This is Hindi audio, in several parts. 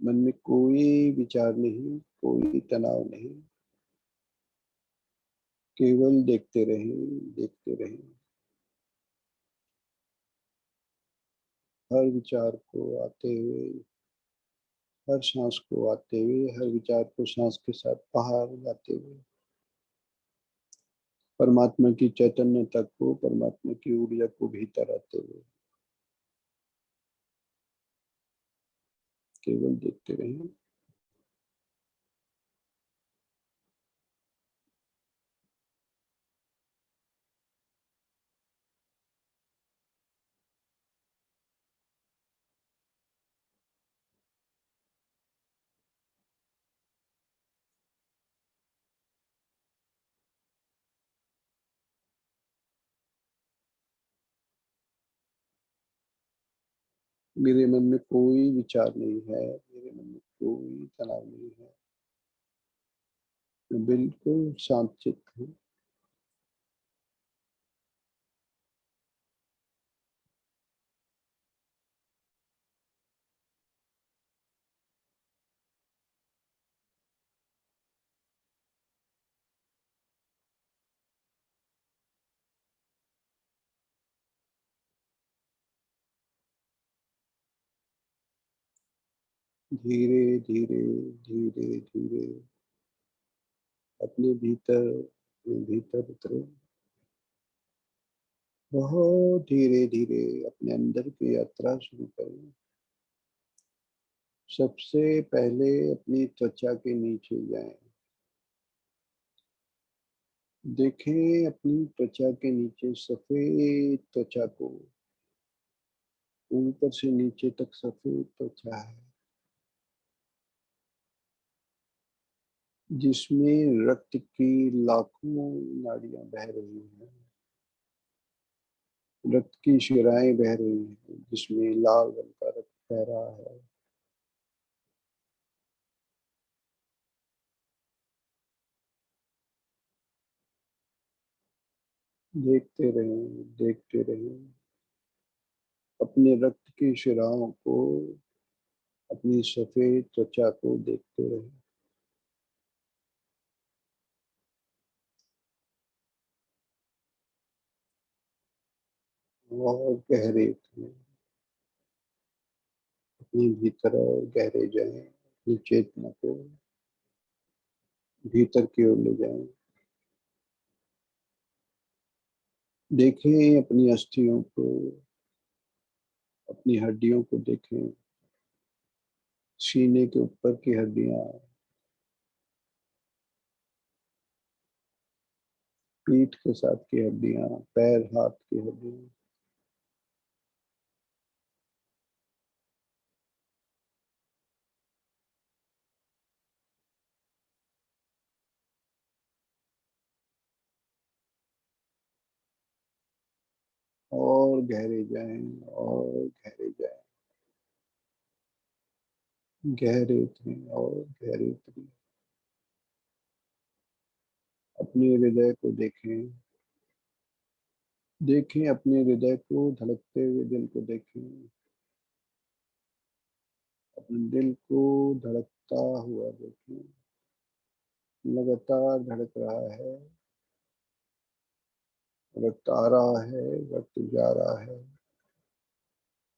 मन में कोई विचार नहीं, कोई तनाव नहीं, केवल देखते रहें, देखते रहें। हर विचार को आते हुए, हर सांस को आते हुए, हर विचार को सांस के साथ बाहर जाते हुए परमात्मा की चैतन्यता को, परमात्मा की ऊर्जा को भीतर आते हुए केवल देखते रहें। मेरे मन में कोई विचार नहीं है, मेरे मन में कोई तनाव नहीं है, मैं बिल्कुल शांत चित्त हूँ। धीरे धीरे, धीरे धीरे अपने भीतर, अपने भीतर उतरो। बहुत धीरे धीरे अपने अंदर की यात्रा शुरू करें। सबसे पहले अपनी त्वचा के नीचे जाएं। देखें अपनी त्वचा के नीचे सफेद त्वचा को। ऊपर से नीचे तक सफेद त्वचा है, जिसमें रक्त की लाखों नाड़ियां बह रही हैं। रक्त की शिराएं बह रही हैं, जिसमें लाल रंग का रक्त बह रहा है। देखते रहें, देखते रहें अपने रक्त की शिराओं को, अपनी सफेद त्वचा को देखते रहें। और गहरे उतरें, अपने भीतर और गहरे जाएं। अपनी चेतना को भीतर की ओर ले जाएं। देखें अपनी अस्थियों को, अपनी हड्डियों को देखें। सीने के ऊपर की हड्डियां, पीठ के साथ की हड्डियां, पैर हाथ की हड्डियां। और गहरे जाएं, और गहरे जाएं। गहरे उतरें और गहरे उतरें। अपने हृदय को देखें। देखें अपने हृदय को, धड़कते हुए दिल को देखें। अपने दिल को धड़कता हुआ देखें। लगातार धड़क रहा है। रक्त आ रहा है, रक्त जा रहा है।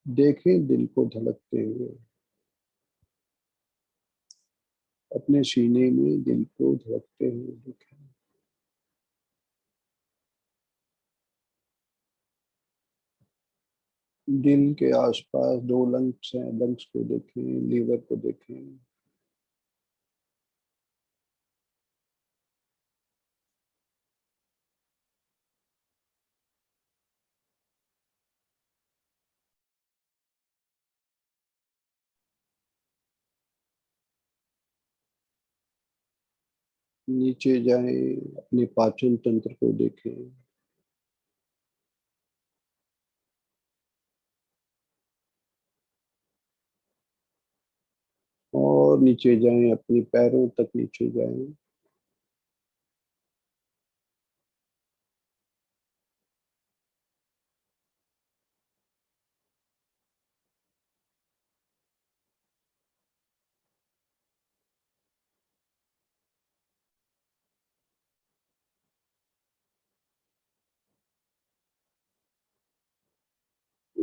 देखें दिल को धड़कते हुए। अपने सीने में दिल को धड़कते हुए देखें। दिल के आसपास दो लंग्स हैं, लंग्स को देखें, लीवर को देखें। नीचे जाएं, अपने पाचन तंत्र को देखें। और नीचे जाएं, अपने पैरों तक नीचे जाएं।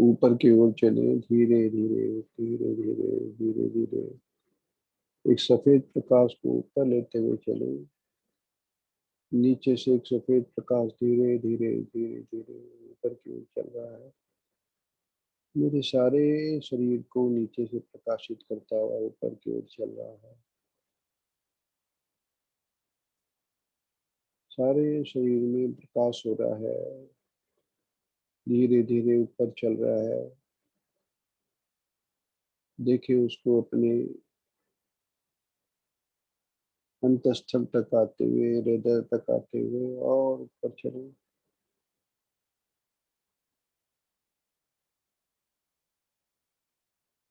ऊपर की ओर चले, धीरे धीरे धीरे धीरे धीरे धीरे एक सफेद प्रकाश को ऊपर लेते हुए चले। नीचे से एक सफेद प्रकाश धीरे धीरे धीरे धीरे ऊपर की ओर चल रहा है। मेरे सारे शरीर को नीचे से प्रकाशित करता हुआ ऊपर की ओर चल रहा है। सारे शरीर में प्रकाश हो रहा है, धीरे धीरे ऊपर चल रहा है। देखिए उसको अपने अंतस्थल तक आते हुए, हृदय तक आते हुए और ऊपर चले।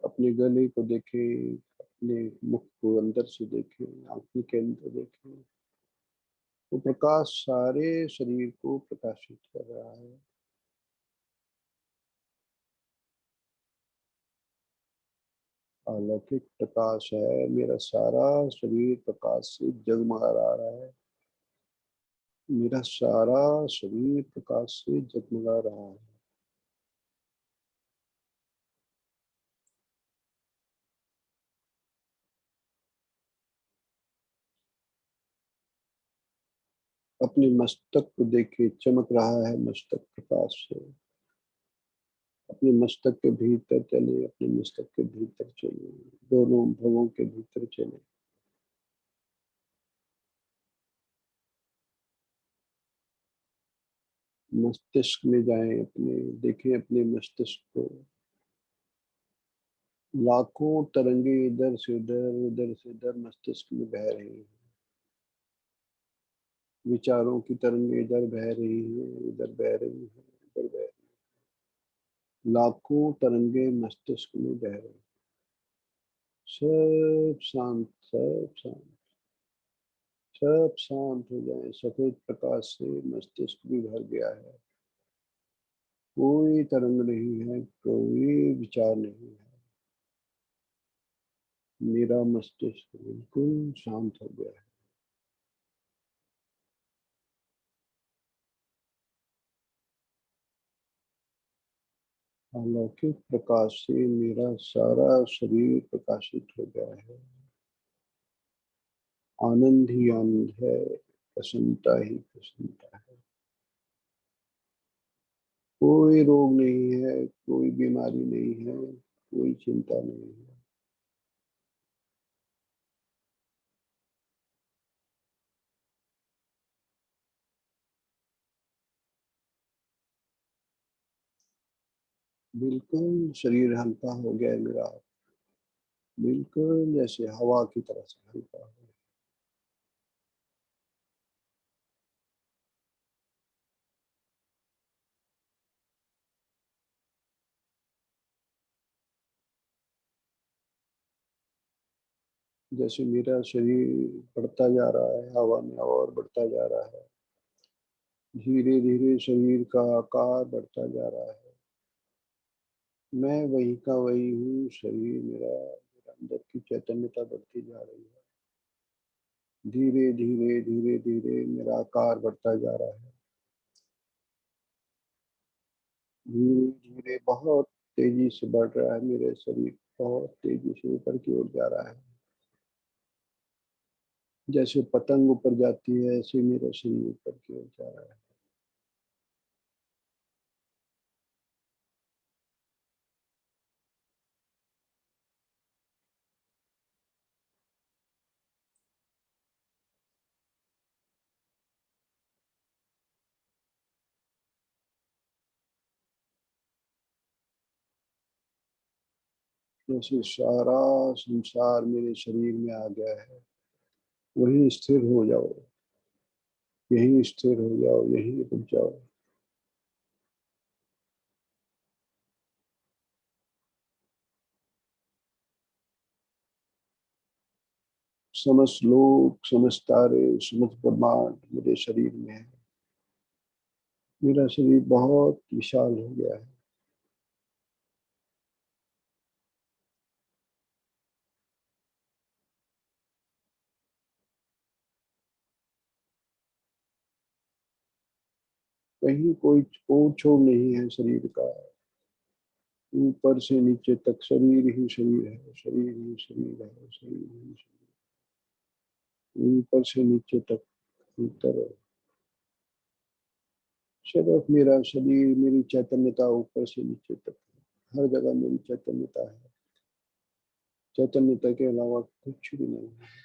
अपने गले को देखें, अपने मुख को अंदर से देखें, आंखों के अंदर देखें। वो प्रकाश सारे शरीर को प्रकाशित कर रहा है। अलौकिक प्रकाश है। मेरा सारा शरीर प्रकाश से जगमगा रहा है। मेरा सारा शरीर प्रकाश से जगमगा रहा है। अपने मस्तक को देखिए, चमक रहा है मस्तक प्रकाश से। अपने मस्तक के भीतर चले, अपने मस्तक के भीतर चले, दोनों भवों के भीतर चले। मस्तिष्क में जाएं, अपने देखें अपने मस्तिष्क को। लाखों तरंगे इधर से उधर, उधर से इधर मस्तिष्क में बह रही हैं। विचारों की तरंगे इधर बह रही हैं, उधर बह रही हैं, इधर बह रही हैं। लाखों तरंगे मस्तिष्क में बह रही हैं। सब शांत, सब शांत, सब शांत हो जाए। सफेद प्रकाश से मस्तिष्क भी भर गया है। कोई तरंग नहीं है, कोई विचार नहीं है। मेरा मस्तिष्क बिल्कुल शांत हो गया है। अलौकिक प्रकाश से मेरा सारा शरीर प्रकाशित हो गया है। आनंद ही आनंद है, प्रसन्नता ही प्रसन्नता है। कोई रोग नहीं है, कोई बीमारी नहीं है, कोई चिंता नहीं है। बिल्कुल शरीर हल्का हो गया है मेरा। बिल्कुल जैसे हवा की तरह से हल्का हो गया। जैसे मेरा शरीर बढ़ता जा रहा है, हवा में और बढ़ता जा रहा है। धीरे धीरे शरीर का आकार बढ़ता जा रहा है। मैं वही का वही हूँ। शरीर मेरा, मेरा अंदर की चैतन्यता बढ़ती जा रही है। धीरे धीरे धीरे धीरे मेरा आकार बढ़ता जा रहा है। धीरे धीरे बहुत तेजी से बढ़ रहा है मेरे शरीर। बहुत तेजी से ऊपर की ओर जा रहा है। जैसे पतंग ऊपर जाती है, ऐसे मेरा शरीर ऊपर की ओर जा रहा है। जैसे सारा संसार मेरे शरीर में आ गया है। वहीं स्थिर हो जाओ, यहीं स्थिर हो जाओ, यहीं रुक जाओ। समस्त लोक, समस्त तारे, समस्त ब्रह्मांड मेरे शरीर में है। मेरा शरीर बहुत विशाल हो गया है। कहीं कोई ओर छोर नहीं है शरीर का। ऊपर से नीचे तक शरीर ही शरीर है, शरीर ही शरीर है, शरीर ही शरीर, ऊपर से नीचे तक भीतर है। सिर्फ मेरा शरीर, मेरी चैतन्यता ऊपर से नीचे तक है। हर जगह मेरी चैतन्यता है, चैतन्यता के अलावा कुछ भी नहीं है।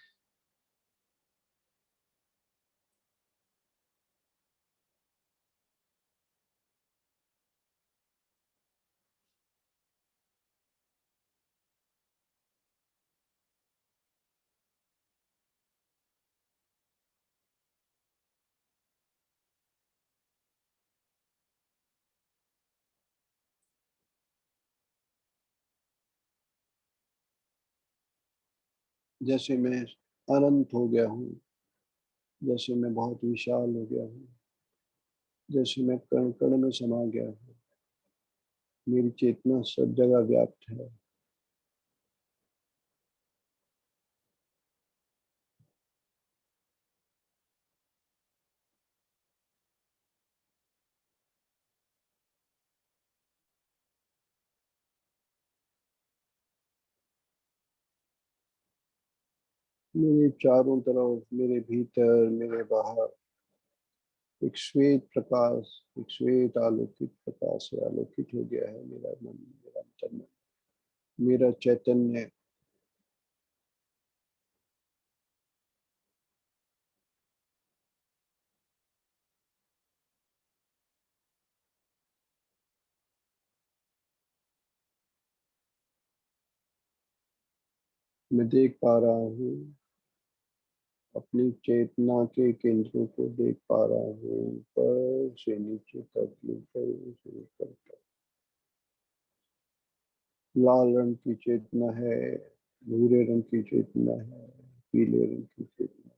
जैसे मैं अनंत हो गया हूँ, जैसे मैं बहुत विशाल हो गया हूँ, जैसे मैं कण कण में समा गया हूँ, मेरी चेतना सब जगह व्याप्त है। मेरे चारों तरफ, मेरे भीतर, मेरे बाहर एक श्वेत प्रकाश, एक श्वेत आलोकित प्रकाश से आलोकित हो गया है मेरा मन, मेरा अंतर्मन, मेरा चैतन्य। मैं देख पा रहा हूँ, अपनी चेतना के केंद्रों को देख पा रहा हूँ, ऊपर से नीचे तक, ऊपर से ऊपर तक। लाल रंग की चेतना है, भूरे रंग की चेतना है, पीले रंग की चेतना,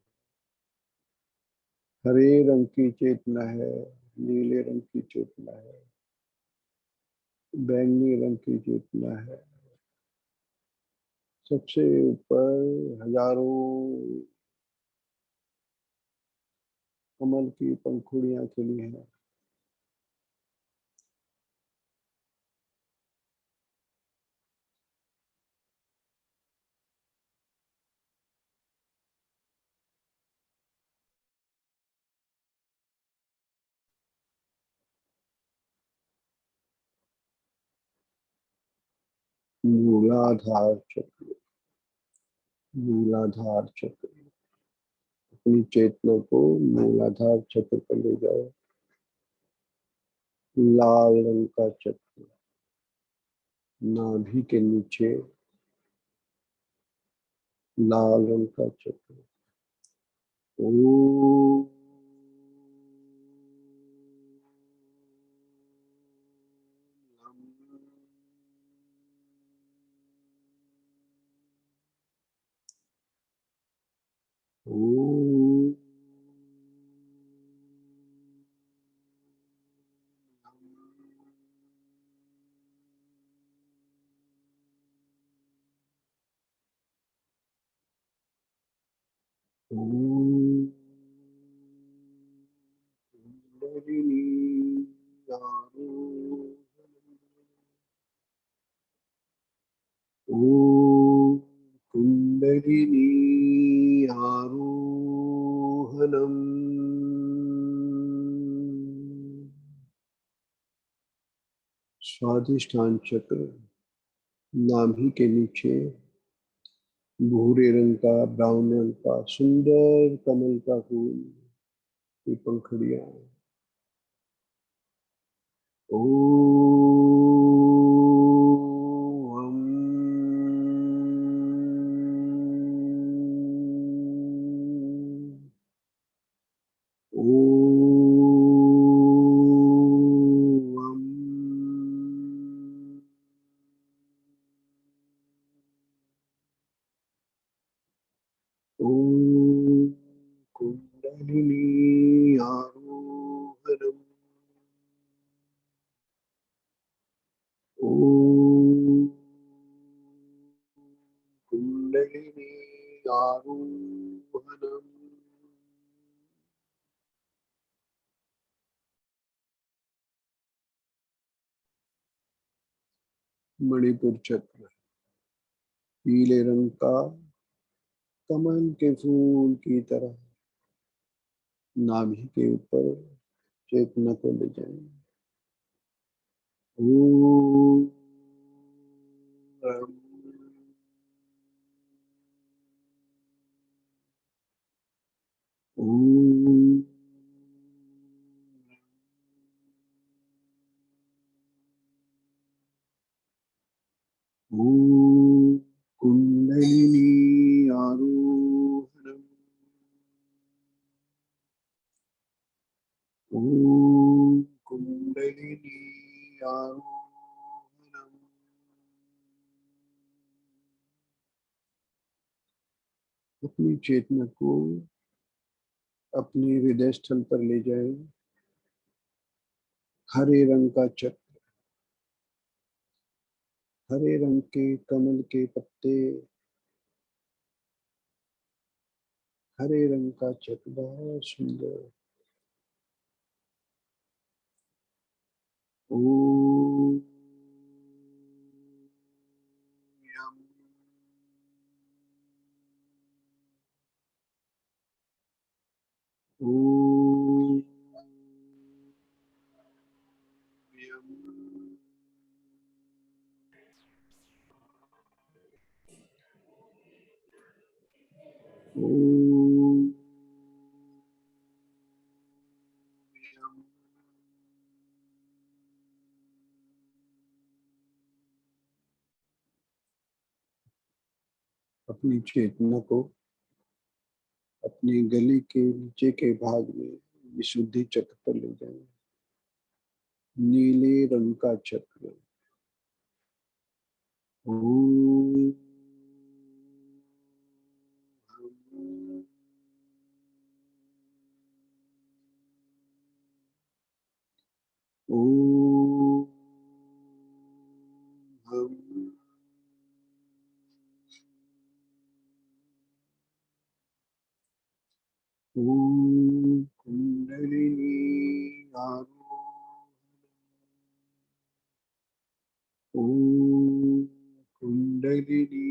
हरे रंग की चेतना है, नीले रंग की चेतना है, बैंगनी रंग की चेतना है। सबसे ऊपर हजारों कमल की पंखुड़ियां खिली हैं। मूलाधार चक्र, मूलाधार चक्र, अपनी चेतना को मूलाधार चक्र पर ले जाओ। लाल रंग का चक्र, नाभि के नीचे लाल रंग का चक्र। ओम ओम ओम कुंडलिनी ओम कुंडलिनी आरोहणम। स्वादिष्ठान चक्र, नाभि के नीचे भूरे रंग का, ब्राउन रंग का सुंदर कमल का फूल की पंखुड़ियां। ओम ओम ओम कुंडलिनी आरोहणम। ओम कुंडलिनी आरोहणम। मणिपुर चक्र, पीले रंग का कमल के फूल की तरह नाभि के ऊपर चेतना को ले जाएं। ओम ओम ओम कुंडलिनी आरोहणम। ओम कुंडलिनी आरोहणम। अपनी चेतना को अपने हृदय स्थल पर ले जाएं। हरे रंग का चक्र, हरे रंग के कमल के पत्ते, हरे रंग का चक्र बहुत सुंदर। ओम यम। ओम यम। ओम यम। अपनी चेतना को अपनी गली के नीचे के भाग में विशुद्धि चक्र पर ले जाएं। नीले रंग का चक्र। ओम ओम हम। ओम कुंडलिनी आरोहणम। ओम कुंडलिनी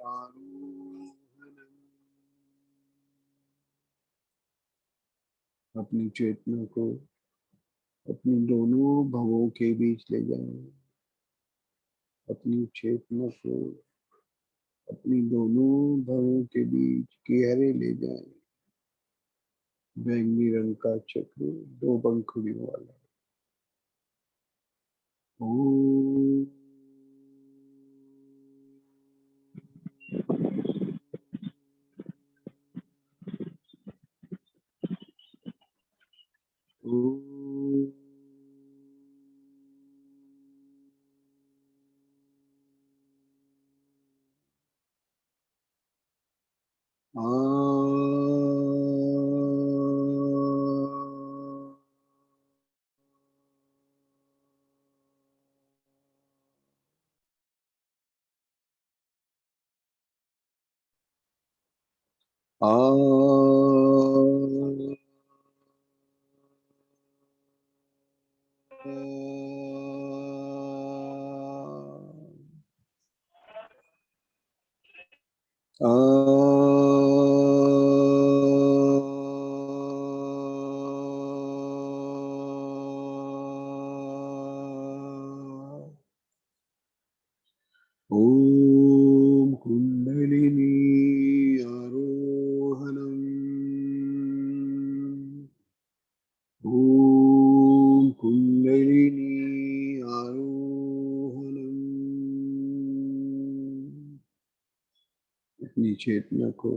आरोहणम। अपनी चेतना को अपनी दोनों भवों के बीच ले जाएं। अपनी चेतना को अपनी दोनों भवों के बीच गहरे ले जाएं। बैंगनी रंग का चक्र, दो पंखुड़ियों वाला। ओम ओम आ आ आ ओम कुंडलिनी आरोहणम। ओम कुंडलिनी आरोहणम। अपनी चेतना को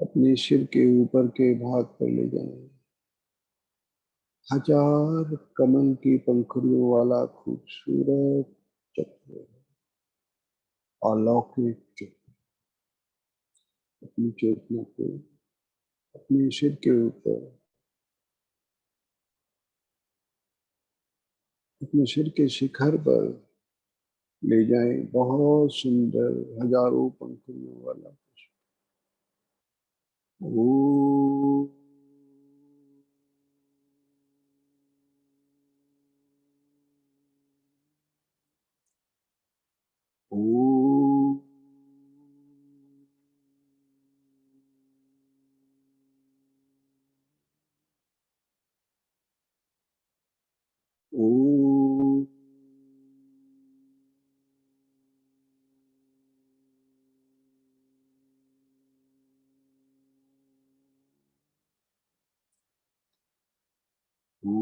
अपने सिर के ऊपर के भाग पर ले जाएं। हजार कमल की पंखुड़ियों वाला खूबसूरत चक्र, अलौकिक चक्र। अपनी चेतना को अपने सिर के ऊपर, अपने सिर के शिखर पर ले जाएं। बहुत सुंदर हजारों पंखुड़ियों वाला पुष्प। ओम ॐ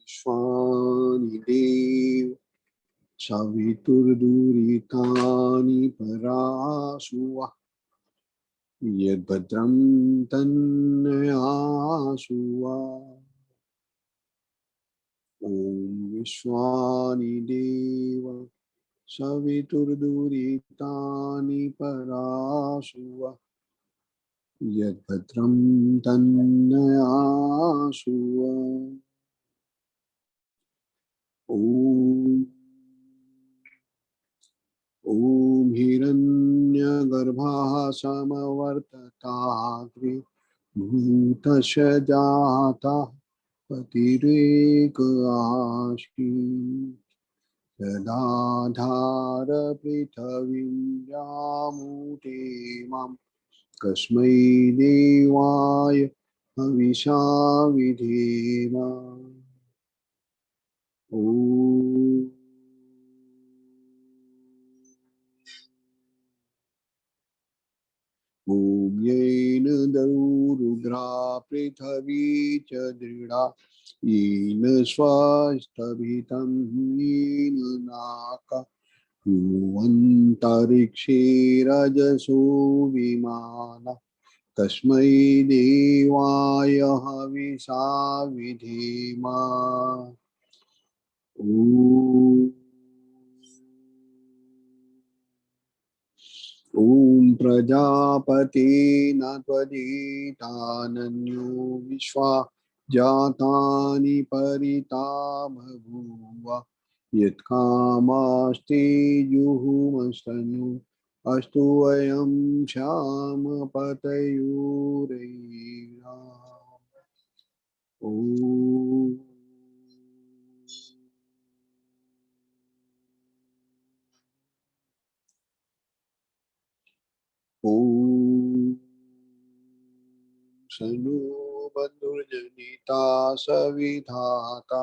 विश्वानि देव सवितुर्दुरितानि पराशुवा यद्भद्रं तन्नयाशुवा ॐ विश्वानि देव सवितुर्दुरितानि पराशुवा यद्भद्रं तन्नयाशुवा ॐ ॐ हिरण्यगर्भः समवर्तताग्रे भूतस्य जातः पतिरेक आस्ति यदाधार पृथिवीं व्यामुते मां कस्मै देवाय हविषा विधेम ॐ ॐ येन दौरुद्रा पृथिवी च दृढा येन स्वस्तभितं येन नाका भुवन्तरिक्षे रजसो विमाना तस्मै देवाय हविषा विधेम ॐ ॐ प्रजापतेन त्वदितानन्यो विश्वा जातानि परिता बभूव यत्कामास्ते जुहुमस्तनु अस्तु वयं श्यामपतयोरयिरा ॐ ॐ सनो बन्धुर्जनिता सविधाता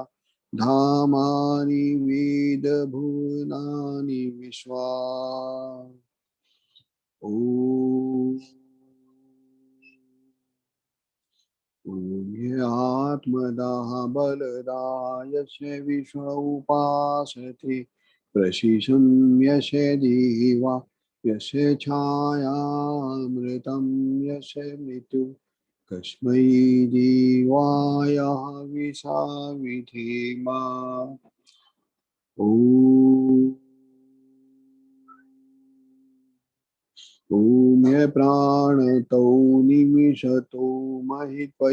धामानि वेदभुवनानि विश्वा ॐ आत्मदाः बलदायस्य विश्व उपासते प्रशिशं यस्य देवा यस्य छायामृतं यस्य मृत्यु कस्मै देवाय हविषा विधेम ॐ ॐ ये प्राणतो निमिषतो महित्वैकैद्राजा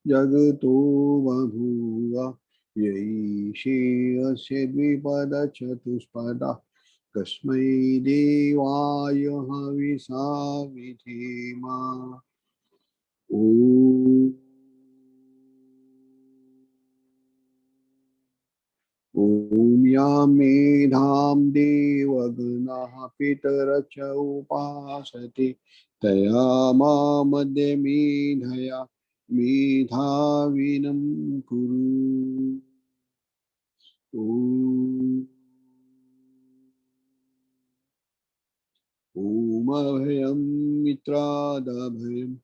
जगतो बभूव यैषे अस्य द्विपदचतुष्पदा कस्मै देवाय हविषा विधेम ॐ ॐ यां मेधां देवगणाः पितरश्च उपासते तया मामद्य मेधया मेधाविनं कुरु ॐ अभयं मित्रादभयम्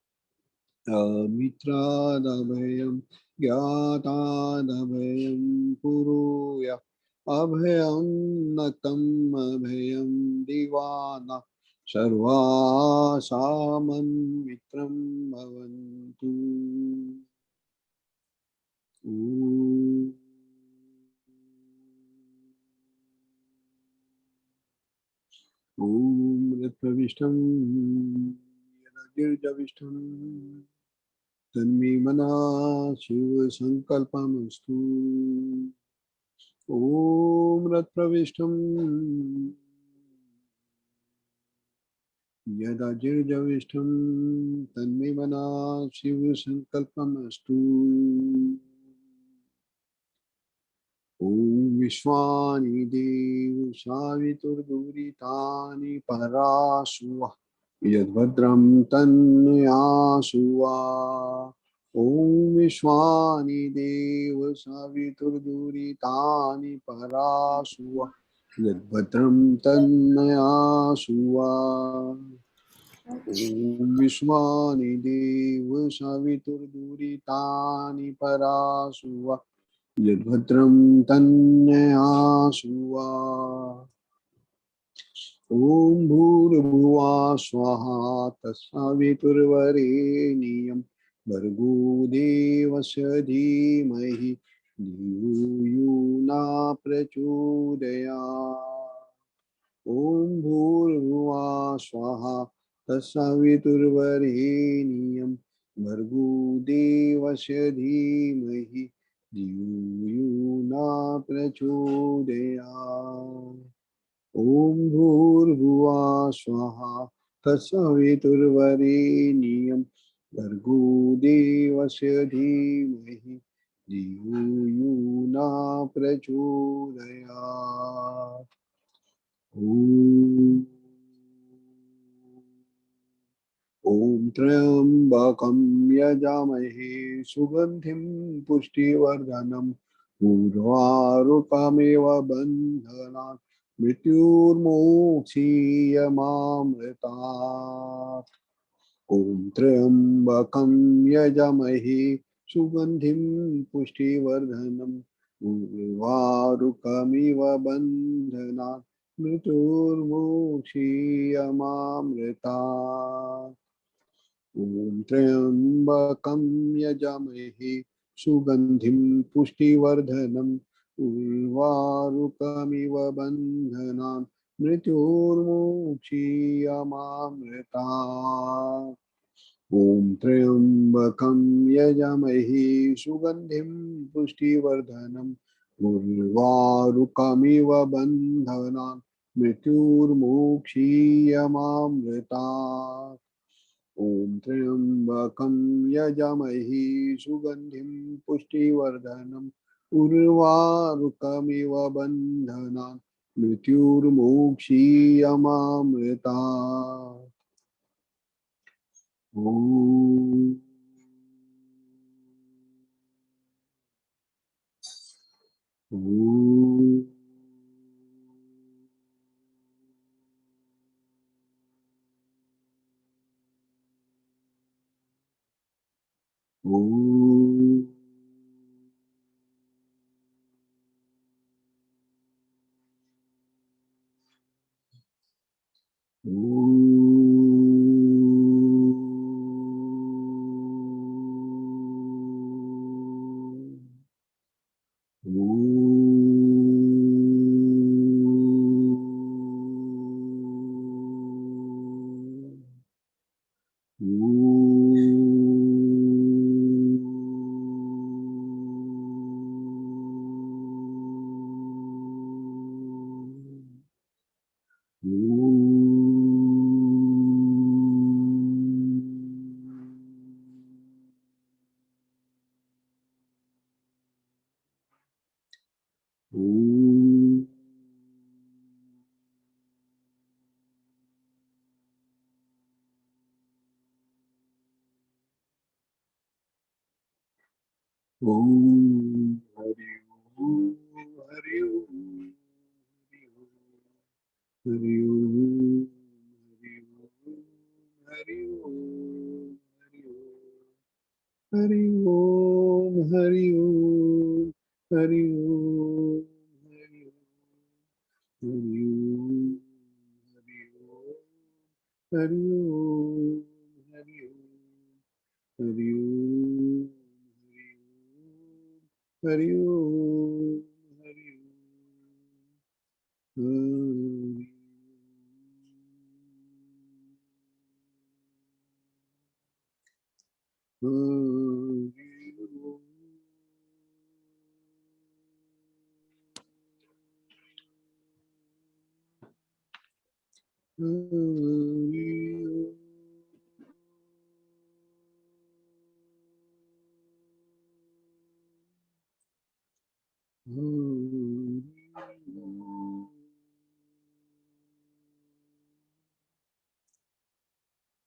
अमित्रादभयं ज्ञातादभयं पुरूय अभयं नक्तम् अभयं दिवाना सर्वासामं मित्रं भवन्तु ॐ यत्प्रविष्टं यदगिर्जविष्टं तन्मे मना शिवसङ्कल्पमस्तु ॐ रत्प्रविष्टं यदगिर्जविष्टं तन्मे मना शिवसङ्कल्पमस्तु ॐ विश्वानि देव सावितुर्दुरितानि पराशुवा यद्भद्रं तन्नयाशुवा ॐ विश्वानि देव सवितुर्दुरितानि परासुव यद्भद्रं तन्मयासुवा ॐ विश्वानि देव सवितुर्दुरितानि परासुव यद्भद्रं तन्मयासुवा ॐ भूर्भुवः स्वः तत्सवितुर्वरेण्यं भर्गो देवस्य धीमहि धियो यो न प्रचोदयात् ॐ भूर्भुवः स्वः तत्सवितुर्वरेण्यं भर्गो देवस्य धीमहि धियो यो न प्रचोदयात् ॐ भूर्भुवः स्वः तत्सवितुर्वरेण्यं भर्गो देवस्य धीमहि धियो यो न प्रचोदयात् ॐ त्र्यम्बकं यजामहे सुगन्धिं पुष्टिवर्धनम् उर्वारुकमिव बन्धनात् मृत्युर्मोक्षीयमामृतात् ॐ त्र्यम्बकं यजामहे सुगन्धिं पुष्टिवर्धनम् उर्वारुकमिव बन्धनात् मृत्युर्मोक्षीयमामृतात् ॐ त्र्यम्बकं यजामहे सुगन्धिं पुष्टिवर्धनम् उर्वारुकमिव बन्धनान् मृत्योर्मुक्षीयमामृतात् ॐ त्र्यम्बकं यजामहे सुगन्धिं पुष्टिवर्धनम् उर्वारुकमिव बन्धनान् मृत्युर्मुक्षीयमामृतात् ॐ त्र्यम्बकं यजामहे सुगन्धिं पुष्टिवर्धनम् उर्वारुकमिव बन्धनान् मृत्युर्मुक्षीयमामृतात् ॐ हरि ओम हरि ओम हरि ओम हरि ओम हरि ओम हरि ओम हरि ओम हरि ओम हरि ओम हरि ओम हरि ओम हरि ओम हरि ओम हरि ओम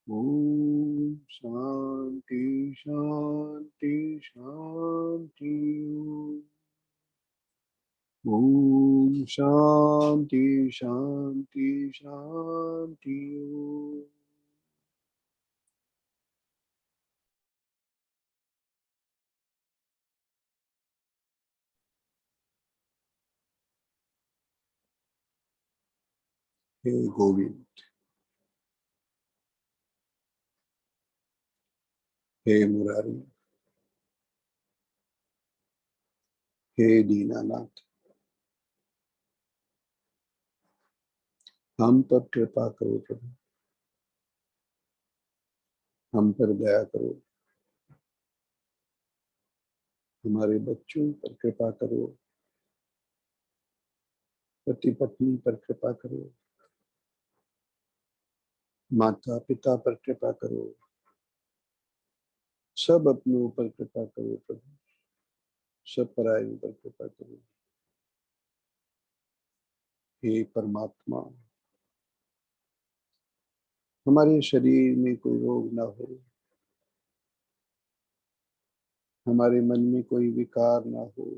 ओम शांति शांति शांति। ओम शांति शांति शांति। हे गोविंद, हे मुरारी, हे दीनानाथ, हम पर कृपा करो प्रभु, हम पर दया करो, हमारे बच्चों पर कृपा करो, पति पत्नी पर कृपा करो, माता पिता पर कृपा करो, सब अपनों पर कृपा करो प्रभु, सब परायों पर कृपा करो। हे परमात्मा, हमारे शरीर में कोई रोग ना हो, हमारे मन में कोई विकार ना हो,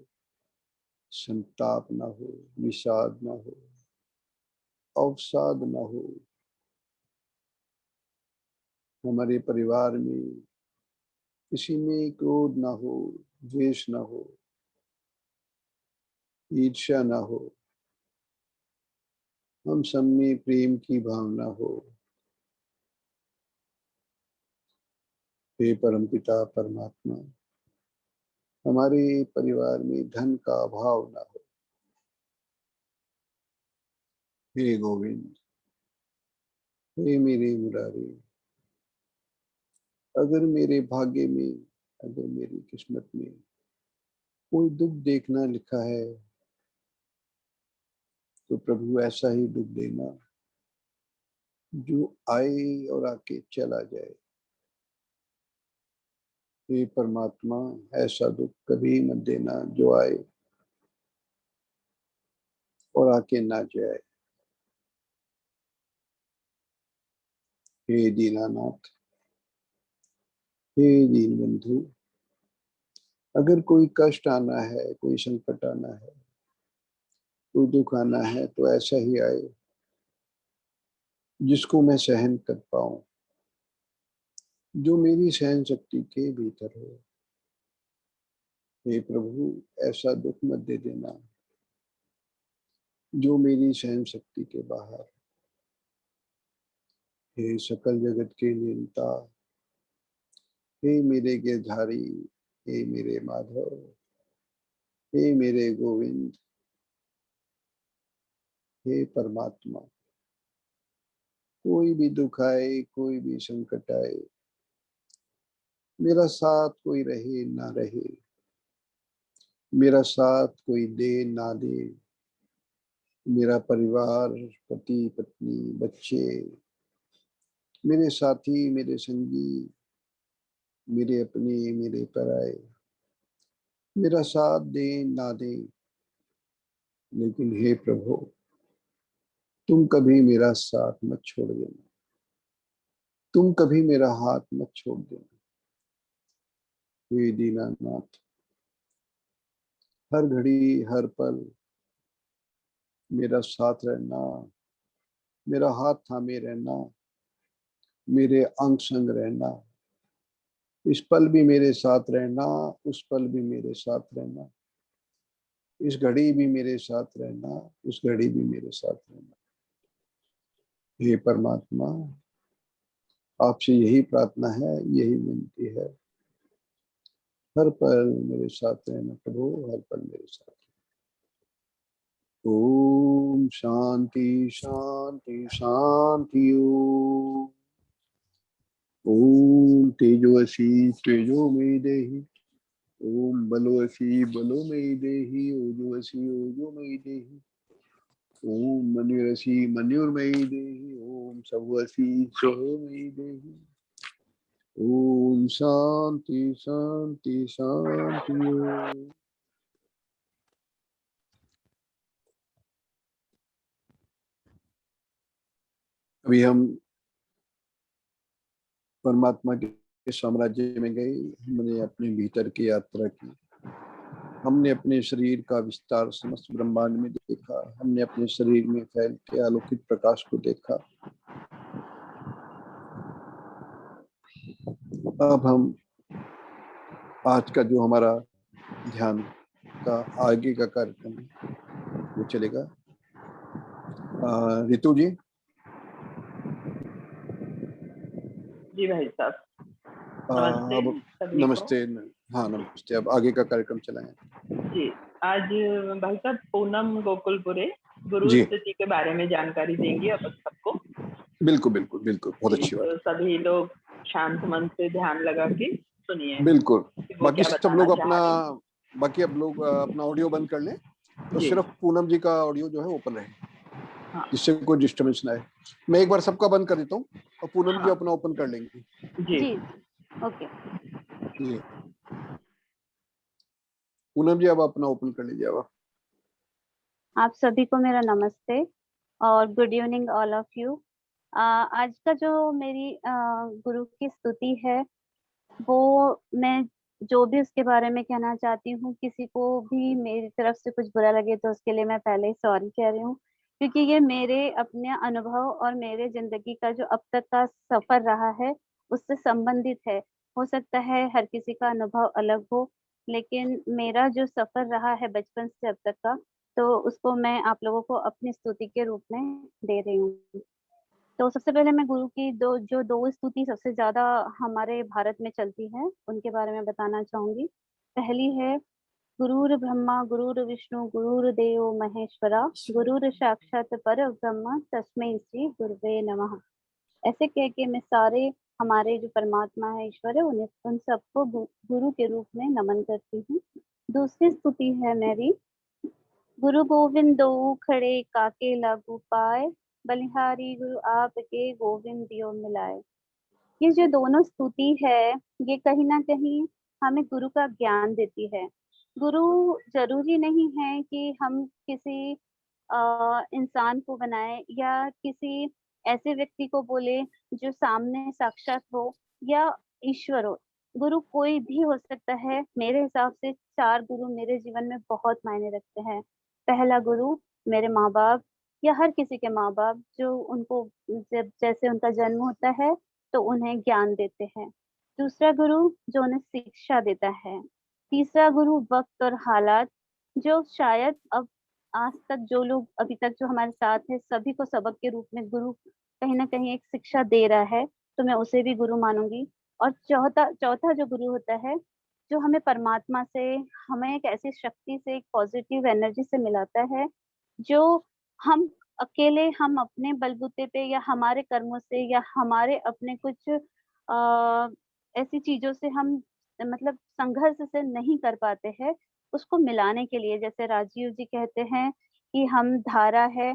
संताप ना हो, विषाद ना हो, अवसाद ना हो, हमारे परिवार में किसी में क्रोध ना हो, द्वेष ना हो, ईर्ष्या ना हो, हम सब में प्रेम की भावना हो। हे परमपिता परमात्मा, हमारे परिवार में धन का अभाव ना हो। हे गोविंद, हे मेरे मुरारी, अगर मेरे भाग्य में, अगर मेरी किस्मत में कोई दुख देखना लिखा है, तो प्रभु ऐसा ही दुख देना जो आए और आके चला जाए। हे परमात्मा, ऐसा दुख कभी मत देना जो आए और आके ना जाए। हे दीनानाथ, हे दीन बंधु, अगर कोई कष्ट आना है, कोई संकट आना है, कोई दुख आना है, तो ऐसा ही आए जिसको मैं सहन कर पाऊं, जो मेरी सहन शक्ति के भीतर हो। हे प्रभु, ऐसा दुख मत दे देना जो मेरी सहन शक्ति के बाहर। हे सकल जगत के नियंता, हे मेरे गिरधारी, हे मेरे माधव, हे मेरे गोविंद, हे परमात्मा, कोई भी दुख आए, कोई भी संकट आए, मेरा साथ कोई रहे ना रहे, मेरा साथ कोई दे ना दे, मेरा परिवार, पति पत्नी, बच्चे, मेरे साथी, मेरे संगी, मेरे अपने, मेरे पराए, मेरा साथ दे ना दे, लेकिन हे प्रभु, तुम कभी मेरा साथ मत छोड़ देना, तुम कभी मेरा हाथ मत छोड़ देना। हे दीनानाथ, हर घड़ी हर पल मेरा साथ रहना, मेरा हाथ थामे रहना, मेरे अंग संग रहना, इस पल भी मेरे साथ रहना, उस पल भी मेरे साथ रहना, इस घड़ी भी मेरे साथ रहना, उस घड़ी भी मेरे साथ रहना। हे परमात्मा, आपसे यही प्रार्थना है, यही विनती है, हर पल मेरे साथ रहना प्रभु, हर पल मेरे साथ। ओम शांति शांति शांति। ओम तेजोसी तेजोमयी देहि, ओम बलवसी बलोमयी देहि, ओजोवसी ओजोमयी देहि, ओम मनुरसी मनुर्मयी देहि, ओम सवसी सहमयी देहि। ओम शांति शांति शांति। अभी हम परमात्मा के के साम्राज्य में गए, हमने अपने भीतर की यात्रा की, हमने अपने शरीर का विस्तार समस्त ब्रह्मांड में देखा, हमने अपने शरीर में फैलते अलौकिक प्रकाश को देखा। अब हम आज का जो हमारा ध्यान का आगे का कार्यक्रम है वो चलेगा। रितु जी। जी भाई साहब, अब सभी नमस्ते। हाँ नमस्ते, अब आगे का कार्यक्रम चलाएं। जी, आज भाई साहब पूनम गोकुलपुरे गुरु जी स्तुति के बारे में जानकारी देंगे अपन सबको। बिल्कुल बिल्कुल बिल्कुल, बहुत अच्छी बात। तो सभी लोग शांत मन से ध्यान लगा के सुनिए। बिल्कुल। वो बाकी क्या सब बताना लोग चाह रहे हैं। बाकी अब लोग अपना ऑडियो बंद कर लें, तो जी सिर्फ पूनम जी का ऑडियो जो है ओपन रहे, हाँ जिससे कोई डिस्टर्बेंस ना आए। मैं एक बार सबका बंद कर देता हूँ और पूनम जी हाँ अपना ओपन कर लेंगी। जी जी ओके। जी पूनम जी, अब अपना ओपन कर लीजिए। अब आप सभी को मेरा नमस्ते और good evening all of you. आज का जो मेरी गुरु की स्तुति है, वो मैं जो भी उसके बारे में कहना चाहती हूँ, किसी को भी मेरी तरफ से कुछ बुरा लगे तो उसके लिए मैं पहले ही सॉरी कह रही हूँ, क्योंकि ये मेरे अपने अनुभव और मेरे जिंदगी का जो अब तक का सफर रहा है उससे संबंधित है। हो सकता है हर किसी का अनुभव अलग हो, लेकिन मेरा जो सफर रहा है बचपन से अब तक का, तो उसको मैं आप लोगों को अपनी स्तुति के रूप में दे रही हूँ। तो सबसे पहले मैं गुरु की दो स्तुति सबसे ज्यादा हमारे भारत में चलती है उनके बारे में बताना चाहूंगी। पहली है, गुरुर ब्रह्मा गुरुर विष्णु गुरुर्देव महेश्वरा गुरुर साक्षात पर ब्रह्म तस्मै श्री गुरुवे नमः। ऐसे कह के मैं सारे हमारे जो परमात्मा है, ईश्वर है, उन्हें उन सबको गुरु के रूप में नमन करती हूँ। दूसरी स्तुति है मेरी, गुरु गोविंद दो खड़े काके लागू पाए बलिहारी गुरु आपके गोविंद दियो मिलाए। ये जो दोनों स्तुति है, ये कहीं ना कहीं हमें गुरु का ज्ञान देती है। गुरु जरूरी नहीं है कि हम किसी इंसान को बनाए या किसी ऐसे व्यक्ति को बोले जो सामने साक्षात हो या ईश्वर हो। गुरु कोई भी हो सकता है। मेरे हिसाब से चार गुरु मेरे जीवन में बहुत मायने रखते हैं। पहला गुरु मेरे माँ बाप या हर किसी के माँ बाप, जो उनको जब जैसे उनका जन्म होता है तो उन्हें ज्ञान देते हैं। दूसरा गुरु जो उन्हें शिक्षा देता है। तीसरा गुरु वक्त और हालात, जो शायद अब आज तक जो लोग अभी तक जो हमारे साथ है सभी को सबक के रूप में गुरु कहीं ना कहीं एक शिक्षा दे रहा है, तो मैं उसे भी गुरु मानूंगी। और चौथा चौथा जो गुरु होता है, जो हमें परमात्मा से, हमें एक ऐसी शक्ति से, एक पॉजिटिव एनर्जी से मिलाता है, जो हम अकेले, हम अपने बलबूते पे या हमारे कर्मों से या हमारे अपने कुछ ऐसी चीजों से हम मतलब संघर्ष से नहीं कर पाते हैं। उसको मिलाने के लिए, जैसे राजीव जी कहते हैं कि हम धारा है,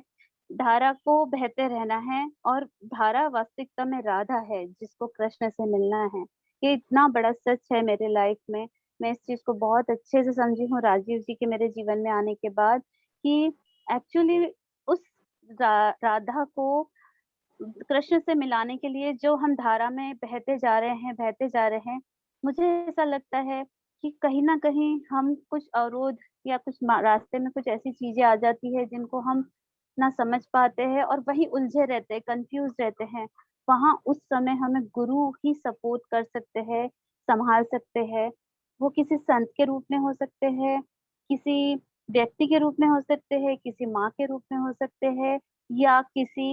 धारा को बहते रहना है, और धारा वास्तविकता में राधा है जिसको कृष्ण से मिलना है। ये इतना बड़ा सच है मेरे लाइफ में। मैं इस चीज को बहुत अच्छे से समझी हूँ राजीव जी के मेरे जीवन में आने के बाद, कि एक्चुअली उस राधा को कृष्ण से मिलाने के लिए जो हम धारा में बहते जा रहे हैं, बहते जा रहे हैं, मुझे ऐसा लगता है कि कहीं ना कहीं हम कुछ अवरोध या कुछ रास्ते में कुछ ऐसी चीजें आ जाती है जिनको हम ना समझ पाते हैं और वही उलझे रहते हैं, कंफ्यूज रहते हैं। वहां उस समय हमें गुरु ही सपोर्ट कर सकते हैं, संभाल सकते हैं। वो किसी संत के रूप में हो सकते हैं, किसी व्यक्ति के रूप में हो सकते हैं, किसी माँ के रूप में हो सकते हैं, या किसी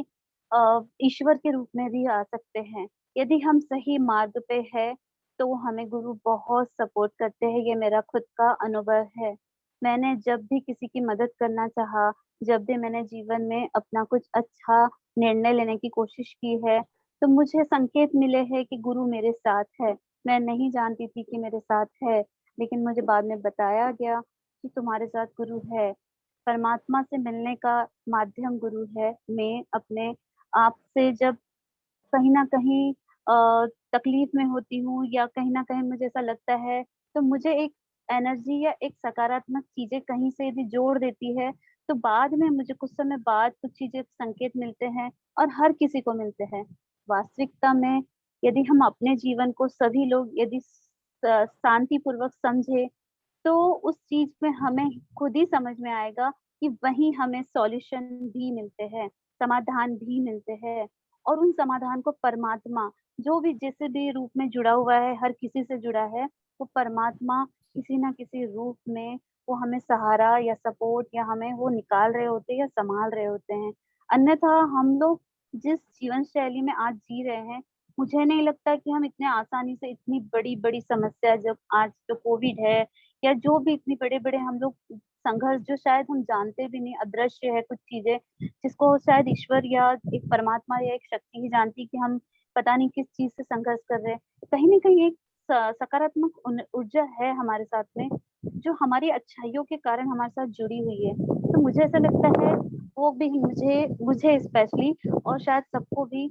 ईश्वर के रूप में भी आ सकते हैं। यदि हम सही मार्ग पे है तो हमें गुरु बहुत सपोर्ट करते हैं। ये मेरा खुद का अनुभव है। मैंने जब भी किसी की मदद करना चाहा, जब भी मैंने जीवन में अपना कुछ अच्छा निर्णय लेने की कोशिश की है, तो मुझे संकेत मिले हैं कि गुरु मेरे साथ है। मैं नहीं जानती थी कि मेरे साथ है, लेकिन मुझे बाद में बताया गया कि तुम्हारे साथ गुरु है। परमात्मा से मिलने का माध्यम गुरु है। मैं अपने आप से जब कहीं ना कहीं तकलीफ में होती हूँ या कहीं ना कहीं मुझे ऐसा लगता है, तो मुझे एक एनर्जी या एक सकारात्मक चीजें कहीं से यदि जोड़ देती है, तो बाद में मुझे कुछ समय बाद कुछ चीजें संकेत मिलते हैं और हर किसी को मिलते हैं। वास्तविकता में यदि हम अपने जीवन को सभी लोग यदि शांति पूर्वक समझे, तो उस चीज में हमें खुद ही समझ में आएगा कि वहीं हमें सॉल्यूशन भी मिलते हैं, समाधान भी मिलते हैं। और उन समाधान को परमात्मा, जो भी जिस भी रूप में जुड़ा हुआ है, हर किसी से जुड़ा है, वो परमात्मा किसी ना किसी रूप में वो हमें सहारा या सपोर्ट या हमें वो निकाल रहे होते हैं या संभाल रहे होते हैं। अन्यथा हम लोग जिस जीवन शैली में आज जी रहे हैं, मुझे नहीं लगता कि हम इतने आसानी से इतनी बड़ी बड़ी समस्या, जब आज जो कोविड है या जो भी इतनी बड़े बड़े हम लोग संघर्ष, जो शायद हम जानते भी नहीं, अदृश्य है कुछ चीजें, जिसको शायद ईश्वर या एक परमात्मा या एक शक्ति ही जानती कि हम पता नहीं किस चीज से संघर्ष कर रहे हैं। कहीं ना कहीं एक सकारात्मक ऊर्जा है हमारे साथ में, जो हमारी अच्छाइयों के कारण हमारे साथ जुड़ी हुई है। तो मुझे ऐसा लगता है वो भी मुझे मुझे स्पेशली और शायद सबको भी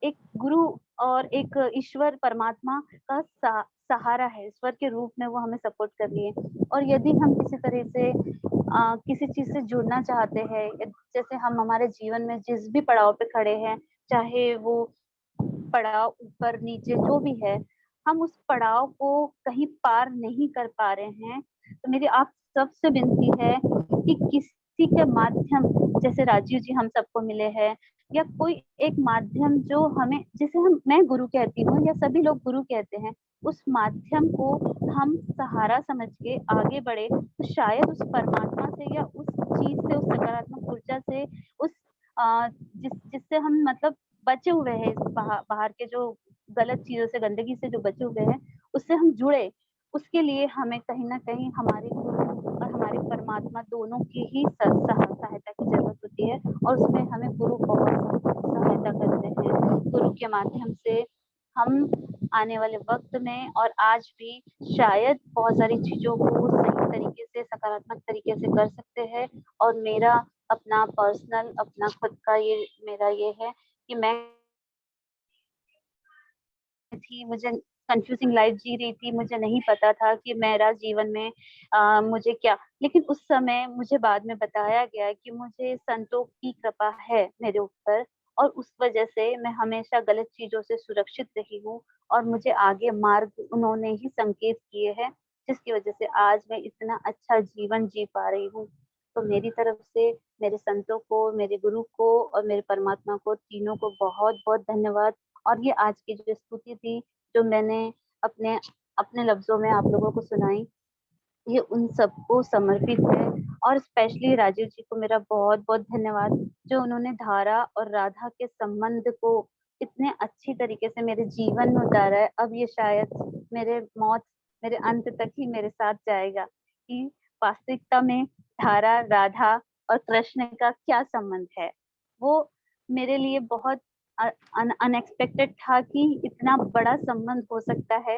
एक गुरु और एक ईश्वर परमात्मा का सहारा है। ईश्वर के रूप में वो हमें सपोर्ट कर रही है। और यदि हम किसी तरह से किसी चीज से जुड़ना चाहते हैं, जैसे हम हमारे जीवन में जिस भी पड़ाव पे खड़े हैं, चाहे वो पड़ाव ऊपर नीचे जो भी है, हम उस पड़ाव को कहीं पार नहीं कर पा रहे हैं, तो मेरी आप सबसे विनती है कि किसी के माध्यम, जैसे राजीव जी हम सबको मिले हैं, या कोई एक माध्यम जो हमें, जिसे मैं गुरु कहती हूँ या सभी लोग गुरु कहते हैं, उस माध्यम को हम सहारा समझ के आगे बढ़े, तो शायद उस परमात्मा से या उस चीज से, उस सकारात्मक ऊर्जा से, उस जिससे हम मतलब बचे हुए हैं, बाहर के जो गलत चीजों से, गंदगी से जो बचे हुए हैं, उससे हम जुड़े। उसके लिए हमें कहीं ना कहीं हमारे गुरु और हमारे परमात्मा दोनों की ही सहायता की जरूरत होती है। और उसमें हमें गुरु बहुत सहायता करते हैं। गुरु के माध्यम से हम आने वाले वक्त में और आज भी शायद बहुत सारी चीजों को सही तरीके से, सकारात्मक तरीके से कर सकते हैं। और मेरा अपना पर्सनल, अपना खुद का मेरा ये है कि मैं थी, मुझे कंफ्यूजिंग लाइफ जी रही थी, मुझे नहीं पता था कि मेरा जीवन में मुझे क्या, लेकिन उस समय मुझे बाद में बताया गया कि मुझे संतों की कृपा है मेरे ऊपर, और उस वजह से मैं हमेशा गलत चीजों से सुरक्षित रही हूँ। और मुझे आगे मार्ग उन्होंने ही संकेत किए हैं, जिसकी वजह से आज मैं इतना अच्छा जीवन जी पा रही हूँ। तो मेरी तरफ से मेरे संतों को, मेरे गुरु को और मेरे परमात्मा को, तीनों को बहुत बहुत धन्यवाद। और ये आज की जो स्तुति थी, जो मैंने अपने अपने लफ्जों में आप लोगों को सुनाई, ये उन सबको समर्पित है। और स्पेशली राजीव जी को मेरा बहुत बहुत धन्यवाद, जो उन्होंने धारा और राधा के संबंध को इतने अच्छी तरीके से मेरे जीवन में उतारा है। अब ये शायद मेरे अंत तक ही मेरे साथ जाएगा कि वास्तविकता में धारा, राधा और कृष्ण का क्या संबंध है। वो मेरे लिए बहुत अनएक्सपेक्टेड था कि इतना बड़ा संबंध हो सकता है,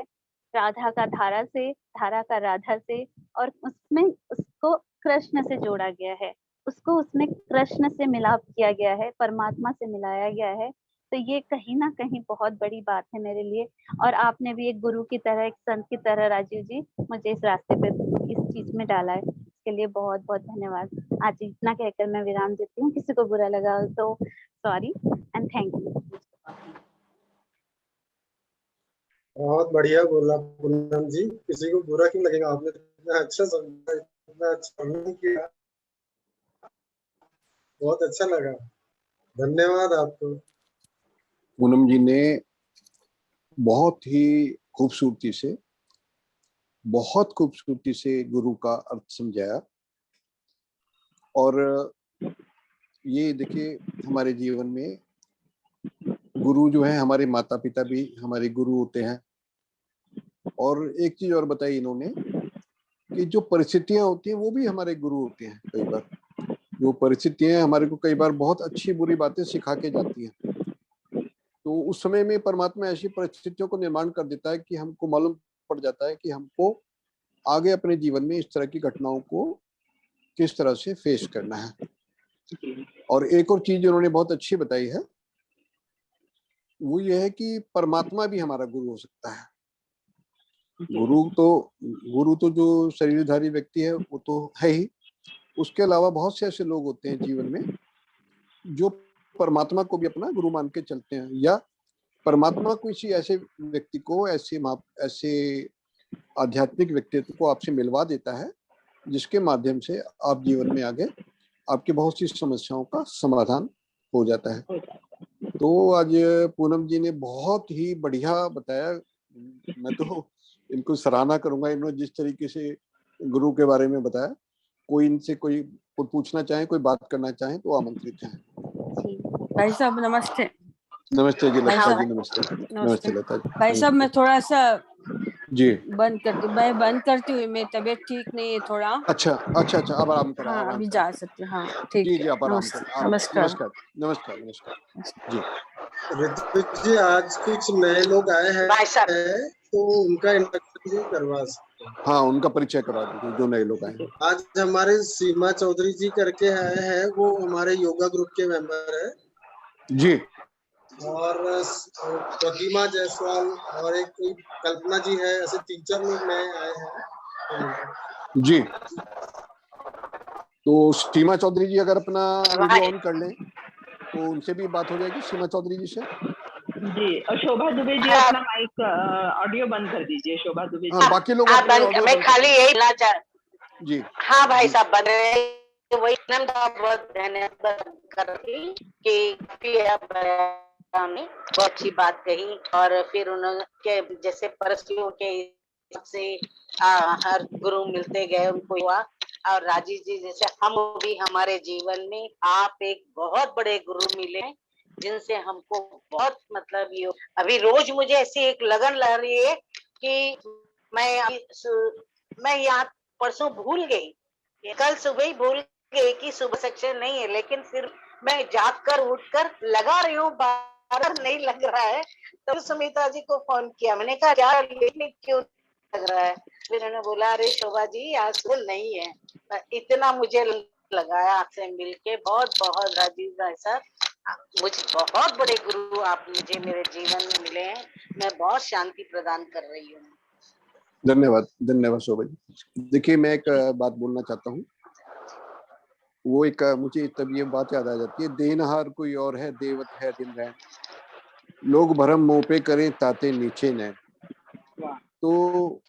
राधा का धारा से, धारा का राधा से, और उसमें उसको कृष्ण से जोड़ा गया है, उसको उसमें कृष्ण से मिलाप किया गया है, परमात्मा से मिलाया गया है। तो ये कहीं ना कहीं बहुत बड़ी बात है मेरे लिए। और आपने भी एक गुरु की तरह, एक संत की तरह राजीव जी, मुझे इस रास्ते पे, इस चीज में डाला है, इसके लिए बहुत बहुत धन्यवाद। आज इतना कहकर मैं विराम देती हूँ। किसी को बुरा लगा तो सॉरी एंड थैंक यू। बहुत बढ़िया बोला पूनम जी, किसी को बुरा क्यों लगेगा, आपने तो इतना अच्छा समझा, इतना अच्छा वर्णन किया, बहुत अच्छा लगा, धन्यवाद आपको। पूनम जी ने बहुत ही खूबसूरती से गुरु का अर्थ समझाया। और ये देखिए, हमारे जीवन में गुरु जो है, हमारे माता पिता भी हमारे गुरु होते हैं। और एक चीज और बताई इन्होंने कि जो परिस्थितियां होती हैं वो भी हमारे गुरु होते हैं। कई बार जो परिस्थितियां हमारे को कई बार बहुत अच्छी बुरी बातें सिखा के जाती हैं, तो उस समय में परमात्मा ऐसी परिस्थितियों को निर्माण कर देता है कि हमको मालूम पड़ जाता है कि हमको आगे अपने जीवन में इस तरह की घटनाओं को किस तरह से फेस करना है। और एक और चीज उन्होंने बहुत अच्छी बताई है, वो ये है कि परमात्मा भी हमारा गुरु हो सकता है। गुरु तो जो शरीरधारी व्यक्ति है वो तो है ही, उसके अलावा बहुत से ऐसे लोग होते हैं जीवन में जो परमात्मा को भी अपना गुरु मान के चलते हैं, या परमात्मा किसी ऐसे व्यक्ति को, ऐसे आध्यात्मिक व्यक्तित्व को आपसे मिलवा देता है जिसके माध्यम से आप जीवन में आगे आपकी बहुत सी समस्याओं का समाधान हो जाता है। तो आज पूनम जी ने बहुत ही बढ़िया बताया। मैं तो इनको सराहना करूंगा, इन्होंने जिस तरीके से गुरु के बारे में बताया। कोई इनसे कोई पूछना चाहे, कोई बात करना चाहे तो आमंत्रित हैं। भाई साहब नमस्ते। नमस्ते जी लता साहब, जी, नमस्ते। नमस्ते लता जी। भाई साहब मैं थोड़ा सा जी बंद करती हूँ, मेरी तबीयत ठीक नहीं है थोड़ा। अच्छा, अब आराम करें। हाँ आराम अभी करें। जा सकते हैं। हाँ ठीक जी जी, है। आप आराम नमस्ते करें। नमस्कार। नमस्कार नमस्कार नमस्कार जी। ऋत्विक जी, आज कुछ नए लोग आए हैं तो उनका इंट्रोडक्शन भी करवा सकते हैं। हाँ, उनका परिचय करा दीजिए जो नए लोग आए हैं। आज हमारे सीमा चौधरी जी करके आए हैं, वो हमारे योगा ग्रुप के मेंबर है। जी और प्रतिमा जायसवाल और एक कोई कल्पना जी है, ऐसे 3-4 लोग नए आए हैं। जी, तो सीमा चौधरी जी अगर अपना वीडियो ऑन कर लें तो उनसे भी बात हो जाएगी, सीमा चौधरी जी से। जी, और शोभा दुबे जी अपना माइक ऑडियो बंद कर दीजिए। शोभा दुबे जी। हाँ, बाकी लोग अपने ऑडियो मैं खाली यही बोलना जी। हाँ भाई साहब बन रहे, वही बहुत धन्यवाद कर रही कि आप बहुत अच्छी बात कही। और फिर उन्होंने जैसे परस्तियों के हिसाब से हर गुरु मिलते गए, उनको हुआ। और राजीव जी जैसे हम भी हमारे जीवन में आप एक बहुत बड़े गुरु मिले जिनसे हमको बहुत मतलब ये अभी रोज मुझे ऐसी एक लगन लग रही है कि मैं यहाँ परसों भूल गई, कल सुबह ही भूल गई कि सुबह सेक्शन नहीं है, लेकिन फिर मैं जागकर उठकर लगा रही हूँ, बार नहीं लग रहा है। तो सुमित्रा जी को फोन किया, मैंने कहा यार लेकिन क्यों लग रहा है? फिर उन्होंने बोला अरे शोभा जी आज स्कूल नहीं है। इतना मुझे लगाया आपसे मिलके। बहुत बहुत राजीव भाई साहब, मुझे बहुत बड़े गुरु आप मुझे मेरे जीवन में मिले हैं। मैं बहुत शांति प्रदान कर रही हूँ। धन्यवाद धन्यवाद शोभा जी। देखिए, मैं एक बात बोलना चाहता हूँ। वो एक मुझे तब ये बात याद आ जाती है, देनहार कोई और है, देवत है दिन रैन, लोग भरम मुंह पे करें ताते नीचे नैन। तो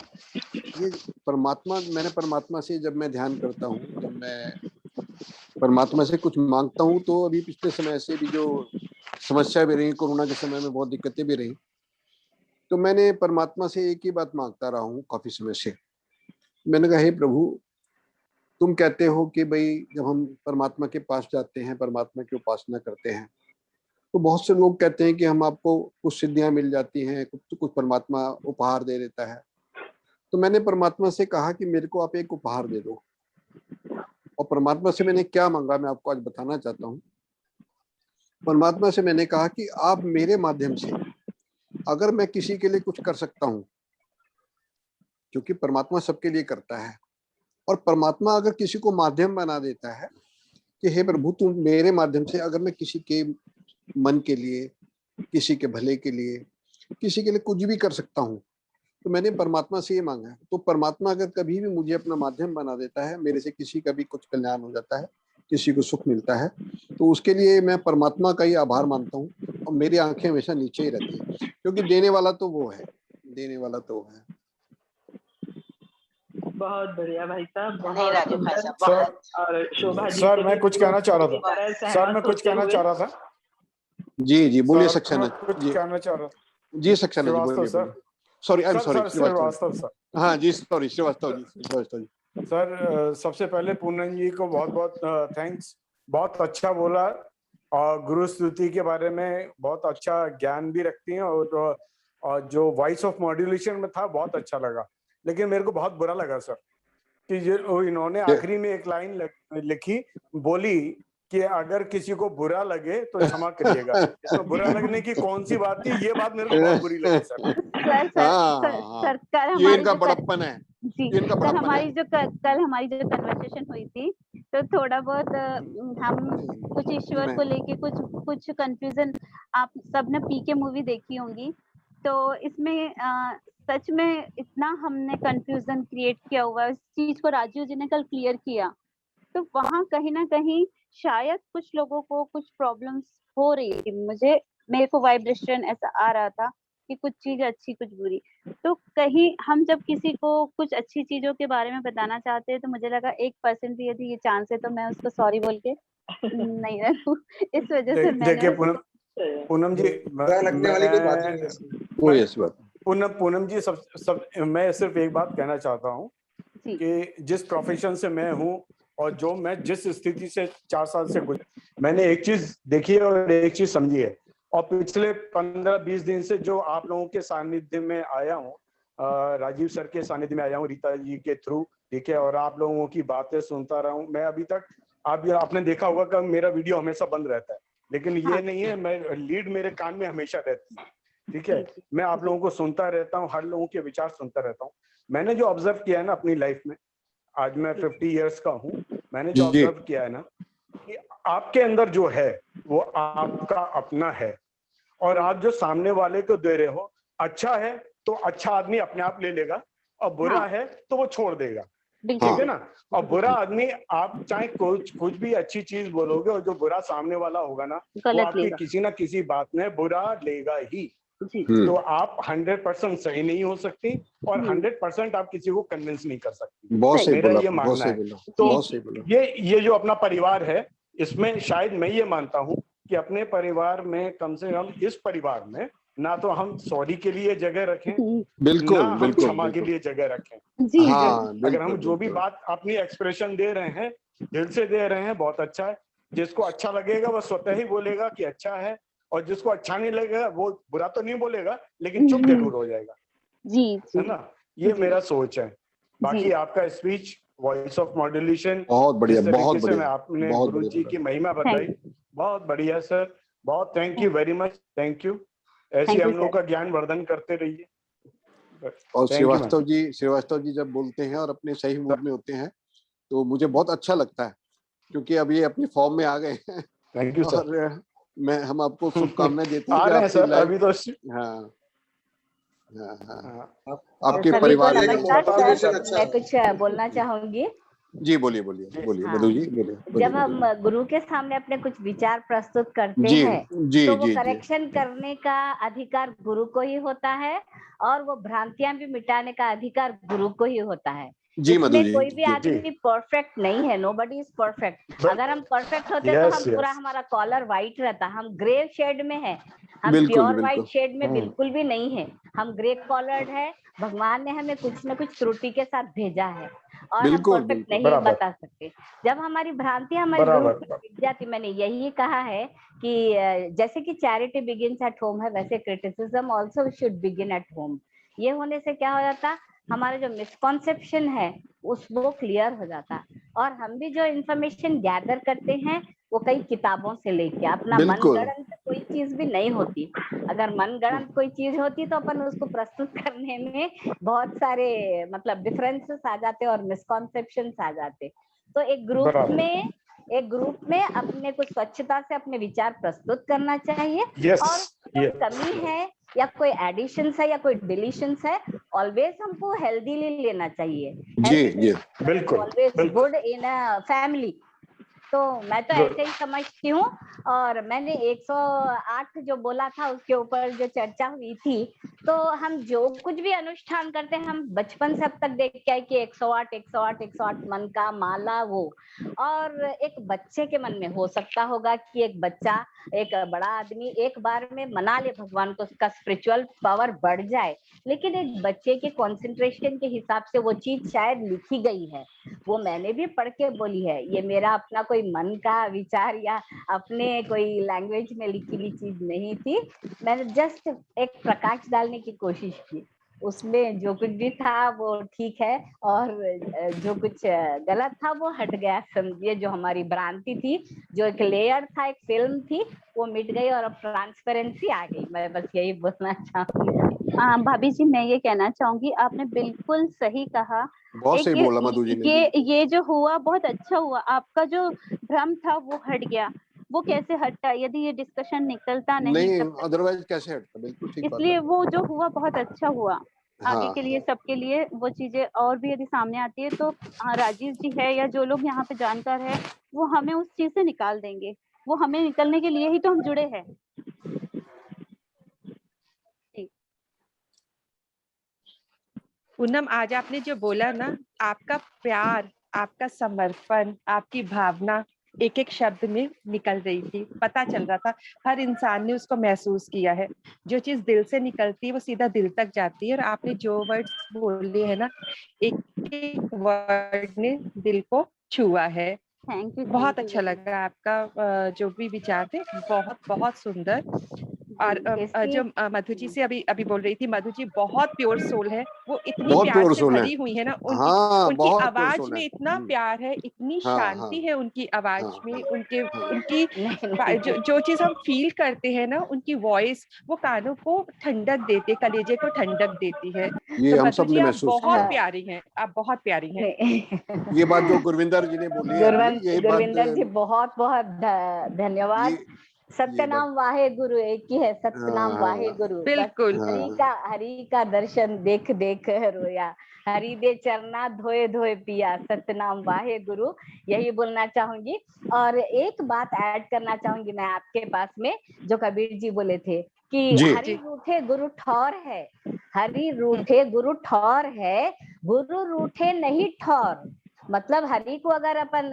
ये परमात्मा, मैंने परमात्मा से जब मैं ध्यान करता हूँ, जब मैं परमात्मा से कुछ मांगता हूँ, तो अभी पिछले समय से भी जो समस्या भी रही, कोरोना के समय में बहुत दिक्कतें भी रही, तो मैंने परमात्मा से एक ही बात मांगता रहा हूँ काफी समय से। मैंने कहा हे प्रभु, तुम कहते हो कि भाई जब हम परमात्मा के पास जाते हैं, परमात्मा की उपासना करते हैं, तो बहुत से लोग कहते हैं कि हम आपको कुछ सिद्धियां मिल जाती हैं, कुछ परमात्मा उपहार दे देता है। तो मैंने परमात्मा से कहा कि मेरे को आप एक उपहार दे दो। और परमात्मा से मैंने क्या मांगा, मैं आपको आज बताना चाहता हूँ। परमात्मा से मैंने कहा कि आप मेरे माध्यम से अगर मैं किसी के लिए कुछ कर सकता हूँ, क्योंकि परमात्मा सबके लिए करता है, और परमात्मा अगर किसी को माध्यम बना देता है कि हे प्रभु तुम मेरे माध्यम से अगर मैं किसी के मन के लिए, किसी के भले के लिए, किसी के लिए कुछ भी कर सकता हूँ, तो मैंने परमात्मा से ये मांगा है। तो परमात्मा अगर कभी भी मुझे अपना माध्यम बना देता है, मेरे से किसी का भी कुछ कल्याण हो जाता है, किसी को सुख मिलता है, तो उसके लिए मैं परमात्मा का ही आभार मानता हूँ। और मेरी आंखें हमेशा नीचे ही रहती है, क्योंकि देने वाला तो वो है, देने वाला तो वो है। बहुत बढ़िया भाई साहब, नहीं बहुत राजू भाई सुंदर। साहब बहुत और शोभा जी सर से मैं भी कुछ कहना चाह रहा पूरी तरह था। सर सहमत मैं कुछ होते कहना हुए। चाह रहा था। जी जी बोलिए सर सक्सेना मैं कुछ जी। कहना चाह रहा था। जी सक्सेना जी श्रीवास्तव बोलिए सर। बोलिए। Sorry I am sorry Shrivastava sir. हाँ जी सॉरी श्रीवास्तव जी। सर सबसे पहले पूनम जी को बहुत बहुत थैंक्स। बहुत अच्छा बोला और गुरु स्तुति के बारे में बहुत अच्छा ज्ञान भी रखती हैं। और जो वॉइस ऑफ मॉड्यूलेशन में था बहुत अच्छा लगा, लेकिन मेरे को बहुत बुरा लगा सर कि इन्होंने आखिरी में एक लाइन लिखी, बोली कि अगर किसी को बुरा लगे तो क्षमा करिएगा। इसमें बुरा लगने की कौन सी बात थी? ये बात मेरे को बहुत बुरी लगी सर। सर कल ये हमारी इनका जो बड़प्पन है जी ये इनका कल बड़प्पन हमारी है। जो कन्वर्सेशन हुई थी, तो थोड़ा बहुत हम कुछ ईश्वर को लेके कुछ कंफ्यूजन, आप सबने पीके मूवी देखी होंगी, तो इसमें सच में इतना हमने कंफ्यूजन क्रिएट किया हुआ है। इस चीज को राजीव जी ने कल क्लियर किया, तो वहां कहीं ना कहीं शायद कुछ लोगों को कुछ प्रॉब्लम्स हो रही थी। मुझे मेरे को वाइब्रेशन ऐसा आ रहा था कि कुछ चीज अच्छी कुछ बुरी। तो कहीं हम जब किसी को कुछ अच्छी चीजों के बारे में बताना चाहते हैं तो मुझे लगा 1% भी यदि ये चांस है तो मैं उसको सॉरी बोल के नहीं रखूं। इस वजह से मैंने देखिए पूनम जी, बुरा लगने वाली कोई बात ही नहीं है इसमें। कोई ऐसी बात नहीं। पूनम जी, सब मैं सिर्फ एक बात कहना चाहता हूँ जी कि जिस प्रोफेशन से मैं हूँ और जो मैं जिस स्थिति से 4 साल से मैंने एक चीज देखी है और एक चीज समझी है, और पिछले 15-20 दिन से जो आप लोगों के सानिध्य में आया हूँ, राजीव सर के सानिध्य में आया हूँ रीता जी के थ्रू, ठीक है, और आप लोगों की बातें सुनता रहा हूँ मैं अभी तक। आपने देखा होगा कि मेरा वीडियो हमेशा बंद रहता है, लेकिन ये नहीं है, मैं लीड मेरे कान में हमेशा रहती है, ठीक है। मैं आप लोगों को सुनता रहता हूँ, हर लोगों के विचार सुनता रहता हूँ। मैंने जो ऑब्जर्व किया है ना अपनी लाइफ में, आज मैं 50 इयर्स का हूँ, मैंने जो ऑब्जर्व किया है ना कि आपके अंदर जो है वो आपका अपना है, और आप जो सामने वाले को दे रहे हो, अच्छा है तो अच्छा आदमी अपने आप ले लेगा, और बुरा है तो वो छोड़ देगा, ठीक है ना। और बुरा आदमी, आप चाहे कुछ भी अच्छी चीज बोलोगे, और जो बुरा सामने वाला होगा ना, वो आपकी किसी ना किसी बात में बुरा लेगा ही। तो आप 100% सही नहीं हो सकती, और 100% आप किसी को कन्विंस नहीं कर सकती। बहुत सही मेरा बोला, ये बहुत मानना सही है। बोला, तो बहुत सही बोला। ये जो अपना परिवार है, इसमें शायद मैं ये मानता हूँ कि अपने परिवार में कम से कम इस परिवार में ना तो हम सॉरी के लिए जगह रखें, बिल्कुल ना हम बिल्कुल क्षमा के बिल्कुल। लिए जगह रखें। जी हाँ अगर हम बिल्कुल जो भी बिल्कुल। बात अपनी एक्सप्रेशन दे रहे हैं, दिल से दे रहे हैं, बहुत अच्छा है। जिसको अच्छा लगेगा वो स्वतः ही बोलेगा कि अच्छा है, और जिसको अच्छा नहीं लगेगा वो बुरा तो नहीं बोलेगा, लेकिन चुप जरूर हो जाएगा, जी है ना। ये मेरा सोच है। बाकी जी आपका स्पीच, वॉइस ऑफ मॉड्यूलेशन, बहुत बढ़िया, जिस बहुत तरीके से बढ़िया, आपने बहुत गुरु जी बढ़िया। की महिमा बताई, बहुत बढ़िया सर, बहुत thank you very much, thank you. ऐसे Thank you, हम लोग sir. का ज्ञान वर्धन करते रहिए। और Thank you, श्रीवास्तव जी जब बोलते हैं और अपने सही मूड में होते हैं तो मुझे बहुत अच्छा लगता है, क्योंकि अब ये अपनी फॉर्म में आ गए हैं। Thank you sir. और हम आपको शुभकामनाएं देते हैं आ कि रहे हैं आपकी सर लाइफ। अभी तो। हाँ हाँ हाँ, आप आपके सभी को परिवार में। नमस्कार मोटिवेशन सर, अच्छा मैं है। कुछ बोलना चाहूंगी। जी बोलिए बोलिए बोलिए हाँ, मधु जी, बोलिए बोलिए जब हम बोलिए। गुरु के सामने अपने कुछ विचार प्रस्तुत करते जी हैं जी तो वो जी जी करेक्शन करने का अधिकार गुरु को ही होता है, और वो भ्रांतियां भी मिटाने का अधिकार गुरु को ही होता है। जी मधु इसमें जी कोई भी जी। आदमी परफेक्ट नहीं है, नोबडी इज परफेक्ट। अगर हम परफेक्ट होते तो हम पूरा हमारा कॉलर व्हाइट रहता, हम ग्रे शेड में है, हम बिल्कुल प्योर व्हाइट बिल्कुल। शेड में बिल्कुल भी नहीं है, हम ग्रे कॉलर्ड है। भगवान ने हमें कुछ न कुछ त्रुटि के साथ भेजा है, और हम बिल्कुल परफेक्ट बिल्कुल। नहीं बता सकते। जब हमारी भ्रांति हमारे गुरु पर मिट जाती, मैंने यही कहा है कि जैसे कि चैरिटी बिगिंस एट होम है, वैसे criticism also should begin at home. ये होने से क्या हो जाता, हमारा जो मिसकॉन्सेप्शन है वो क्लियर हो जाता, और हम भी जो इंफॉर्मेशन गैदर करते हैं वो कई किताबों से लेके, अपना बिल्कुल। मनगढ़ंत कोई चीज भी नहीं होती। अगर मनगढ़ंत कोई चीज होती तो अपन उसको प्रस्तुत करने में बहुत सारे मतलब डिफरेंसेस आ जाते और मिसकॉन्सेप्शंस आ जाते। तो एक ग्रुप में अपने को स्वच्छता से अपने विचार प्रस्तुत करना चाहिए, और कोई कमी है या कोई एडिशन है या कोई डिलीशन है, ऑलवेज हमको हेल्दीली लेना चाहिए। जी जी बिल्कुल always good in a family. तो मैं तो ऐसे ही समझती हूँ। और मैंने 108 जो बोला था उसके ऊपर जो चर्चा हुई थी, तो हम जो कुछ भी अनुष्ठान करते हैं, हम बचपन से अब तक देख के आए कि 108 108 108 मन का माला वो। और एक बच्चे के मन में हो सकता होगा कि एक बच्चा एक बड़ा आदमी एक बार में मना ले भगवान को, उसका स्पिरिचुअल पावर बढ़ जाए, लेकिन एक बच्चे के कंसंट्रेशन के हिसाब से वो चीज शायद लिखी गई है, वो मैंने भी पढ़ के बोली है, ये मेरा अपना कोई मन का विचार या अपने कोई लैंग्वेज में लिखी हुई चीज नहीं थी। मैंने जस्ट एक प्रकाश डालने की कोशिश की, उसमें जो कुछ भी था वो ठीक है, और जो कुछ गलत था वो हट गया। समझिए जो हमारी भ्रांति थी, जो एक लेयर था, एक फिल्म थी, वो मिट गई और अब ट्रांसपेरेंसी आ गई। मैं बस यही बोलना चाहूंगी। भाभी जी, मैं ये कहना चाहूंगी, आपने बिल्कुल सही कहा। बहुत सही बोला मधु जी ने। ये जो हुआ बहुत अच्छा हुआ, आपका जो भ्रम था वो हट गया। वो कैसे हटता यदि ये डिस्कशन निकलता नहीं, अदरवाइज कैसे हटता। बिल्कुल ठीक बात है। इसलिए वो जो हुआ बहुत अच्छा हुआ। आगे हाँ, के लिए सबके लिए वो चीजें और भी यदि सामने आती है तो राजीव जी है या जो लोग यहाँ पे जानकार है वो हमें उस चीज से निकाल देंगे। वो हमें निकलने के लिए ही तो हम जुड़े हैं। पूनम, आज आपने जो बोला ना, आपका प्यार, आपका समर्पण, आपकी भावना एक एक शब्द में निकल रही थी, पता चल रहा था। हर इंसान ने उसको महसूस किया है। जो चीज दिल से निकलती है वो सीधा दिल तक जाती है। और आपने जो वर्ड्स बोले हैं ना, एक एक वर्ड ने दिल को छुआ है। थैंक यू बहुत अच्छा लगा आपका जो भी विचार थे, बहुत बहुत सुंदर। और जो मधु जी से अभी अभी बोल रही थी, मधु जी बहुत प्योर सोल है। वो इतनी बहुत प्यार प्योर से सोल है। भरी हुई है ना, उनकी हाँ, उनकी बहुत प्योर आवाज सोल में है। इतना प्यार है, इतनी हाँ, शांति हाँ, है उनकी आवाज हाँ, में। हाँ, उनके हाँ। उनकी नहीं जो चीज हम फील करते हैं ना, उनकी वॉइस वो कानों को ठंडक देती है, कलेजे को ठंडक देती है। ये तो हम मधु सब जी, ने आप महसूस बहुत किया। प्यारी हैं, आप बहुत प्यारी हैं। ये बात जो गुरविंदर जी ने बोली है अभी, यही बात गुरविंदर जी बहुत बहुत धन्यवाद। ये सत्यनाम वाहे गुरु एक ही है, सत्यनाम हाँ, वाहे हाँ, गुरु। बस बिल्कुल। हरि का दर्शन देख देख रोया, हरि दे चरना धोए धोए पिया, सत्यनाम वाहे गुरु, यही बोलना चाहूंगी। और एक बात ऐड करना चाहूंगी मैं आपके पास में, जो कबीर जी बोले थे कि जी। हरि रूठे गुरु ठौर है, हरि रूठे गुरु ठौर है, गुरु रूठे नहीं ठौर। मतलब हरि को अगर अपन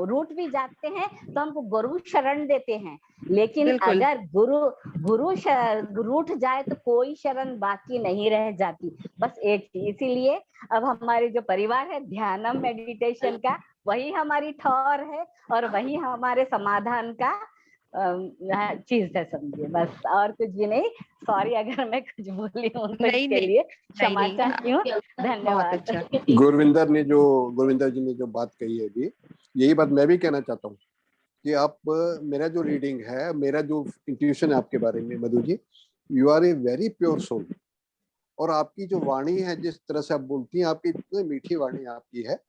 रूठ भी जाते हैं तो हमको गुरु शरण देते हैं, लेकिन बिल्कुल। अगर गुरु रूठ जाए तो कोई शरण बाकी नहीं रह जाती। बस एक चीज, इसीलिए अब हमारे जो परिवार है ध्यानम मेडिटेशन का, वही हमारी ठौर है और वही हमारे समाधान का चीज है, समझिए। बस और कुछ भी नहीं। सॉरी अगर मैं कुछ बोली हूँ तो नहीं, इसके नहीं, लिए नहीं, क्षमा नहीं, चाहती हूँ। बहुत धन्यवाद। अच्छा। गुरविंदर जी ने जो बात कही है अभी, यही बात मैं भी कहना चाहता हूँ कि आप मेरा जो रीडिंग है, मेरा जो इंट्यूशन है आपके बारे में Madhu ji, you are a very pure soul. और आपकी जो वाणी है, जिस तरह से आप बोलती हैं, आपकी इतनी मीठी वाणी आपकी है,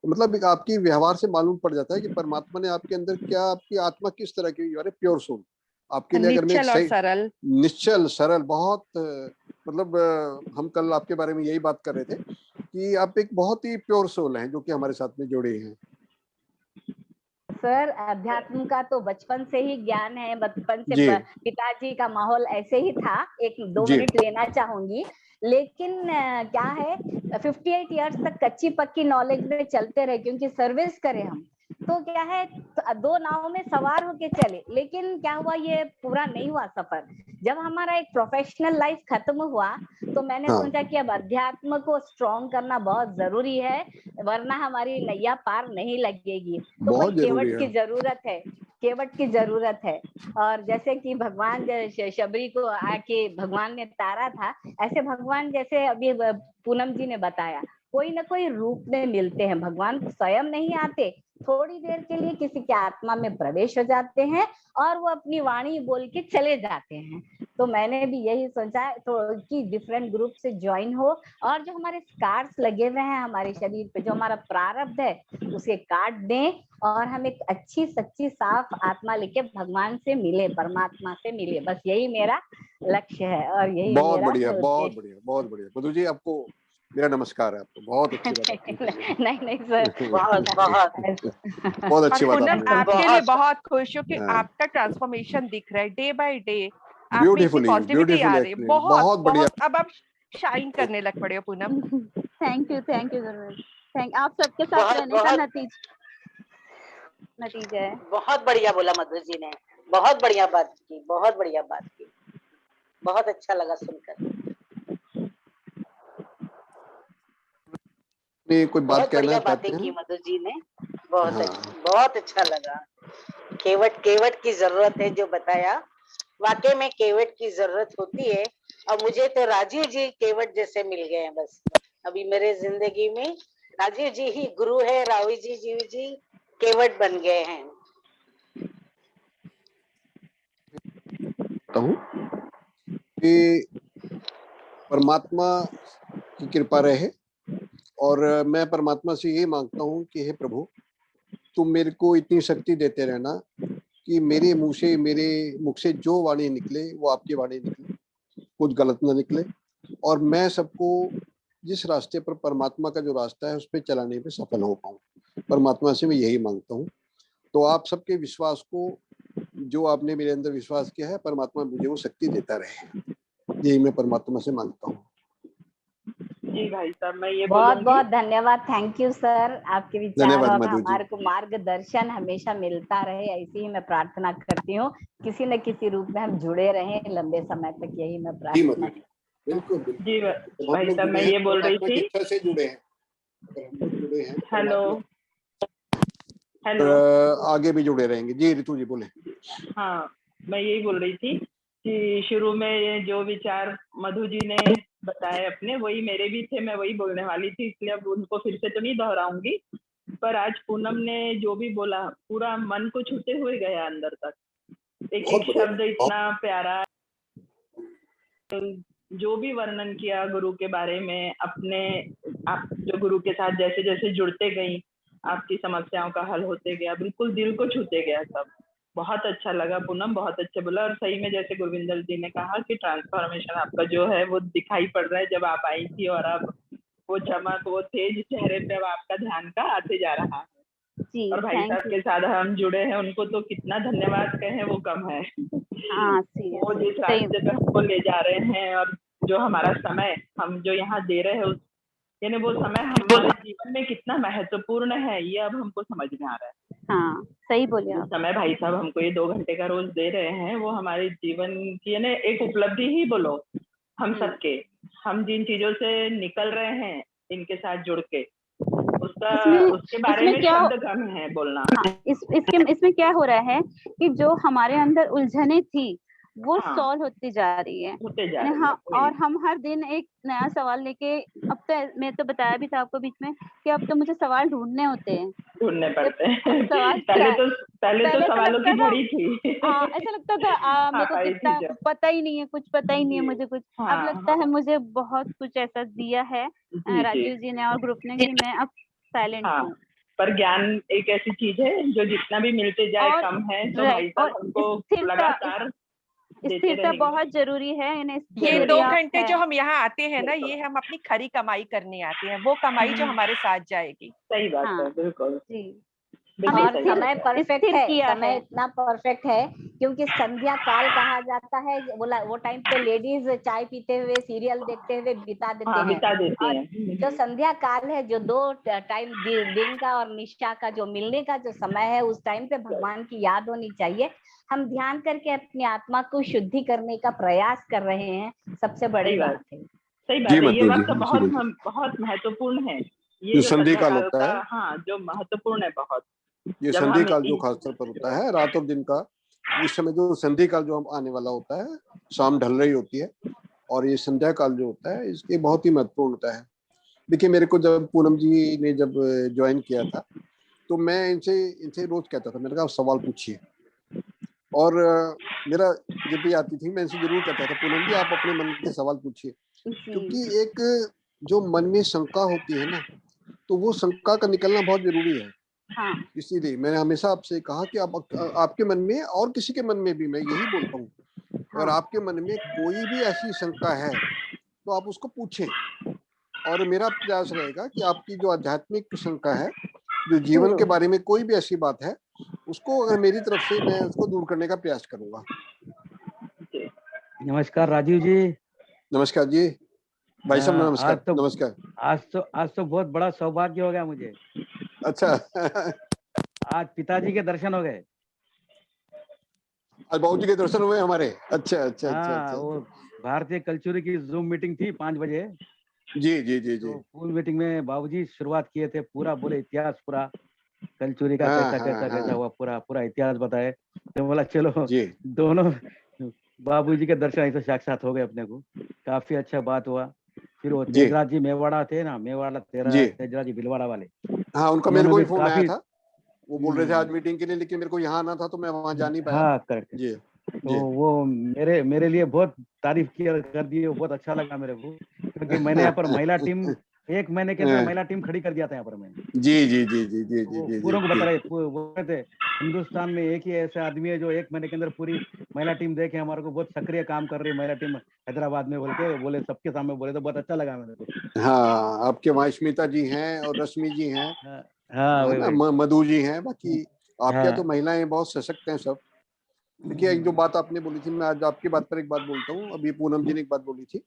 मतलब आपकी व्यवहार से मालूम पड़ जाता है कि परमात्मा ने आपके अंदर क्या, आपकी आत्मा किस तरह की, you are a pure soul. आपके लिए अगर मैं निश्चल और सरल, निश्चल सरल, बहुत मतलब हम कल आपके बारे में यही बात कर रहे थे कि आप एक बहुत ही प्योर सोल हैं जो कि हमारे साथ में जुड़े हैं। सर, अध्यात्म का तो बचपन से ही ज्ञान है, बचपन से जी। पिताजी का माहौल ऐसे ही था। एक 2 जी। मिनट लेना चाहूंगी, लेकिन क्या है 58 इयर्स तक कच्ची पक्की नॉलेज में चलते रहे, क्योंकि सर्विस करे हम। तो क्या है, 2 नाव में सवार होके चले, लेकिन क्या हुआ, ये पूरा नहीं हुआ सफर। जब हमारा एक प्रोफेशनल लाइफ खत्म हुआ तो मैंने हाँ। सोचा कि अब अध्यात्म को स्ट्रॉन्ग करना बहुत जरूरी है, वरना हमारी नैया पार नहीं लगेगी। तो बहुत भाई जरूरी केवट है। की जरूरत है, केवट की जरूरत है। और जैसे कि भगवान शबरी को आके भगवान ने तारा था, ऐसे भगवान जैसे अभी पूनम जी ने बताया, कोई ना कोई रूप में मिलते हैं। भगवान स्वयं नहीं आते, थोड़ी देर के लिए किसी के आत्मा में प्रवेश हो जाते हैं और वो अपनी वाणी बोल के चले जाते हैं। तो मैंने भी यही सोचा तो कि डिफरेंट ग्रुप से ज्वाइन हो, और जो हमारे स्कार्स लगे हुए हैं हमारे शरीर पे, जो हमारा प्रारब्ध है, उसे काट दें और हम एक अच्छी सच्ची साफ आत्मा लेके भगवान से मिले, परमात्मा से मिले। बस यही मेरा लक्ष्य है और यही बहुत मेरा बढ़िया, बहुत उद्देश्य। बढ़िया, बहुत बढ़िया। मधु जी, आपको मेरा नमस्कार है। आपको बहुत अच्छी बात आपने कही है। नहीं सर, बहुत बहुत बहुत और अच्छी बात पूनम, आपने कही। आपके लिए बहुत खुश हूँ कि हाँ। आपका ट्रांसफॉर्मेशन दिख रहा है डे बाय डे। आप में इतनी ब्यूटीफुली, पॉजिटिविटी आ रही है, एक्सप्लेन, बहुत बहुत बढ़िया। बहुत। अब आप शाइन करने लग पड़े हो Poonam. Thank you Gurudev. Thank, आप सबके साथ बहुत रहने का बहुत नतीजा है। बहुत बढ़िया बोला मधु जी ने, बहुत बढ़िया बात की, बहुत बढ़िया बात की, बहुत अच्छा लगा सुनकर। कोई बात बहुत कहना बढ़िया चाहते बातें की हैं? मधु जी ने, बहुत हाँ। अच्छा, बहुत अच्छा लगा। केवट की जरूरत है जो बताया, वाकई में केवट की जरूरत होती है। और मुझे तो राजीव जी केवट जैसे मिल गए हैं। बस अभी मेरे जिंदगी में राजीव जी ही गुरु है, रावी जी केवट बन गए हैं। कि परमात्मा की कृपा रहे, और मैं परमात्मा से यही मांगता हूँ कि हे प्रभु, तुम मेरे को इतनी शक्ति देते रहना कि मेरे मुख से जो वाणी निकले वो आपकी वाणी निकले, कुछ गलत ना निकले, और मैं सबको जिस रास्ते पर परमात्मा का जो रास्ता है उस पर चलाने में सफल हो पाऊँ। परमात्मा से मैं यही मांगता हूँ। तो आप सबके विश्वास को, जो आपने मेरे अंदर विश्वास किया है, परमात्मा मुझे वो शक्ति देता रहे, यही मैं परमात्मा से मांगता हूँ। जी भाई साहब, मैं ये बहुत बोलूंगी। बहुत धन्यवाद, थैंक यू सर। आपके विचार धन्यवाद और मधु जी। हमारे को मार्गदर्शन हमेशा मिलता रहे, ऐसी ही मैं प्रार्थना करती हूँ। किसी न किसी रूप में हम जुड़े रहें लंबे समय तक, यही मैं जी मधु प्रार्थना। जी, बिल्कुल बिल्कुल। जी जब हम भाई लोग साहब, मैं जुड़े हैं ये बोल रही परमात्मा की थी। इच्छा से जुड़े हैं, अगर हम लोग जुड़े हैं तो हेलो परमात्मा हेलो। आगे भी जुड़े रहेंगे। जी ऋतु जी बोले। हाँ, मैं यही बोल रही थी कि शुरू में जो विचार मधु जी ने बताए अपने, वही मेरे भी थे, मैं वही बोलने वाली थी, इसलिए अब उनको फिर से तो नहीं दोहराऊंगी। पर आज पूनम ने जो भी बोला, पूरा मन को छूते हुए गया अंदर तक। एक बहुत एक बढ़िया, शब्द इतना प्यारा, जो भी वर्णन किया गुरु के बारे में अपने, आप जो गुरु के साथ जैसे जैसे जुड़ते गई, आपकी समस्याओं का हल होते गया, बिल्कुल दिल को छूते गया सब। बहुत अच्छा लगा पूनम, बहुत अच्छा बोला। और सही में जैसे गुरविंदर जी ने कहा कि ट्रांसफॉर्मेशन आपका जो है वो दिखाई पड़ रहा है, जब आप आई थी और अब वो चमक, वो तेज चेहरे पे अब आपका ध्यान का आते जा रहा है। जी और भाई थैंक साहब यू। के साथ हम जुड़े हैं, उनको तो कितना धन्यवाद कहें वो कम है। हाँ वो सीरियसली जिस सही। रास्ते पे हमको ले जा रहे हैं, और जो हमारा समय हम जो यहाँ दे रहे हैं, उस यानी वो समय हमारे जीवन में कितना महत्वपूर्ण है, ये अब हमको समझ में आ रहा है। हाँ सही बोले जो आप। समय भाई साहब हमको ये 2 घंटे का रोज दे रहे हैं, वो हमारे जीवन की यानी एक उपलब्धि ही बोलो हम सबके। हम जिन चीजों से निकल रहे हैं इनके साथ जुड़ के, उसके बारे में क्या, शब्द कम है बोलना। हाँ इसमें क्या हो रहा है कि जो हमारे अंदर उलझने थी वो हाँ, सॉल्व होती जा रही है। होते जा यानी रही है, हाँ, वही। और हम हर दिन एक नया सवाल लेके, अब तो मैं तो बताया भी था आपको बीच में कि अब तो मुझे सवाल ढूंढने होते हैं। ढूंढने पड़ते हैं। सवाल क्या है? पहले तो पहले तो सवालों की लगता था, झड़ी थी। हाँ ऐसा लगता था मेरे आप को आई थी कितना जब। पता ही नहीं है, कुछ पता ही नहीं है जी, मुझे कुछ। अब हाँ लगता है मुझे बहुत कुछ ऐसा दिया है जी जी। राजीव जी ने और ग्रुप ने कि मैं अब साइलेंट हाँ, हूँ। पर ज्ञान एक ऐसी चीज है जो जितना भी मिलते जाए और कम है, तो भाई राइट, साहब और हमको लगातार देते स्थिरता रहेंगे। बहुत जरूरी है। यानी ये जरूरी 2 आप घंटे है। जो हम यहाँ आते हैं ना, ये हम अपनी खरी कमाई करने आते हैं, वो कमाई जो हमारे साथ जाएगी। सही बात है, हाँ बिल्कुल जी, बिल्कुल हमें और सही समय बात है। परफेक्ट स्थिर है, किया समय है। इतना परफेक्ट है क्योंकि संध्या काल कहा जाता है। बोला वो टाइम पे लेडीज चाय पीते हुए सीरियल देखते हुए बिता देते हाँ, हैं। बिता देते और हैं। जो संध्या काल है, जो 2 टाइम दिन का और निशा का जो मिलने का जो समय है, उस टाइम पे भगवान की याद होनी चाहिए। हम ध्यान करके अपनी आत्मा को शुद्धि करने का प्रयास कर रहे हैं, सबसे बड़ी सही बात, बात है। सही जी बात है। ये मधु जी, वक्त बहुत इसीलिए बहुत महत्वपूर्ण है। ये जो जो संधि संध्या काल काल होता का, है, हाँ, जो महत्वपूर्ण है बहुत। ये जब संधि हम काल जो खासतौर पर होता है रात और दिन का, इस समय जो संधि काल जो हम आने वाला होता है, शाम ढल रही होती है, और ये संध्या काल जो होता है इसकी बहुत ही महत्वपूर्ण होता है। देखिए मेरे को जब पूनम जी ने जब ज्वाइन किया था, तो मैं इनसे रोज कहता था, मैंने कहा सवाल पूछिए। और मेरा जब भी आती थी मैं इनसे जरूर कहता था, पूनम जी आप अपने मन के सवाल पूछिए, क्योंकि जी एक जो मन में शंका होती है ना, तो वो शंका का निकलना बहुत जरूरी है। हाँ इसीलिए मैंने हमेशा आपसे कहा कि आपके मन में और किसी के मन में भी मैं यही बोलता हूँ, अगर हाँ आपके मन में कोई भी ऐसी शंका है तो आप उसको पूछें। और मेरा प्रयास रहेगा कि आपकी जो आध्यात्मिक शंका है, जो जीवन के बारे में कोई भी ऐसी बात है, उसको अगर मेरी तरफ से मैं उसको दूर करने का प्रयास करूंगा। नमस्कार राजीव जी। नमस्कार जी, भाई साहब नमस्कार। आज नमस्कार। आज तो बहुत बड़ा सौभाग्य हो गया मुझे। अच्छा। आज पिताजी के दर्शन हो गए। आज बाबू जी के दर्शन हुए हमारे। अच्छा अच्छा अच्छा हाँ, अच्छा। वो भारतीय कल्चर की जूम मीटिंग थी 5 बजे। जी जी जी जी। तो फुल मीटिंग में बाबूजी शुरुआत किए थे, पूरा बोले इतिहास, पूरा कलचुरी का हाँ कैसा हाँ कैसा कैसा हाँ हुआ, पूरा इतिहास बताए। तो बोला चलो जी दोनों बाबूजी के दर्शन ऐसे साक्षात हो गए अपने को, काफी अच्छा बात हुआ। फिर वो जी तेजराज जी मेवाड़ा थे ना, मेवाड़ा जी। तेजराज जी भिलवाड़ा वाले, हाँ, उनका मेरे उन्होंने को भी भी फोन आया काफी था, वो बोल रहे थे आज मीटिंग के लिए, लेकिन मेरे को यहाँ आना था तो मैं वहाँ जा नहीं पाया। हाँ करेक्ट। जी तो जी। वो मेरे लिए बहुत तारीफ किया कर दिए, बहुत अच्छा लगा मेरे को, क्योंकि मैंने यहाँ पर महिला टीम 1 महीने के अंदर महिला टीम खड़ी कर दिया था यहाँ पर मैंने। जी जी जी जी जी जी वो जी जी पूरों को जी। बता रहे बोल रहे थे हिंदुस्तान में एक ही ऐसा आदमी है जो 1 महीने के अंदर पूरी महिला टीम देखे, हमारे को बहुत सक्रिय काम कर रही है महिला टीम हैदराबाद में, बोल के बोले, सबके सामने बोले, तो बहुत अच्छा लगा मेरे को। हाँ, आपके वहाँ स्मिता जी हैं और रश्मि जी हैं, हाँ हाँ, है वही ना, वही। मधु जी हैं, बाकी आपके यहाँ तो हाँ महिलाएं बहुत सशक्त हैं सब। देखिए एक जो बात आपने बोली थी, मैं आज आपकी बात पर एक बात बोलता हूँ। अभी पूनम जी ने एक बात बोली थी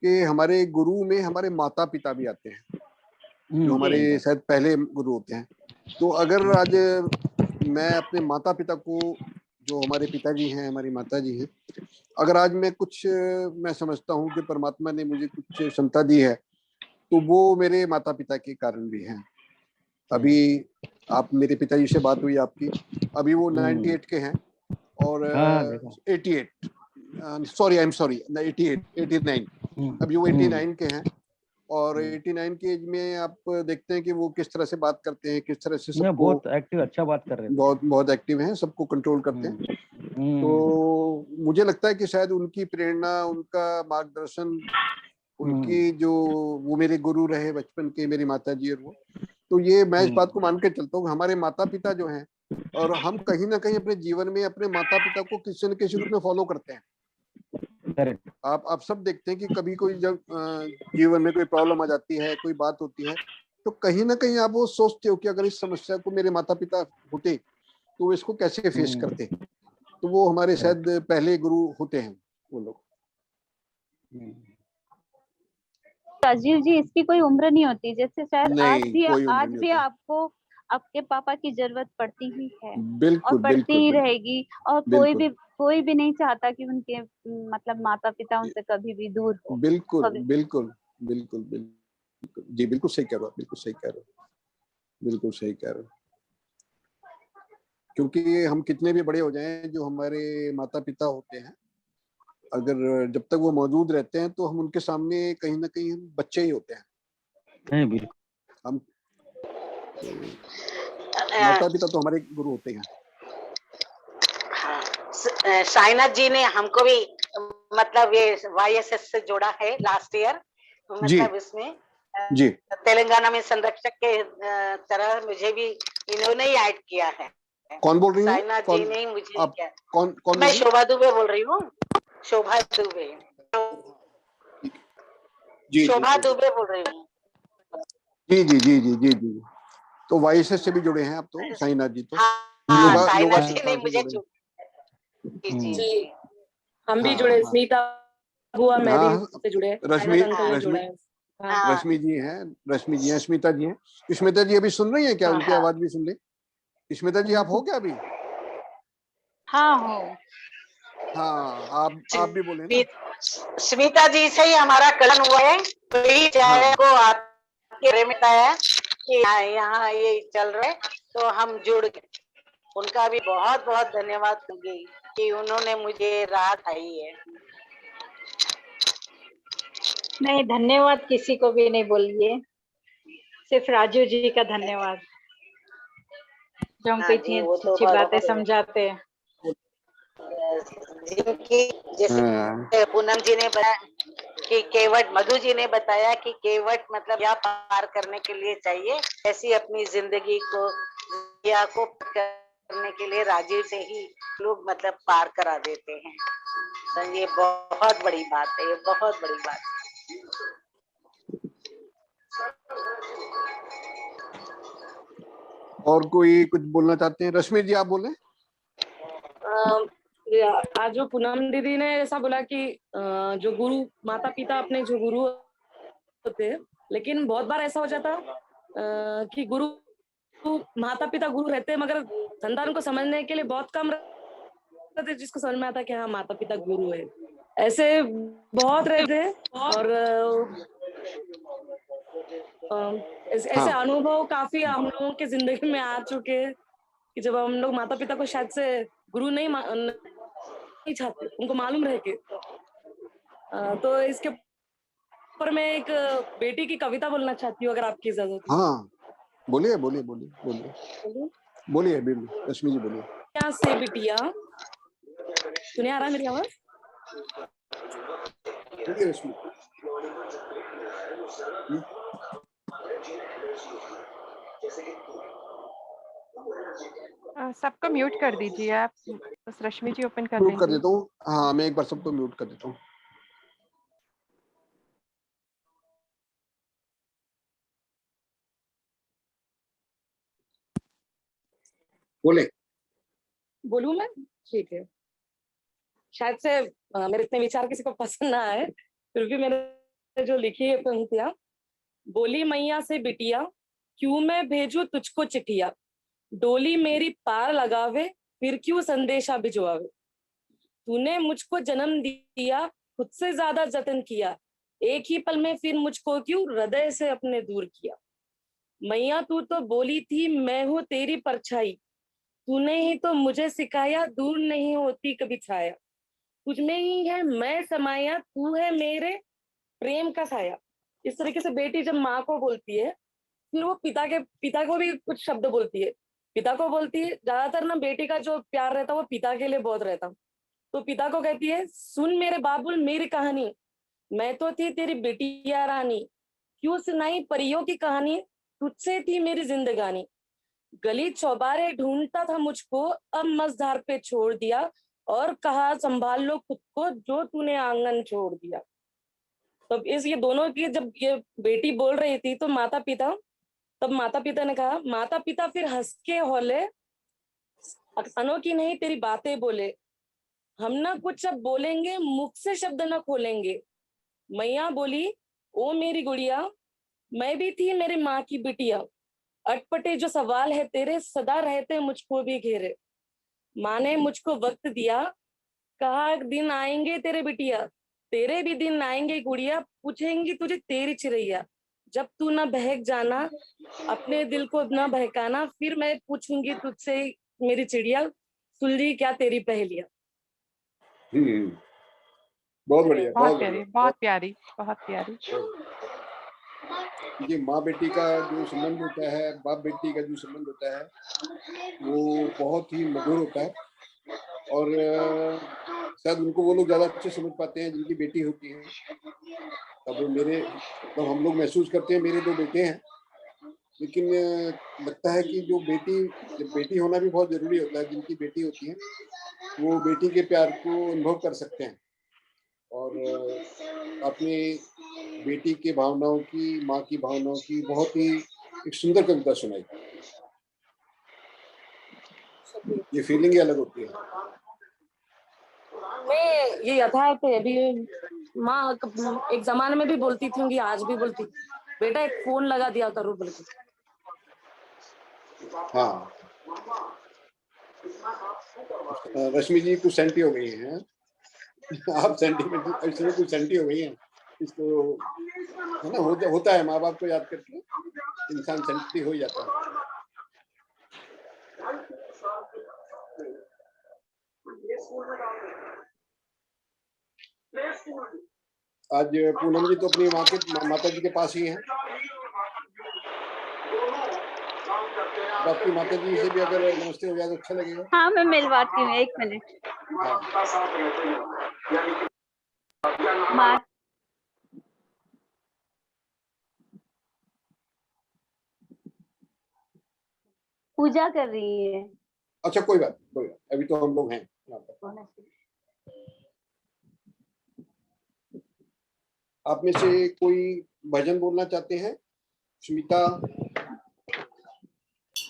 कि हमारे गुरु में हमारे माता पिता भी आते हैं, जो हमारे शायद पहले गुरु होते हैं। तो अगर आज मैं अपने माता पिता को, जो हमारे पिताजी हैं, हमारी माता जी हैं, अगर आज मैं समझता हूँ कि परमात्मा ने मुझे कुछ क्षमता दी है, तो वो मेरे माता पिता के कारण भी है। अभी आप, मेरे पिताजी से बात हुई आपकी, अभी वो 98 के हैं और 88, सॉरी, आई एम सॉरी, 89, अभी वो 89 के हैं। और 89 के एज में आप देखते हैं कि वो किस तरह से बात करते हैं, किस तरह से सबको, बहुत एक्टिव, अच्छा बात कर रहे हैं, बहुत एक्टिव हैं, सबको कंट्रोल करते हैं। तो मुझे लगता है कि शायद उनकी प्रेरणा, उनका मार्गदर्शन, उनकी जो, वो मेरे गुरु रहे बचपन के, मेरी माता जी और वो, तो ये मैं इस बात को मान के चलता हूँ, हमारे माता पिता जो हैं, और हम कहीं ना कहीं अपने जीवन में अपने माता पिता को किसी न किसी रूप में फॉलो करते हैं। आप सब देखते हैं कि कभी कोई जब जीवन में कोई प्रॉब्लम आ जाती है, कोई बात होती है, तो कहीं ना कहीं आप वो सोचते हो कि अगर इस समस्या को मेरे माता पिता होते तो वो इसको कैसे फेस करते। तो वो हमारे शायद पहले गुरु होते हैं वो लोग। राजीव जी, इसकी कोई उम्र नहीं होती, जैसे शायद आज भी आपको आपके पापा की जरूरत पड़ती ही है, बिल्कुल, और पड़ती ही बिल्कुल, रहेगी। और कोई भी नहीं चाहता कि उनके मतलब माता पिता उनसे कभी भी दूर हो। बिल्कुल, बिल्कुल, बिल्कुल, बिल्कुल जी, बिल्कुल सही कह रहे हो, बिल्कुल सही कह रहे हो, बिल्कुल सही कह रहे हो। क्योंकि हम कितने भी बड़े हो जाएं, जो हमारे माता पिता होते हैं, अगर जब तक वो मौजूद रहते हैं तो हम उनके सामने कहीं ना कहीं हम बच्चे ही होते हैं। बिल्कुल, हम माता पिता तो हमारे गुरु होते हैं। साईनाथ जी ने हमको भी मतलब ये YSS से जोड़ा है लास्ट ईयर, मतलब इसमें जी, तेलंगाना में संरक्षक के तरह मुझे भी इन्होंने ही ऐड किया है। कौन बोल रही है? साईनाथ जी ने मुझे आप क्या? कौन मैं शोभा दुबे बोल रही हूँ, शोभा दुबे, जी, शोभा दुबे बोल रही हूँ। जी जी जी जी जी जी। तो YSS से भी जुड़े हैं आप तो, साईनाथ जी तो। हाँ, साईनाथ जी ने मुझे जी, हम भी जुड़े, स्मिता बुआ, मैं भी से जुड़े, रश्मि जी हैं, रश्मि जी हैं, स्मिता जी हैं। स्मिता जी अभी सुन रही हैं क्या? उनकी आवाज भी सुन ले। स्मिता जी आप हो क्या अभी? हाँ हो। हाँ, आप भी बोले ना। स्मिता जी से ही हमारा कलन हुआ है, तो ही चाहे को आपके रेमित आया कि यहाँ ये चल रहे, तो हम जुड़ गए। उनका भी बहुत बहुत धन्यवाद दूंगी कि उन्होंने मुझे राहत आई है। नहीं, धन्यवाद किसी को भी नहीं बोलिए, सिर्फ राजू जी का धन्यवाद, जो हमको इतनी अच्छी बातें समझाते हैं। जिनकी जैसे पूनम जी ने बताया कि केवट, मधु जी ने बताया कि केवट मतलब या पार करने के लिए चाहिए, ऐसी अपनी जिंदगी को या को करने के लिए राजीव से ही लोग मतलब पार करा देते हैं। तो ये बहुत बड़ी बात है, ये बहुत बड़ी बात है। और कोई कुछ बोलना चाहते हैं? रश्मि जी आप बोले। आज जो पूनम दीदी ने ऐसा बोला कि जो गुरु, माता पिता अपने जो गुरु होते हैं, लेकिन बहुत बार ऐसा हो जाता कि गुरु, माता पिता गुरु रहते हैं, मगर संतान को समझने के लिए बहुत कम रहते, जिसको समझ में आता कि हाँ माता पिता गुरु है। ऐसे बहुत रहते हैं, और ऐसे अनुभव काफी हम लोगों के जिंदगी में आ चुके हैं कि जब हम लोग माता पिता को शायद से गुरु नहीं चाहते, उनको मालूम रहे कि तो इसके ऊपर मैं एक बेटी की कविता बोलना चाहती हूँ, अगर आपकी इजाजत हो। हाँ, बोलिए बोलिए बोलिए बोलिए बोलिए, बिल्कुल रश्मि जी बोलिए। क्या से बिटिया, सुनिए आ रहा है मेरी आवाज? बोलिए रश्मि। सबको म्यूट कर दीजिए आप, बस रश्मि जी ओपन कर म्यूट कर लीजिए। देता हूँ। हाँ, मैं एक बार सबको म्यूट कर देता हूँ। बोले। बोलूं मैं? ठीक है। शायद से मेरे इतने विचार किसी को पसंद ना आए, फिर भी मैंने जो लिखी है पंक्तियां, बोली मैया से बिटिया क्यों मैं भेजूं तुझको चिट्ठिया, डोली मेरी पार लगावे फिर क्यों संदेशा भिजवावे, तूने मुझको जन्म दिया खुद से ज्यादा जतन किया, एक ही पल में फिर मुझको क्यों हृदय से अपने दूर किया। मैया तू तो बोली थी मैं हूं तेरी परछाई, तूने ही तो मुझे सिखाया दूर नहीं होती कभी छाया, तुझ में ही है मैं समाया तू है मेरे प्रेम का साया। इस तरीके से बेटी जब माँ को बोलती है फिर वो पिता को भी कुछ शब्द बोलती है, पिता को बोलती है। ज्यादातर ना बेटी का जो प्यार रहता है वो पिता के लिए बहुत रहता, तो पिता को कहती है सुन मेरे बाबुल मेरी कहानी, मैं तो थी तेरी बिटिया रानी, क्यों सुनाई परियों की कहानी, तुझसे थी मेरी जिंदगानी, गली चौबारे ढूंढता था मुझको अब मझधार पे छोड़ दिया, और कहा संभाल लो खुद को जो तूने आंगन छोड़ दिया। तब ये दोनों की जब ये बेटी बोल रही थी तो माता पिता ने कहा, माता पिता फिर हंस के होले अनोखी नहीं तेरी बातें बोले, हम ना कुछ अब बोलेंगे मुख से शब्द न खोलेंगे। मैया बोली ओ मेरी गुड़िया मैं भी थी मेरी माँ की बिटिया, अटपटे जो सवाल है तेरे सदा रहते मुझको भी घेरे, माँ ने मुझको वक्त दिया कहा दिन आएंगे तेरे बिटिया, तेरे भी दिन आएंगे गुड़िया, पूछेंगी तुझे तेरी चिड़ैया, जब तू ना बहक जाना अपने दिल को ना बहकाना, फिर मैं पूछूंगी तुझसे मेरी चिड़िया सुलझी क्या तेरी पहेलियां। बहुत बढ़िया, बहुत प्यारी, बहुत प्यारी, बहुत प्यारी। ये माँ बेटी का जो संबंध होता है, बाप बेटी का जो संबंध होता है वो बहुत ही मधुर होता है, और शायद उनको वो लोग ज्यादा अच्छे समझ पाते हैं जिनकी बेटी होती है। अब हम लोग महसूस करते हैं मेरे 2 बेटे हैं, लेकिन लगता है कि जो बेटी होना भी बहुत जरूरी होता है। जिनकी बेटी होती है वो बेटी के प्यार को अनुभव कर सकते हैं, और अपनी बेटी की भावनाओं की, माँ की भावनाओं की बहुत ही एक सुंदर कविता सुनाई। ये फीलिंग ही अलग होती है। मैं ये यथार्थ है, अभी माँ एक जमाने में भी बोलती थी, आज भी बोलती, बेटा एक फोन लगा दिया करो बोल के। हाँ, रश्मि जी कुछ सेंटी हो गई हैं। आप सेंटीमेंट इसमें कुछ सेंटी हो गई हैं, इसको है ना, होता है माँ बाप को याद करके इंसान सेंटी हो जाता है। आज पूनम जी तो अपनी माता जी के पास ही हैं। आपकी माता जी से भी अगर नमस्ते हो जाए तो अच्छा लगेगा। हाँ मैं मिलवाती हूँ, 1 मिनट। माँ पूजा कर रही है। अच्छा कोई बात, अभी तो हम लोग हैं यहाँ पर। आप में से कोई भजन बोलना चाहते हैं? स्मिता,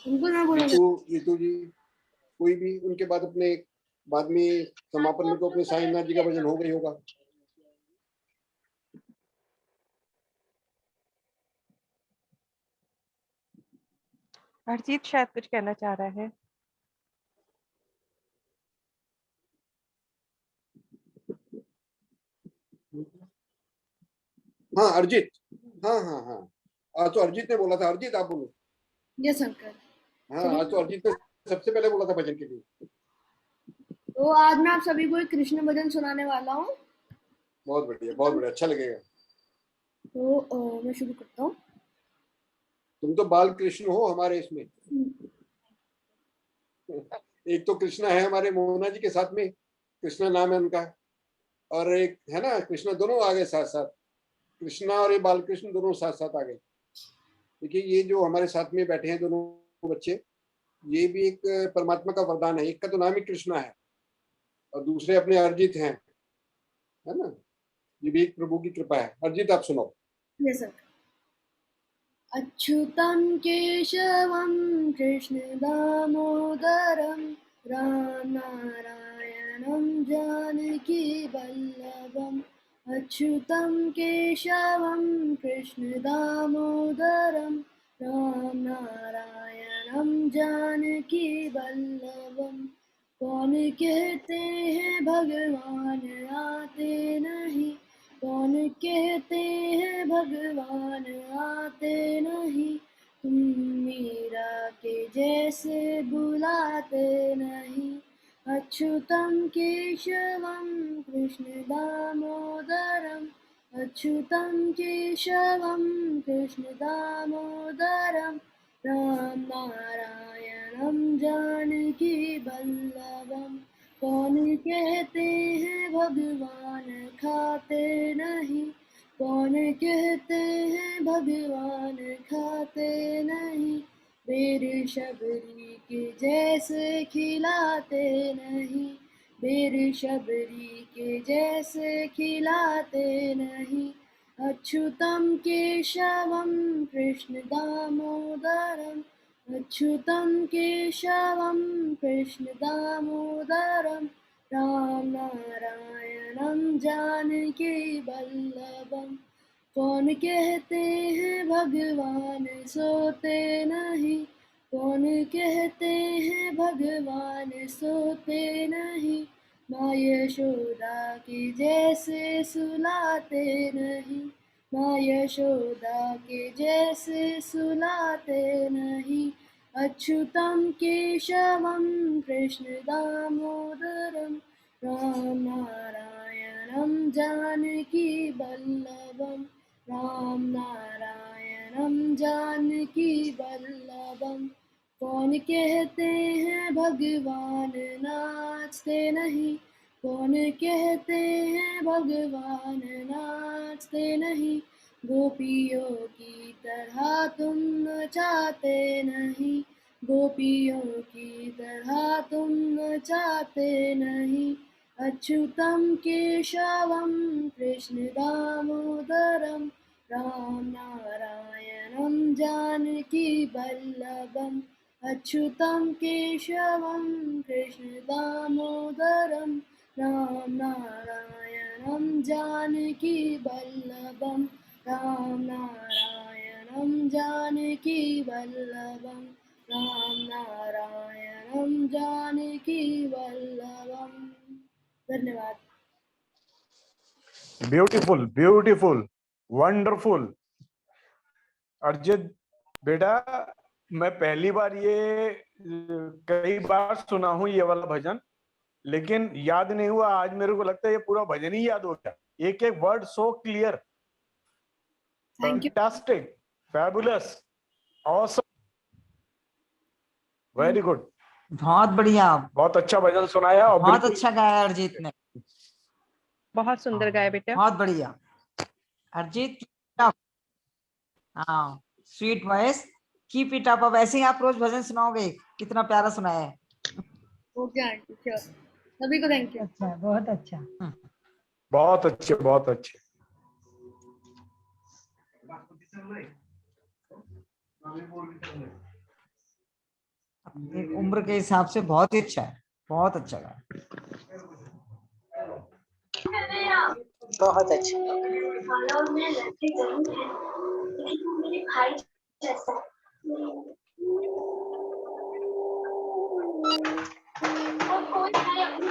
रितु जी, कोई भी। उनके बाद में समापन में तो अपने साईनाथ जी का भजन हो गई होगा। हरजीत शायद कुछ कहना चाह रहा है। हाँ अर्जित, हाँ आज तो अर्जित ने बोला था। अर्जित आप बोलो। Yes uncle. हाँ आज तो अर्जित ने सबसे पहले बोला था भजन के लिए। तो आज मैं आप सभी को एक कृष्ण भजन सुनाने वाला हूँ। बहुत बढ़िया, अच्छा लगेगा। तो मैं शुरू करता हूँ। तुम तो बाल कृष्ण हो हमारे इसमें। एक तो कृष्णा है हमारे मोहना जी के साथ में, कृष्णा नाम है उनका, और एक है ना कृष्णा, दोनों आ गए साथ साथ। कृष्णा और ये बाल कृष्ण दोनों साथ साथ आ गए। देखिए ये जो हमारे साथ में बैठे हैं दोनों बच्चे, ये भी एक परमात्मा का वरदान है। एक का तो नाम ही कृष्णा है और दूसरे अपने अर्जित हैं, है ना। ये भी एक प्रभु की कृपा है। अर्जित आप सुनो। Yes sir. अच्युतं केशवं कृष्ण दामोदरं राम नारायणं जानकी वल्लभं अच्युतं केशवं कृष्णदामोदरं राम नारायणं जानकी वल्लभं। कौन कहते हैं भगवान आते नहीं, कौन कहते हैं भगवान आते नहीं, तुम मीरा के जैसे बुलाते नहीं। अच्युतं केशवं कृष्णदामोदरं, अच्युतं केशवं कृष्णदामोदरं राम नारायणं जानकी वल्लभं। कौन कहते हैं भगवान खाते नहीं, कौन कहते हैं भगवान खाते नहीं, बेर शबरी के जैसे खिलाते नहीं, बेर शबरी के जैसे खिलाते नहीं। अच्युतं केशवं कृष्णदामोदरं, अच्युतं केशवं कृष्णदामोदरं राम नारायणं जानकी वल्लभं। कौन कहते हैं भगवान सोते नहीं, कौन कहते हैं भगवान सोते नहीं, माँ यशोदा की जैसे सुलाते नहीं, माँ यशोदा के जैसे सुलाते नहीं। अच्युतं केशवं कृष्णदामोदरं राम नारायणं जानकी वल्लभं, राम नारायणं जानकी वल्लभं। कौन कहते हैं भगवान नाचते नहीं, कौन कहते हैं भगवान नाचते नहीं, गोपियों की तरह तुम नचाते नहीं, गोपियों की तरह तुम नचाते नहीं। अच्युतं केशवं कृष्णदामोदरं राम नारायणं जानकी वल्लभं। अच्युतं केशवं कृष्णदामोदरं राम नारायणं जानकी वल्लभं, राम नारायणं जानकी वल्लभं, राम नारायणं जानकी वल्लभं। धन्यवाद। Beautiful beautiful wonderful. अर्जित बेटा, मैं पहली बार ये कई बार सुना हूं ये वाला भजन, लेकिन याद नहीं हुआ। आज मेरे को लगता है ये पूरा भजन ही याद हो गया, एक एक word so clear. Fantastic, fabulous, awesome, very good, बहुत बढ़िया, बहुत अच्छा भजन सुनाया और बहुत अच्छा गाया अर्जित ने, बहुत सुंदर गाया बेटा, बहुत बढ़िया अर्जित। हाँ, sweet voice, keep it up. अब ऐसे ही आप रोज भजन सुनाओगे, कितना प्यारा सुनाया है। Okay aunty, sure. सभी को थैंक यू। अच्छा, बहुत अच्छा, बहुत अच्छे, बहुत अच्छे। अपनी उम्र के हिसाब से बहुत ही अच्छा है, बहुत अच्छा गाया, बहुत अच्छा। मेरे भाई जैसा और कोई भाई अपनी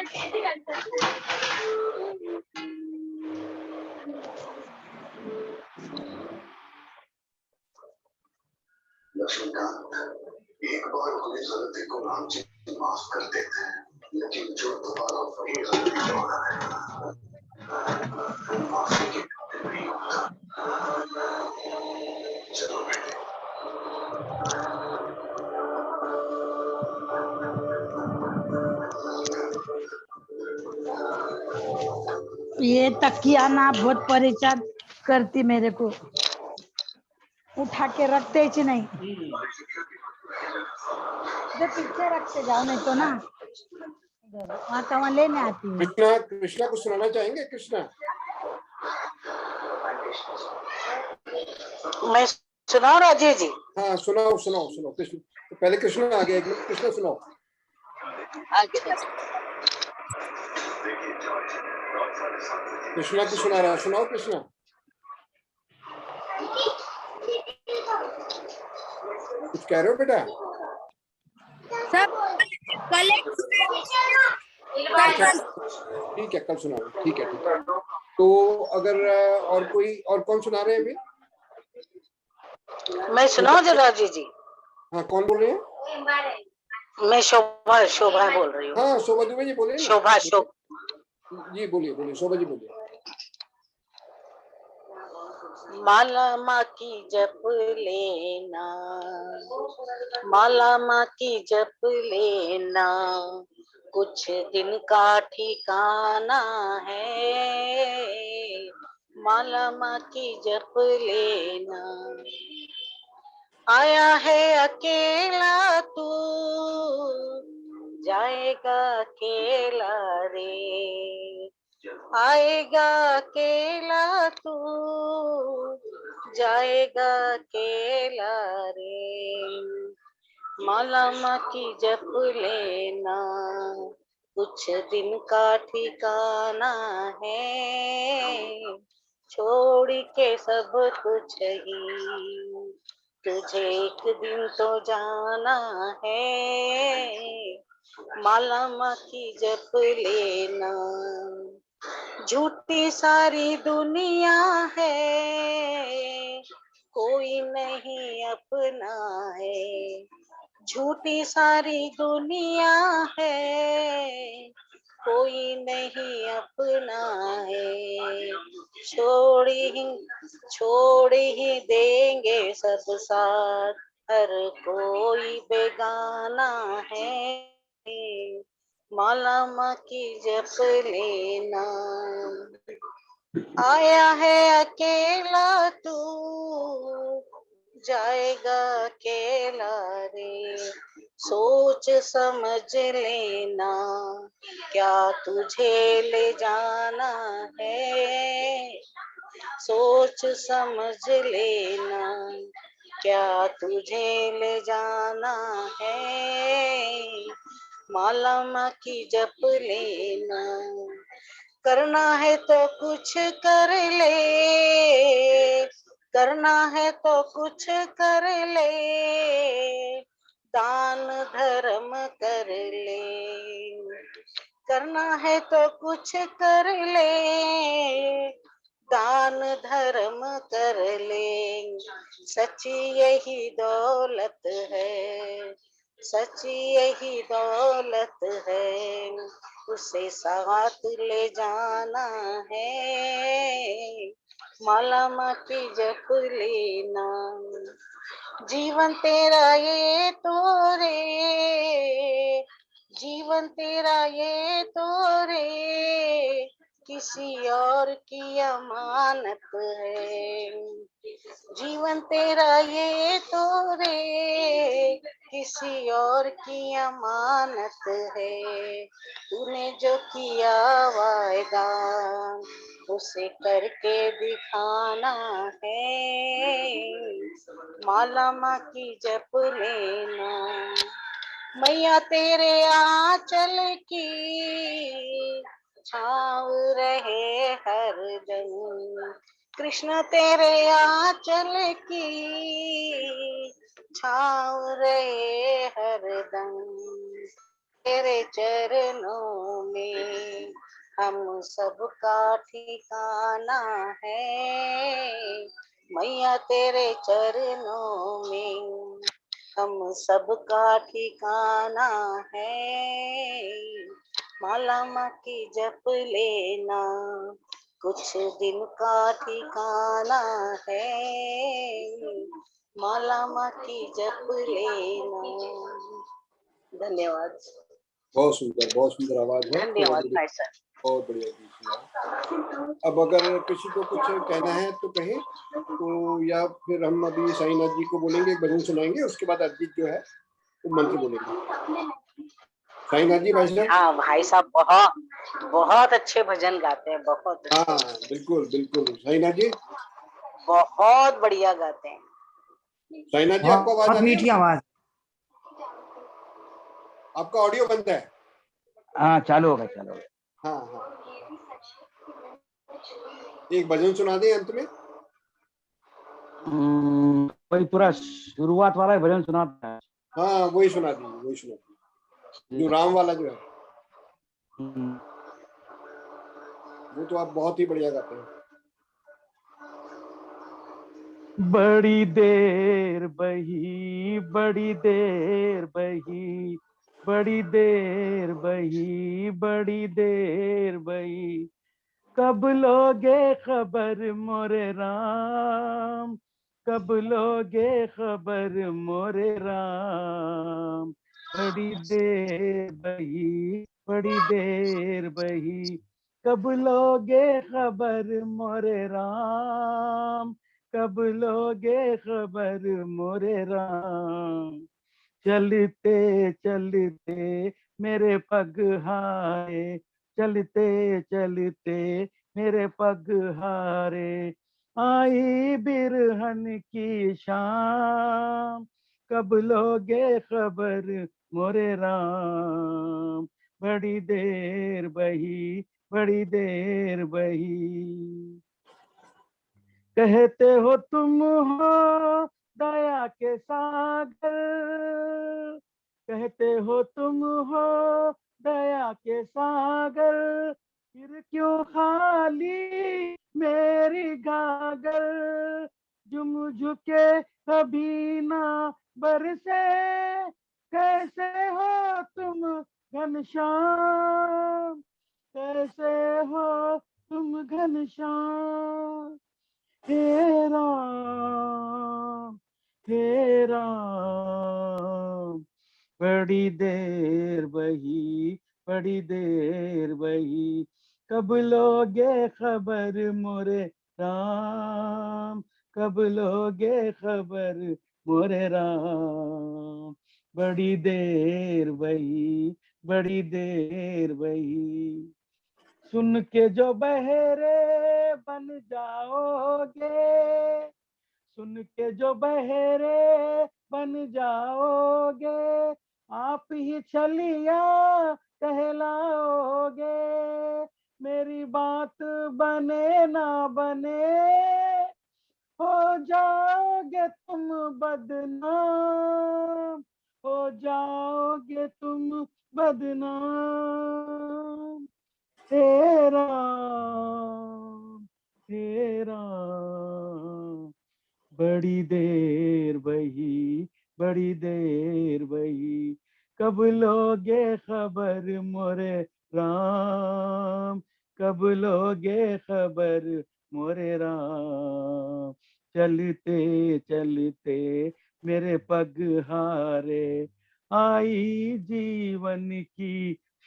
कैसे कर सकता है। लक्ष्मीकांत, एक बार कोई गलती को राम जी माफ कर देते हैं, लेकिन जो दोबारा वही गलती दोहराएगा माफी के काबिल नहीं होता। चलो बेटे। ये तकिया ना बहुत परेशान करती मेरे को, उठा के रखते ही नहीं, इधर पीछे रखते जाओ, नहीं तो ना वहाँ तो वहाँ लेने आती है। कृष्णा, कृष्णा कुछ सुनाना चाहेंगे? कृष्णा, मैं सुनाऊं राजीव जी? हाँ सुनाओ सुनाओ सुनाओ। कृष्ण तो पहले कृष्णा आ गया, एक मिनट कृष्णा सुनाओ। अच्छा। कृष्णा की सुना रहा, सुनाओ कृष्णा। कुछ कह रहे हो बेटा? सब कल ठीक है, कल सुनाओ। ठीक है, ठीक है। तो अगर और कोई, और कौन सुना रहे हैं अभी? मैं सुनाऊं जो राजू जी? हाँ, कौन बोल रहे हैं? मैं शोभा बोल रही हूँ। हाँ, शोभा दुबे जी बोले ना। शोभा जी बोलिए, बोलिए शोभा जी बोलिए। माला माँ की जप लेना, माला माँ की जप लेना, कुछ दिन का ठिकाना है। माला माँ की जप लेना, आया है अकेला तू, जाएगा अकेला रे। आएगा अकेला तू, जाएगा अकेला रे। माला माँ की जप लेना, कुछ दिन का ठिकाना है। छोड़ के सब कुछ ही तुझे एक दिन तो जाना है। माला माँ की जप लेना, झूठी सारी दुनिया है, कोई नहीं अपना है। झूठी सारी दुनिया है, कोई नहीं अपना है। छोड़ ही देंगे सब साथ, हर कोई बेगाना है। माला माँ की जप लेना, आया है अकेला तू, जाएगा अकेला रे। सोच समझ लेना, क्या तुझे ले जाना है। सोच समझ लेना, क्या तुझे ले जाना है। माला माँ की जप लेना, करना है तो कुछ कर ले, करना है तो कुछ कर ले, दान धर्म कर ले। करना है तो कुछ कर ले, दान धर्म कर ले। सच्ची यही दौलत है, सच्ची यही दौलत है, उसे साथ ले जाना है। माला माँ की जप लेना, जीवन तेरा ये तो रे, जीवन तेरा ये तो रे, किसी और की अमानत है। जीवन तेरा ये तो रे, किसी और की अमानत है। तूने जो किया वायदा, उसे करके दिखाना है। माला माँ की जप लेना, मैया तेरे आंचल की छाँव रहे हरदम। कृष्ण तेरे आंचल की छाँव रहे हरदम। तेरे चरणों में हम सबका ठिकाना है। मैया तेरे चरणों में हम सबका ठिकाना है। माला माँ की जप लेना, कुछ दिन का ठिकाना है। माला माँ की जप लेना। धन्यवाद। बहुत सुंदर आवाज है। धन्यवाद भाई सर। बहुत बढ़िया गीत सुना। अब अगर किसी को कुछ कहना है तो कहे, तो या फिर हम अभी साईनाथ जी को बोलेंगे, एक भजन सुनाएंगे, उसके बाद अजीत जो है वो मंत्र बोलेंगे। साईनाथ जी भाई साहब। हाँ भाई साहब बहुत अच्छे भजन गाते हैं, बहुत अच्छे। हाँ बिल्कुल बिल्कुल। साईनाथ जी बहुत बढ़िया गाते हैं। साईनाथ जी आपको आवाज आ रही है? मीठी आवाज। आपका ऑडियो बंद है। हाँ चालू होगा, चालू होगा। हाँ हाँ एक भजन सुना दें अंत में। कोई पूरा शुरुआत वाला ही भजन सुनाता है। हाँ वही सुना दीजिए, वही सुना दीजिए, जो राम वाला जो है। वो तो आप बहुत ही बढ़िया गाते हैं। बड़ी देर बही, बड़ी देर बही, बड़ी देर बही, बड़ी देर बही, कब लोगे खबर मोरे राम, कब लोगे खबर मोरे राम। बड़ी देर बही, बड़ी देर बही, कब लोगे खबर मोरे राम, कब लोगे खबर मोरे राम। चलते चलते मेरे पग हारे, चलते चलते मेरे पग हारे, आई बिरहन की शाम, कब लोगे खबर मोरे राम। बड़ी देर बही, बड़ी देर बही, कहते हो तुम हो दया के सागर, कहते हो तुम हो दया के सागर, फिर क्यों खाली मेरी गागर, जुम झुके कभी ना बरसे, कैसे हो तुम घनश्याम, कैसे हो तुम घनश्याम। हे राम, हे राम, बड़ी देर बही, बड़ी देर बही, कब लोगे खबर मोरे राम, कब लोगे खबर मोरे राम। बड़ी देर बही, बड़ी देर बही, सुन के जो बहरे बन जाओगे, सुन के जो बहरे बन जाओगे, आप ही छलिया कहलाओगे, मेरी बात बने ना बने, हो जाओगे तुम बदनाम, हो जाओगे तुम बदनाम। हे राम, हे राम, बड़ी देर बही, बड़ी देर बही, कब लोगे खबर मोरे राम, कब लोगे खबर मोरे राम। चलते चलते मेरे पग हारे, आई जीवन की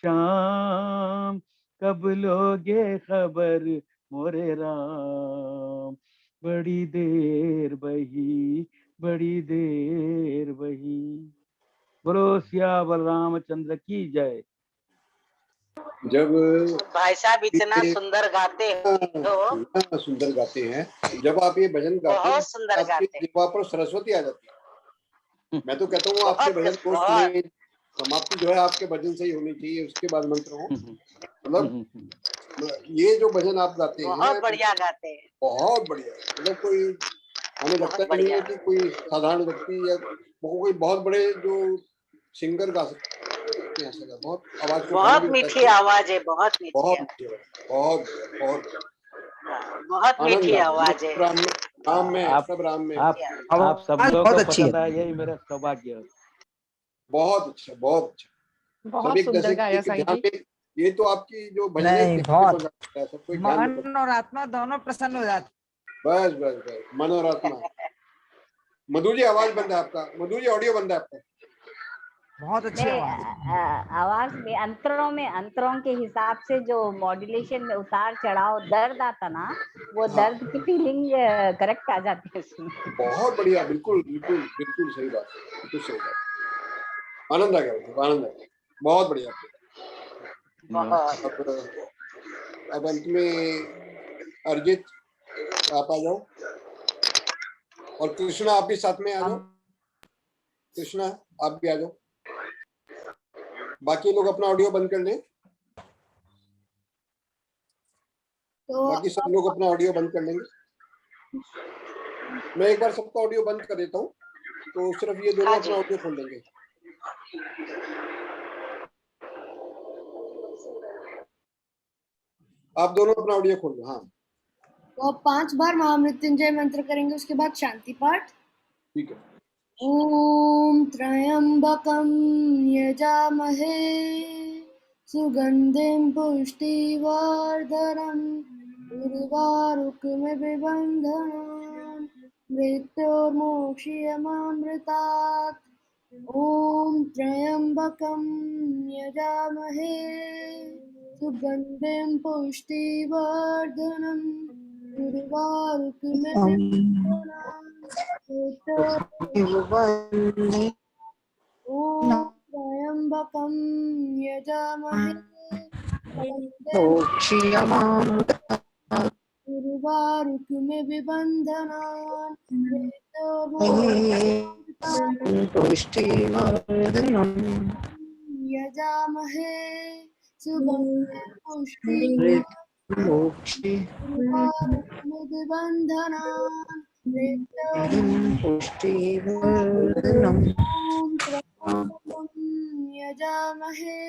शाम, कब लोगे खबर मोरे राम। बड़ी देर बही, बड़ी देर बही, बोलो सियावर रामचंद्र की जय। जब भाई साहब इतना सुंदर गाते हो, सुंदर गाते हैं, जब आप ये भजन गाते हैं बहुत सुंदर आपके गाते। जीवा पर सरस्वती आ जाती है। मैं तो कहता हूँ आपके भजन को सुने, समाप्ति जो है आपके भजन से ही होनी चाहिए, उसके बाद मंत्र हो। मतलब ये जो भजन आप गाते हैं बहुत बढ़िया गाते हैं, बहुत बढ़िया। मतलब कोई हमें लगता नहीं है कि कोई साधारण व्यक्ति या कोई बहुत बड़े जो सिंगर गा सकते हैं ऐसा। बहुत आवाज को बहुत मीठी आवाज है, बहुत मीठी, बहुत बहुत बहुत मीठी आवाज है। राम में सब राम में आप सबको को पसंद आया, यही मेरा सौभाग्य है। बहुत अच्छा, बहुत अच्छा। बहुत सुंदर गाया साईं जी। ये तो आपकी जो भजन नहीं, बहुत सब कोई मन और आत्मा दोनों प्रसन्न हो जाते। बस बस बस, मन और आत्मा। मधु जी आवाज बंद है आपका, मधु जी ऑडियो बंद है आपका। बहुत अच्छी आवाज में अंतरों के हिसाब से जो मॉड्यूलेशन में उतार चढ़ाव दर्द आता ना, वो दर्द की फीलिंग करेक्ट आ जाती है उसमें। बहुत बढ़िया, बिल्कुल बिल्कुल बिल्कुल सही बात, बिल्कुल सही बात। आनंद आ गया, आनंद आ गया, बहुत बढ़िया। अब अंत में अर्जित आप आ जाओ, और कृष्णा आप भी साथ में आ जाओ। कृष्णा आप भी आ जाओ, बाकी लोग अपना ऑडियो बंद कर लें। तो बाकी सब लोग अपना ऑडियो बंद कर लेंगे। मैं एक बार सबका ऑडियो बंद कर देता हूँ, तो सिर्फ ये दोनों हाँ अपना जी। ऑडियो खोल लेंगे। आप दोनों अपना ऑडियो खोल लो। हाँ तो 5 बार महामृत्युंजय मंत्र करेंगे, उसके बाद शांति पाठ। ठीक है। ॐ त्र्यम्बकं यजामहे सुगन्धिं पुष्टिवर्धनम् उर्वारुकमिव बन्धनान् मृत्योर्मोक्षीयमामृतात्। ॐ त्र्यम्बकं यजामहे सुगन्धिं पुष्टिवर्धनम् उर्वारुकमिव बन्धनान् त्र्यम्बकं यजामहे उर्वारुकमिव बन्धनान् यजामहे सुगन्धिं पुष्टिवर्धनम् बन्धनान् यजामहे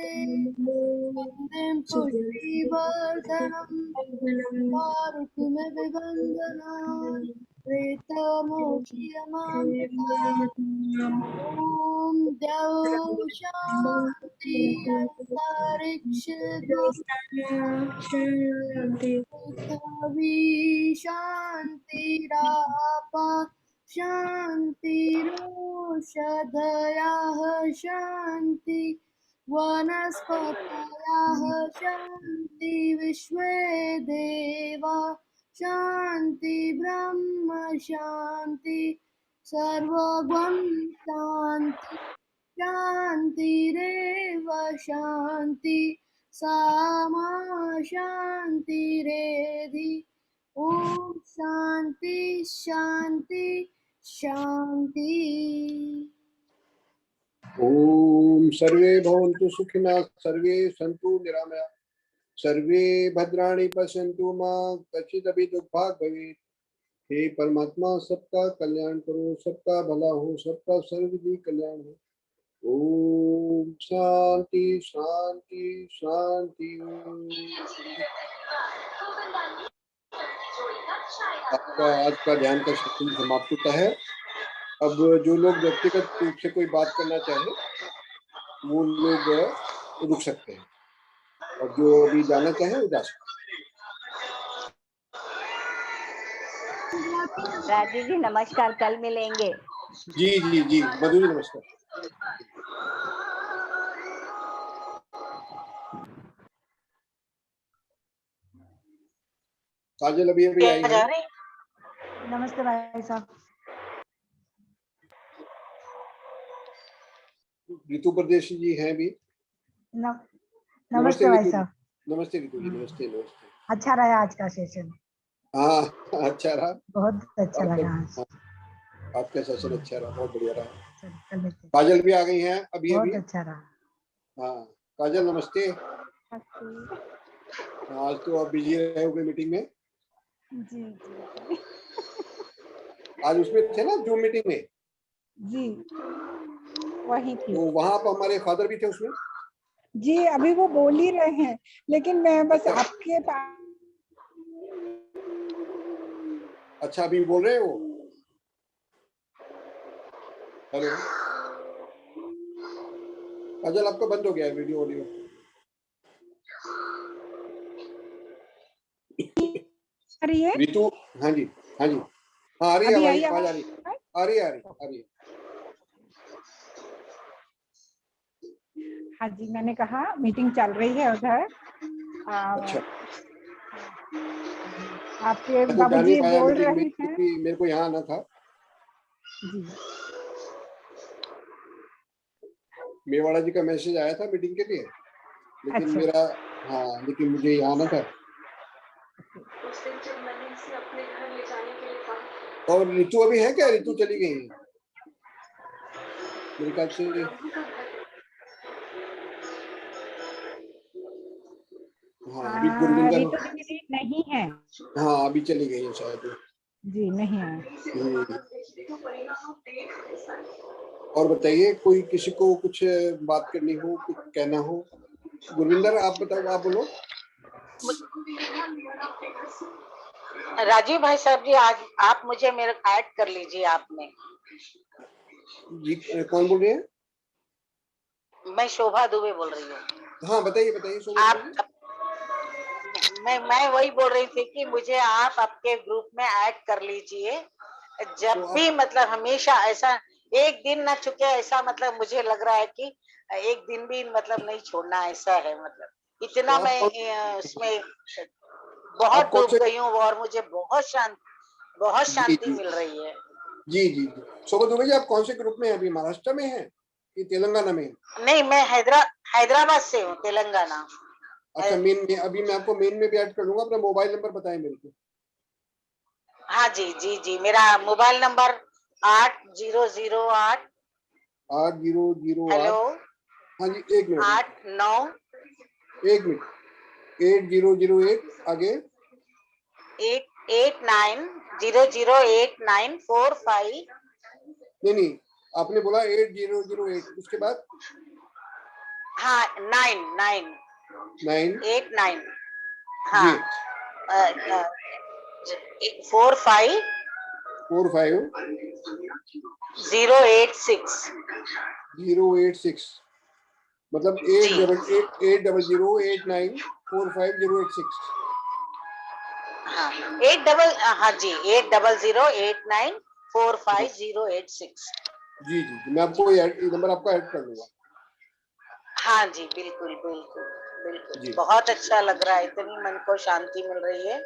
सुगन्धिं पुष्टिवर्धनम् उर्वारुकमिव बन्धनान् प्रेतमोक्षीयमामृतात्। ॐ द्यौः शान्ति अन्तरिक्ष पृथिवी शान्तिरापः शान्तिरोषधयः शान्ति वनस्पतयः शान्ति विश्वे देवा शान्ति ब्रह्म शान्ति सर्वगं शान्ति शान्तिरेव शान्ति सामा शान्तिरेधि। ॐ शान्ति शान्ति शान्ति। ओम सर्वे भवन्तु सुखिनः, सर्वे सन्तु निरामया, सर्वे भद्राणि पश्यन्तु मा कश्चिदपि दुःखभाग् भवेत्। हे परमात्मा, सबका कल्याण करो, सबका भला हो, सबका सर्वविधि कल्याण हो। ओम शांति शांति शांति। आपका आज का ध्यान का सेशन समाप्त होता है। अब जो लोग व्यक्तिगत रूप से कोई बात करना चाहे वो लोग रुक सकते हैं, और जो अभी जाना चाहे वो जा सकते हैं। राजू जी नमस्कार, कल मिलेंगे। जी जी जी मधु जी नमस्कार। काजल अभी अभी आई है। नमस्ते भाई साहब। ऋतु परदेशी जी हैं भी। नमस्ते भाई साहब। नमस्ते ऋतु जी, नमस्ते नमस्ते। अच्छा रहा आज का सेशन। हाँ अच्छा रहा, बहुत अच्छा लगा आज। आपका सेशन अच्छा रहा, बहुत बढ़िया रहा। काजल भी आ गई हैं अभी अभी। बहुत अच्छा रहा। हाँ काजल नमस्ते। आज तो आप बिजी रहे होगे मीटिंग में। जी जी आज उसमें थे ना जूम मीटिंग में। जी वही थी। तो वहाँ पर हमारे फादर भी थे उसमें। जी अभी वो बोल ही रहे हैं, लेकिन मैं बस आपके पास। अच्छा अभी बोल रहे हैं वो। हेलो काजल, आपका बंद हो गया है वीडियो ऑडियो। आ रही है ऋतु? हाँ जी हाँ जी हाँ आ रही है आवाज, आ रही है आ रही है। हाँ जी मैंने कहा मीटिंग चल रही है उधर। अच्छा आपके बाबूजी बोल रहे हैं। मेरे को यहाँ आना था जी। मेवाड़ा जी का मैसेज आया था मीटिंग के लिए, लेकिन अच्छा। मेरा हाँ लेकिन मुझे यहाँ आना था। उस दिन जब मैंने इसे अपने घर ले जाने के लिए कहा। और ऋतु अभी है क्या? ऋतु चली गई है मेरे ख्याल से। हाँ अभी गुरविंदर रितु दीदी नहीं है। हाँ अभी चली गई है शायद। जी नहीं है। और बताइए, कोई किसी को कुछ बात करनी हो, कुछ कहना हो? गुरविंदर आप बताओ, आप बोलो। राजीव भाई साहब जी, आज आप मुझे मेरे ऐड कर लीजिए आपने। जी कौन बोल रहे हैं? मैं शोभा दुबे बोल रही हूँ। हाँ बताइए बताइए शोभा। आप मैं वही बोल रही थी कि मुझे आप आपके ग्रुप में ऐड कर लीजिए। जब तो भी मतलब हमेशा ऐसा एक दिन ना चुके, ऐसा मतलब मुझे लग रहा है कि एक दिन भी मतलब नहीं छोड़ना, ऐसा है मतलब इतना तो मैं उसमें बहुत डूब गई हूँ और मुझे बहुत शांति मिल रही है। जी जी जी शोभा दुबे जी, आप कौन से ग्रुप में हैं अभी? महाराष्ट्र में हैं कि तेलंगाना में? नहीं, मैं हैदराबाद से हूँ, तेलंगाना। अच्छा मेन में, अभी मैं आपको मेन में भी ऐड कर लूंगा। अपना मोबाइल नंबर बताएं मेरे को। हाँ जी जी जी, मेरा मोबाइल नंबर 8008 8008। हेलो हाँ जी एक मिनट 89 8008 आगे 89008945। नहीं आपने बोला 8008, उसके बाद? हाँ 9 89 हाँ 45 086 मतलब 8008945086। हाँ 8008945086। जी जी मैं आपको ये नंबर आपका ऐड कर लूंगा। हाँ जी बिल्कुल बिल्कुल बिल्कुल, बहुत अच्छा लग रहा है, इतनी मन को शांति मिल रही है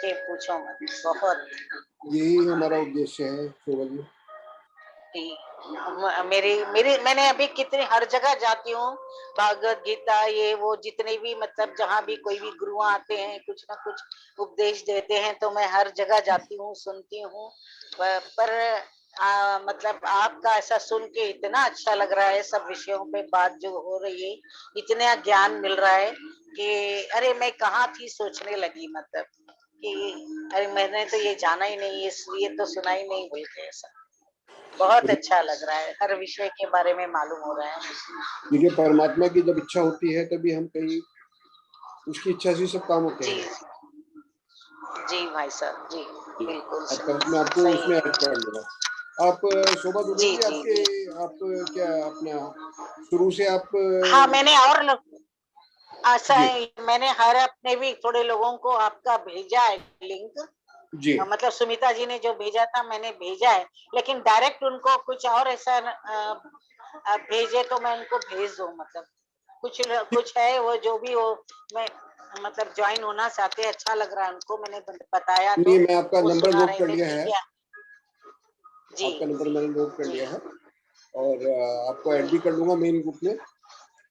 कि पूछो मत। बहुत यही हमारा उद्देश्य है शोभा जी। मैंने अभी कितनी हर जगह जाती हूँ, भागवत गीता ये वो जितने भी मतलब जहाँ भी कोई भी गुरु आते हैं कुछ ना कुछ उपदेश देते हैं, तो मैं हर जगह जाती हूँ, सुनती हूँ। पर मतलब आपका ऐसा सुन के इतना अच्छा लग रहा है, सब विषयों पे बात जो हो रही है, इतना ज्ञान मिल रहा है कि अरे मैं कहाँ थी सोचने लगी, मतलब कि अरे मैंने तो ये जाना ही नहीं, ये तो सुना ही नहीं बोल के। ऐसा बहुत अच्छा लग रहा है, हर विषय के बारे में मालूम हो रहा है। देखिए परमात्मा की जब इच्छा होती है तभी हम कहीं, उसकी इच्छा से सब काम होते हैं। जी भाई साहब जी बिल्कुल मैं आपको उसमें ऐड कर लूंगा। आप शोभा दुबे जी, आप क्या अपना शुरू से आप? हाँ मैंने और ऐसा है, मैंने हर अपने भी थोड़े लोगों को आपका भेजा है लिंक। जी मतलब सुमिता जी ने जो भेजा था मैंने भेजा है, लेकिन डायरेक्ट उनको कुछ और ऐसा भेजे तो मैं उनको भेज दूं। मतलब कुछ है वो जो भी हो, मैं मतलब ज्वाइन होना चाहते हैं, अच्छा लग रहा है उनको, मैंने बताया तो नहीं मैं आपका नंबर सुना नोट रहे कर थे। लिया है। जी आपका नंबर मैंने नोट कर लिया है और आपको ऐड भी कर लूंगा मेन ग्रुप में,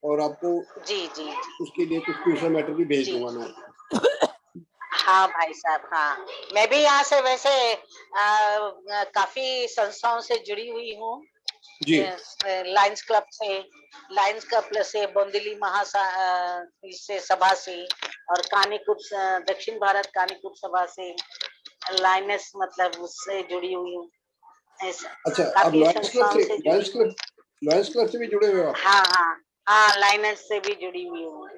और आपको जी जी उसके लिए कुछ दूसरा मैटर भी भेज दूंगा मैं। हाँ भाई साहब, हाँ मैं भी यहाँ से वैसे काफी संस्थाओं से जुड़ी हुई हूँ। लायंस क्लब से, बोंदिली से सभा से, और कानीकुट दक्षिण भारत कानीकुट सभा से, लायंस मतलब उससे जुड़ी हुई हूँ। अच्छा आप लायंस क्लब से भी जुड़े हुए हो? हाँ हाँ हाँ लायंस से भी जुड़ी हुई हूँ।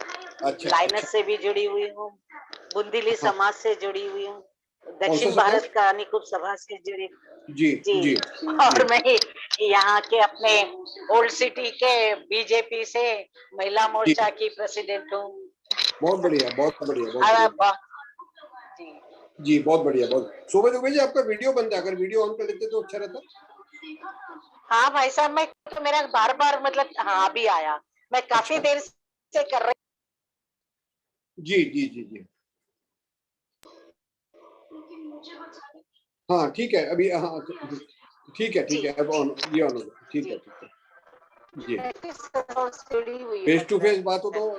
अच्छा लायंस से भी जुड़ी हुई हूँ, बुंदीली समाज से जुड़ी हुई हूँ, दक्षिण समाज? भारत का कानीकुट सभा से जुड़ी। जी जी और मैं यहाँ के अपने ओल्ड सिटी के बीजेपी से महिला मोर्चा की प्रेसिडेंट हूँ। बहुत बढ़िया बहुत बढ़िया बहुत बढ़िया। जी बहुत बढ़िया बहुत। शोभा दुबे जी आपका वीडियो बंद है, अगर वीडियो ऑन कर लेते तो अच्छा रहता। हाँ भाई साहब, मैं तो मेरा बार बार मतलब हाँ अभी आया, मैं काफी देर से कर रही। जी जी जी जी हाँ ठीक है अभी, हाँ ठीक है अब ऑन, ये ऑन हो गया। ठीक है जी, फेस टू फेस बात हो तो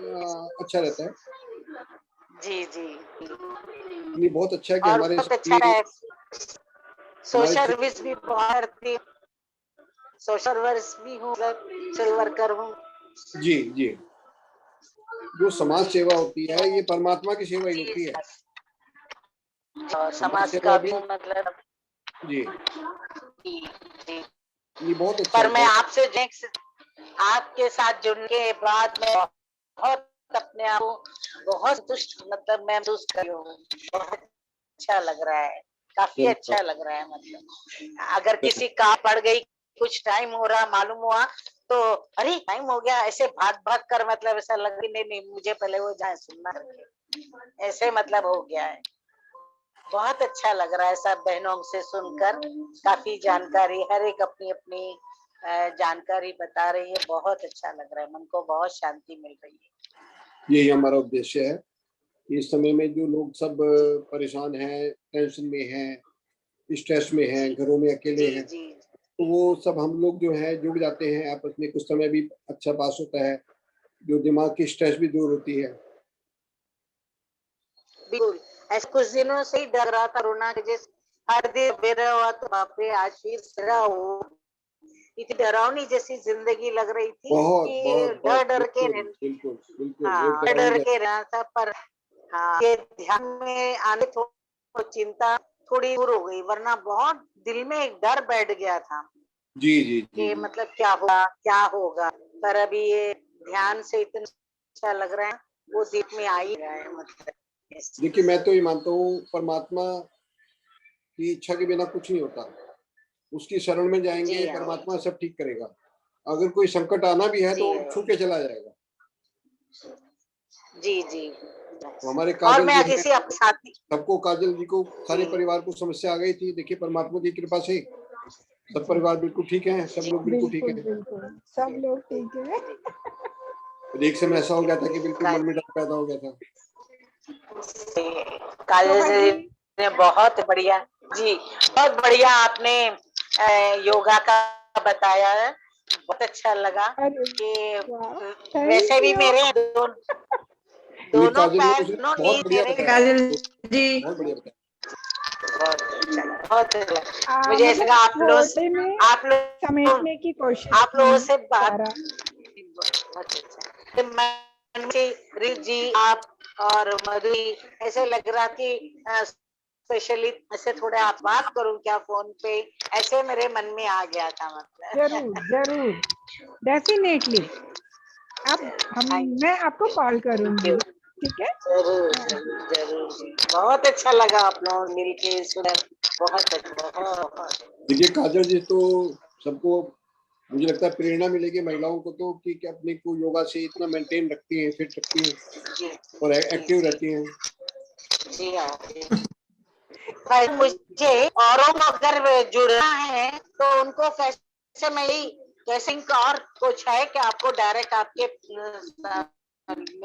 अच्छा रहता है। जी जी ये बहुत अच्छा है कि हमारे बहुत अच्छा है। सोशल सर्विस भी बहुत करती, सोशल वर्क भी हूँ, सोशल वर्कर हूँ। जी जी जो समाज सेवा होती है ये परमात्मा की सेवा ही होती है। और समाज का भी मतलब जी जी, ये बहुत अच्छा पर मैं आपसे आपके साथ जुड़ने के बाद मैं बहुत अपने आप को बहुत संतुष्ट मतलब मैं महसूस कर रही हूँ। बहुत अच्छा लग रहा है, काफी अच्छा लग रहा है। मतलब अगर किसी काम पड़ गई, कुछ टाइम हो रहा, मालूम हुआ तो अरे टाइम हो गया, ऐसे भाग भाग कर मतलब ऐसा लग नहीं मुझे पहले वो जाए सुनना करके, ऐसे मतलब हो गया है। बहुत अच्छा लग रहा है सब बहनों से सुनकर, काफी जानकारी, हर एक अपनी अपनी जानकारी बता रही है। बहुत अच्छा लग रहा है, मन को बहुत शांति मिल रही है। यही हमारा उद्देश्य है। इस समय में जो लोग सब परेशान हैं, टेंशन में हैं, स्ट्रेस में हैं, घरों में अकेले हैं, तो वो सब हम लोग जो है जुड़ जाते हैं आपस में, कुछ समय भी अच्छा पास होता है, जो दिमाग की स्ट्रेस भी दूर होती है। बिल्कुल, ऐसे कुछ दिनों से ही डर रहा था कोरोना के जैसे, हर दिन बेरा हुआ तो बाप रे आज फिर सरा हो, इतनी डरावनी जैसी जिंदगी लग रही थी कि डर डर के डर के रहना था। पर हाँ, ये ध्यान में आने तो चिंता थोड़ी दूर हो गई, वरना बहुत दिल में एक डर बैठ गया था जी कि मतलब क्या होगा। पर अभी ये ध्यान से इतना अच्छा लग रहा है, वो दिल में आ ही रहा है। मतलब देखिए मैं तो ये मानता हूँ परमात्मा की इच्छा के बिना कुछ नहीं होता। उसकी शरण में जाएंगे, परमात्मा सब ठीक करेगा। अगर कोई संकट आना भी है तो छू के चला जाएगा। जी तो हमारे और मैं काजल किसी अपने साथी सबको, काजल जी को, सारे परिवार को समस्या आ गई थी। देखिए परमात्मा की कृपा से सब परिवार बिल्कुल ठीक है, सब लोग बिल्कुल ठीक है, सब लोग ठीक है। एक समय ऐसा हो गया था कि बिल्कुल मन में डर पैदा हो गया था। काजल जी ने बहुत बढ़िया आपने योगा का बताया है, बहुत अच्छा लगा कि वैसे भी मेरे दोनों पैर दोनों नी मेरे काजल जी बहुत मुझे ऐसा आप लोग समेटने की कोशिश आप लोगों से बात जी आप और मधुरी ऐसे लग रहा कि स्पेशली ऐसे थोड़े आप बात करूं क्या फोन पे, ऐसे मेरे मन में आ गया था। मतलब जरूर डेफिनेटली मैं आपको कॉल करूंगी, ठीक है? जरूर बहुत अच्छा लगा आप लोग मिलके सुनकर, बहुत अच्छा। देखिए काजल जी तो सबको मुझे लगता है प्रेरणा मिलेगी महिलाओं को तो कि अपने को योगा से इतना मेंटेन रखती हैं, फिट रखती हैं और एक्टिव रहती हैं। जी हाँ, मुझे औरों को अगर जुड़ना है तो उनको कैसे कैसे और कुछ है कि आपको डायरेक्ट आपके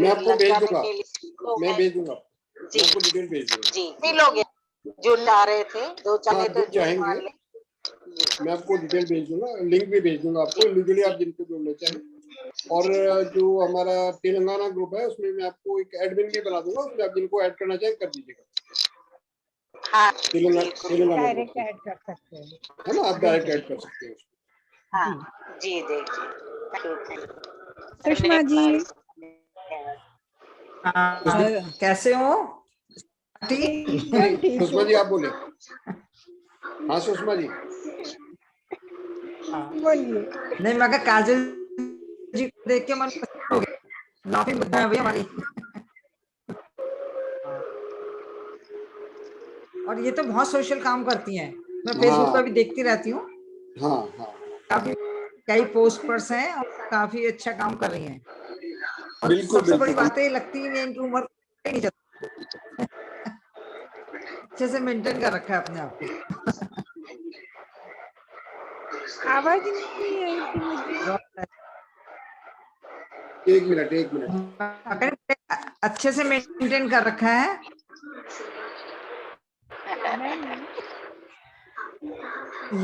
मैं आपको भेज दूंगा, मैं भेज दूंगा, जी आपको डिटेल भेज दूंगा। जी भी लोग जुड़ जा रहे थे, दो चाहे तो चाहेंगे मैं आपको डिटेल भेज दूंगा, लिंक भी भेज दूंगा आपको, इंडिविजुअली आप जिनको जोड़ना चाहें। और जो हमारा तेलंगाना ग्रुप है उसमें मैं आपको एक एडमिन भी बना दूंगा, उसमें आप जिनको ऐड करना चाहें कर दीजिएगा। हाँ, तेलंगाना डायरेक्ट ऐड कर सकते हैं, है ना, आप डायरेक्ट ऐड कर सकते हैं। हाँ जी देखिए सुषमा जी कैसे हो? सुषमा जी आप बोले। हाँ सुषमा जी बोलिए। नहीं मैं काजल जी देख के मन हो गया, लाफिंग बता है हमारी। और ये तो बहुत सोशल काम करती हैं, मैं फेसबुक पर भी देखती रहती हूँ। काफी कई पोस्ट पर हैं और काफी अच्छा काम कर रही हैं। और सबसे बड़ी बात है लगती है इनकी उम्र नहीं चलती, अच्छे से मेंटेन कर रखा है अपने आप को। आवाज नहीं आई थी मुझे। एक मिनट अच्छे से मेंटेन कर रखा है।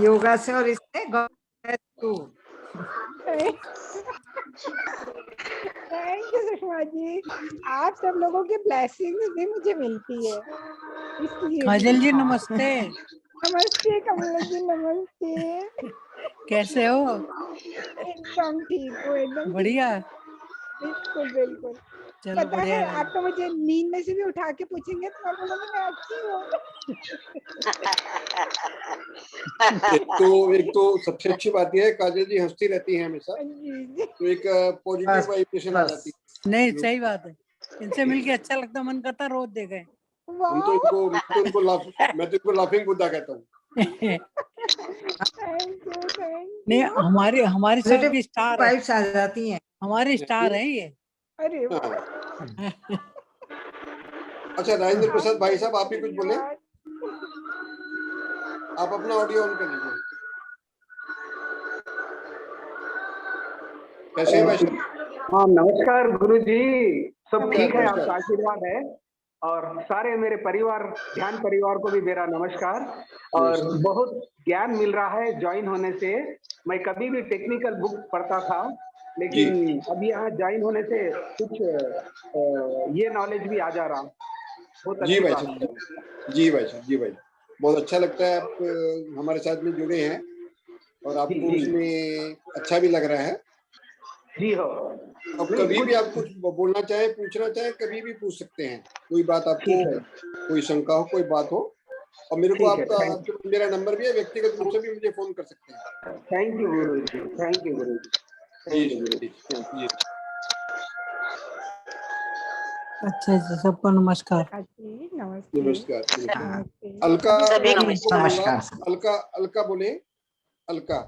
योगा से और इससे थैंक यू सुषमा जी, आप सब लोगों की ब्लेसिंग्स भी मुझे मिलती है इसलिए। काजल जी नमस्ते। नमस्ते कमला जी नमस्ते। कैसे हो? एकदम ठीक हो, एकदम बढ़िया। बिल्कुल बिल्कुल। चलो पता बढ़िया है, रहा। आप तो मुझे नींद में से भी उठा के पूछेंगे तो मैं बोलूंगी मैं अच्छी हूँ। एक तो सबसे अच्छी बात यह है काजल जी हंसती रहती हैं हमेशा, तो एक पॉजिटिव वाइब्रेशन आ जाती है। नहीं सही बात है, इनसे मिलके अच्छा लगता, मन करता रोज देखे। मैं तो इनको लाफिंग बुद्धा कहता हूँ। नहीं हमारी सबकी स्टार है, वाइब्स आ जाती हैं, हमारी स्टार है ये। अरे अच्छा राजेंद्र प्रसाद भाई साहब, आप भी कुछ बोले? आप अपना ऑडियो ऑन कर लीजिए। कैसे हैं वैसे? हाँ नमस्कार गुरुजी, सब ठीक है, नमस्कार। आपका आशीर्वाद है। और सारे मेरे परिवार, ध्यान परिवार को भी मेरा नमस्कार। और बहुत ज्ञान मिल रहा है ज्वाइन होने से। मैं कभी भी टेक्निकल बुक पढ़ता था, लेकिन अब यहाँ ज्वाइन होने से कुछ ये नॉलेज भी आ जा रहा। बहुत जी अच्छी भाई बात है। साहब, जी भाई साहब, जी भाई, बहुत अच्छा लगता है आप हमारे साथ में जुड़े हैं और आपको उसमें अच्छा भी लग रहा है। जी हो। अब कभी भी आप कुछ बोलना चाहे, पूछना चाहे, कभी भी पूछ सकते हैं। कोई बात आपको, कोई शंका हो, कोई बात हो, और मेरे को आपका मेरा नंबर भी है, व्यक्तिगत रूप से भी मुझे फोन कर सकते हैं। Thank you guruji, thank you guruji. अच्छा सबको नमस्कार। नमस्कार। अलका, अलका बोले। अलका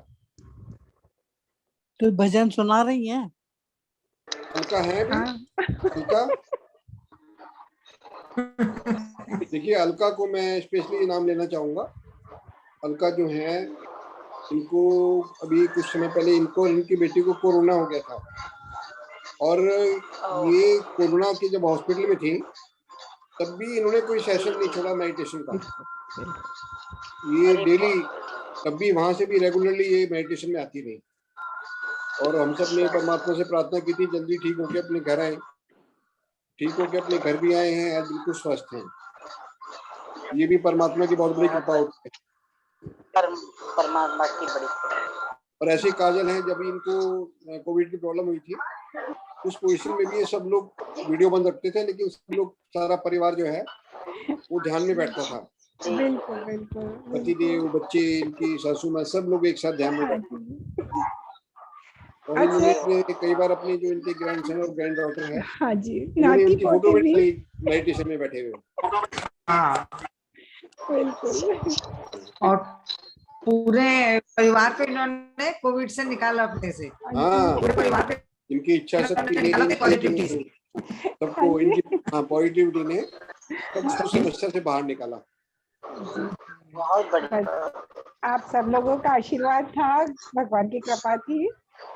तो भजन सुना रही हैं? अलका है भी? अलका देखिए, अलका को मैं स्पेशली नाम लेना चाहूंगा। अलका जो है, इनको अभी कुछ समय पहले इनको इनकी बेटी को कोरोना हो गया था, और ये कोरोना की जब हॉस्पिटल में थी तब भी इन्होंने कोई सेशन नहीं छोड़ा मेडिटेशन का। ये डेली, तब भी वहां से भी रेगुलरली ये मेडिटेशन में आती रही, और हम सब ने परमात्मा से प्रार्थना की थी जल्दी ठीक होके अपने घर आए। ठीक होके अपने घर भी आए हैं, आज बिल्कुल स्वस्थ हैं। ये भी परमात्मा की बहुत बड़ी कृपा होती है। परमात्मा की बड़ी। और ऐसे काजल हैं, जब इनको कोविड की प्रॉब्लम हुई थी उस पोजीशन में भी ये सब लोग वीडियो बंद रखते थे, लेकिन सब लोग, सारा परिवार जो है वो ध्यान में बैठता था। बिल्कुल बिल्कुल। पतिदेव, बच्चे, इनकी सासू माँ, सब लोग एक साथ ध्यान में बैठते। और इन्होंने कई बार अपनी जो इनके ग्रैंडसन और ग्रैंड डॉटर है, हाँ जी, उन्होंने उनकी फोटो भी डाली मेडिटेशन में बैठे हुए। हाँ बिल्कुल। और पूरे परिवार को इन्होंने कोविड से निकाला अपने से। हाँ, पूरे परिवार को इनकी इच्छा शक्ति ने सबको, इनकी पॉजिटिविटी ने सबको समस्या से बाहर निकाला। बहुत बढ़िया। आप सब लोगों का आशीर्वाद था, भगवान की कृपा थी,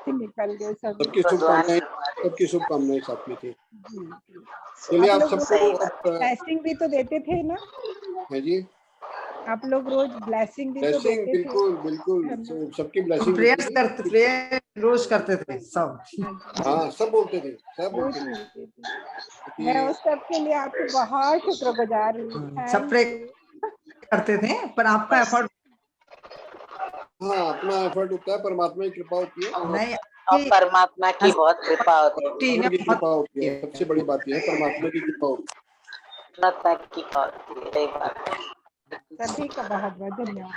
निकल गए सब। सबकी शुभकामनाएं साथ में थी। चलिए, आप सबको ब्लेसिंग भी तो देते थे ना? है जी, आप लोग रोज ब्लेसिंग भी तो देते थे। बिल्कुल बिल्कुल, सबकी ब्लेसिंग प्रेयर रोज करते थे सब। हाँ, सब बोलते थे, सब बोलते थे। मैं उस सब के लिए आपको बहुत शुक्रगुजार हूँ। सब प्रे करते थे, पर आपका एफर्ट, हाँ, अपना एफर्ट होता है, परमात्मा की कृपा होती है। नहीं, परमात्मा की बहुत कृपा होती है। कृपा होती है, सबसे बड़ी बात यह है, परमात्मा की कृपा होती है। परमात्मा की कृपा होती है, सही बात है। सभी का बहुत बहुत धन्यवाद।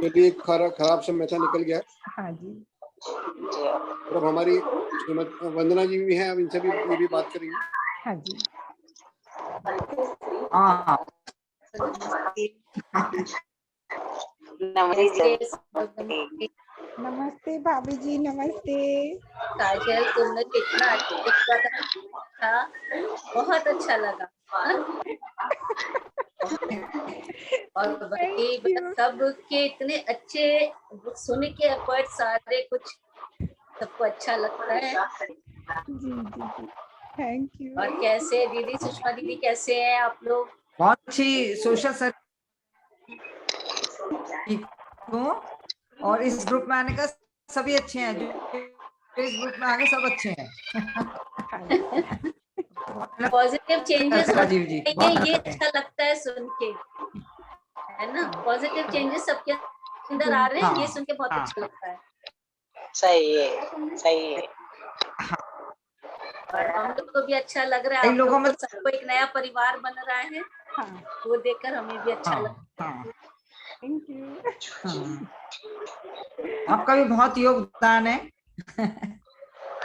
चलिए, खराब समय था, निकल गया। हाँ जी। और अब हमारी वंदना जी भी हैं, अब इनसे भी ये भी बात करेंगे। हाँ जी। हाँ, नमस्ते भाभी जी, नमस्ते। काजल, तुमने कितना था, बहुत अच्छा लगा। और सबके इतने अच्छे सुन के एफर्ट सारे कुछ, सबको अच्छा लगता है। जी जी जी, थैंक यू। और कैसे दीदी, सुषमा दीदी कैसे हैं आप लोग? बहुत अच्छी सोशल सर्विस, और इस ग्रुप में आने का सभी अच्छे हैं, जो इस ग्रुप में आगे सब अच्छे हैं। पॉजिटिव चेंजेस राजीव जी, ये अच्छा लगता है सुन के, है ना? पॉजिटिव चेंजेस सबके अंदर आ रहे हैं, ये सुन के बहुत अच्छा लगता है। सही है, सही है। और हम लोग को भी अच्छा लग रहा कई है, लोगों में सबको एक नया परिवार बन रहा है। वो देखकर हमें भी अच्छा लगा। Thank you. आपका भी बहुत योगदान है।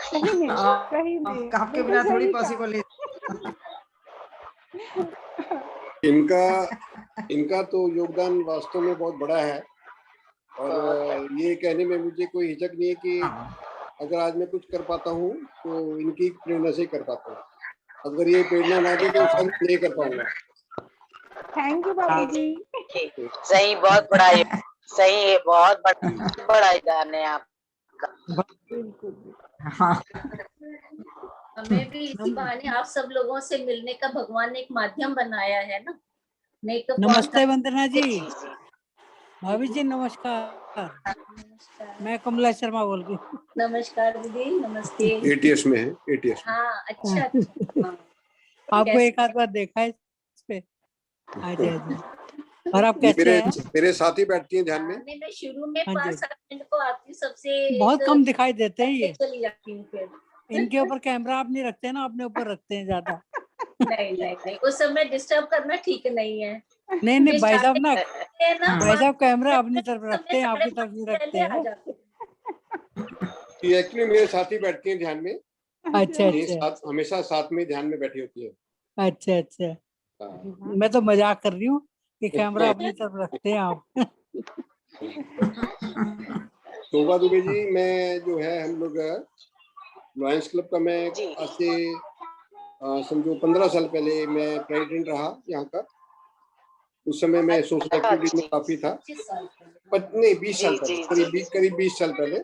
सही में आपके बिना थोड़ी पॉसिबल है। इनका तो योगदान वास्तव में बहुत बड़ा है, और ये कहने में मुझे कोई हिचक नहीं है कि अगर आज मैं कुछ कर पाता हूँ तो इनकी प्रेरणा से कर पाता हूँ। अगर ये प्रेरणा ना दे तो शायद नहीं कर पाऊंगा। थैंक यू बाबू जी। सही, बहुत बड़ा है, सही है, बहुत बड़ा योगदान है आपका। हमें भी इसी बहाने आप सब लोगों से मिलने का भगवान ने एक माध्यम बनाया है ना, नहीं तो नमस्ते वंदना जी। भाभी जी नमस्कार। मैं कमला शर्मा बोल रही हूँ। नमस्कार दीदी। नमस्ते। एटीएस में है, एटीएस। हाँ अच्छा। आपको एक आध बार देखा है इस पे। आजा। और आप कैसे हैं? मेरे साथ ही बैठती हैं ध्यान में। मैं शुरू में 5-7 मिनट को आती, सबसे बहुत कम दिखाई देते हैं ये। चली जाती हूँ फिर। इनके ऊपर कैमरा आप नहीं रखते ना, अपने ऊपर रखते हैं ज्यादा। नहीं, उस समय डिस्टर्ब करना ठीक नहीं है। नहीं भाई साहब ना, भाई साहब कैमरा अपनी तरफ रखते हैं, आपकी तरफ नहीं रखते हैं। ये एक्चुअली मेरे साथ ही बैठती हैं ध्यान में। अच्छा। हमेशा साथ में ध्यान में बैठी होती है। अच्छा। मैं तो मजाक कर रही हूँ कि कैमरा अपनी तरफ रखते हैं आप। शोभा दुबे जी, मैं जो है हम लोग लॉयंस क्लब का मैं आज से समझो 15 साल पहले मैं प्रेसिडेंट रहा यहाँ का। उस समय मैं सोशल एक्टिविटी में काफी था। नहीं 20 साल पहले, करीब 20 साल पहले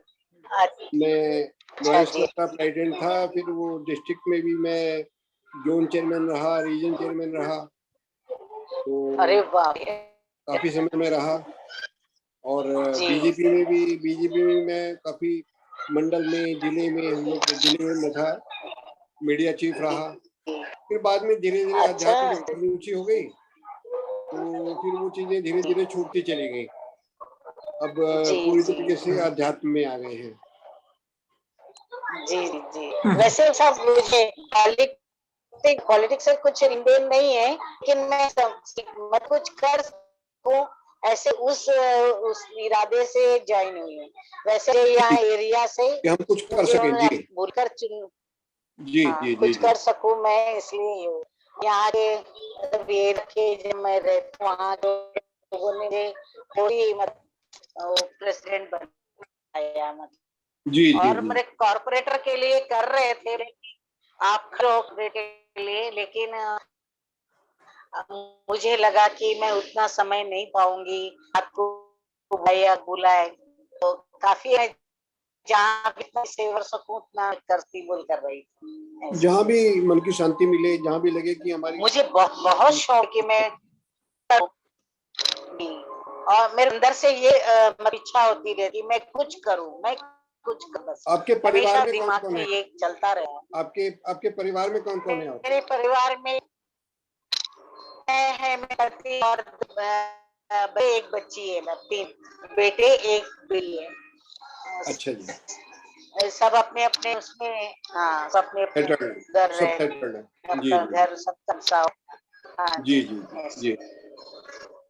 मैं लॉयंस क्लब का प्रेसिडेंट था। फिर वो डिस्ट्रिक्ट में भी मैं जोन चेयरमैन रहा, रीजन चेयरमैन रहा, तो काफी समय में रहा। और बीजेपी में मैं काफी मंडल में, जिले में, हम लोग जिले में था, मीडिया चीफ रहा। फिर बाद में धीरे धीरे अध्यात्म में रुचि हो गई, तो फिर वो चीजें धीरे धीरे छूटती चली गई। अब पूरी तरीके से अध्यात्म में आ गए हैं। जी। वैसे सब मुझे पॉलिटिक्स से कुछ लेन नहीं है, लेकिन मैं कुछ कर सकूं ऐसे उस इरादे से ज्वाइन हुई है। वैसे यहाँ एरिया से हम कुछ कर सकें जी, बोलकर जी कुछ कर सकूं मैं, इसलिए यहाँ के जब मैं रहती हूँ वहाँ लोगों ने थोड़ी प्रेसिडेंट बनाया जी। और मेरे कॉर्पोरेटर के लिए कर रहे थे, आप के लिए, लेकिन मुझे लगा कि मैं उतना समय नहीं पाऊंगी, आपको बुलाए तो काफी है, जहाँ भी सेवा सकूं उतना करती बोल कर रही थी। जहाँ भी मन की शांति मिले, जहाँ भी लगे कि हमारी, मुझे बहुत शौक कि मैं और मेरे अंदर से ये इच्छा होती रहती मैं कुछ करूं, मैं कुछ कर। आपके परिवार में दिमाग में ये चलता रहा। आपके परिवार में कौन कौन है? मेरे परिवार में है मेरे पति और एक बच्ची है, 3 बेटे 1 बेटी है। अच्छा जी। सब अपने अपने उसमें, हाँ सब अपने अपने घर घर सब। जी।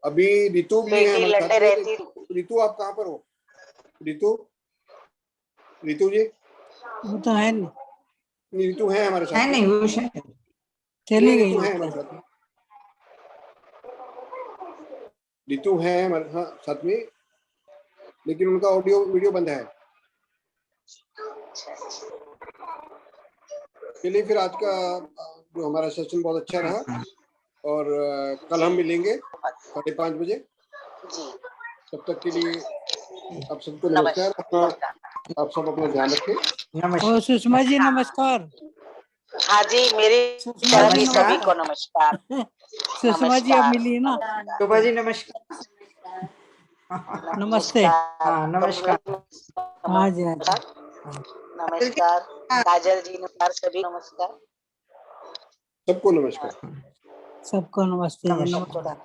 अभी रितु भी है हमारे साथ। रितु आप कहाँ पर हो? रितु जी वो तो है नहीं, रितु है हमारे साथ, है नहीं, वो चली गई। है हमारे साथ, रितु है हमारे साथ में, लेकिन उनका ऑडियो वीडियो बंद है। चलिए फिर आज का जो हमारा सेशन बहुत अच्छा रहा, और कल हम मिलेंगे 5:30 बजे। तब तक के लिए आप सबको नमस्कार। आप सब अपना ध्यान रखें। सुषमा जी नमस्कार। हाँ जी, मेरी तरफ से सभी को नमस्कार। सुषमा जी अब मिली ना। शोभा जी नमस्कार। नमस्ते। हाँ नमस्कार। हाँ जी नमस्कार। काजल जी नमस्कार, सभी नमस्कार, सबको नमस्कार। सबको नमस्ते। नमस्कार।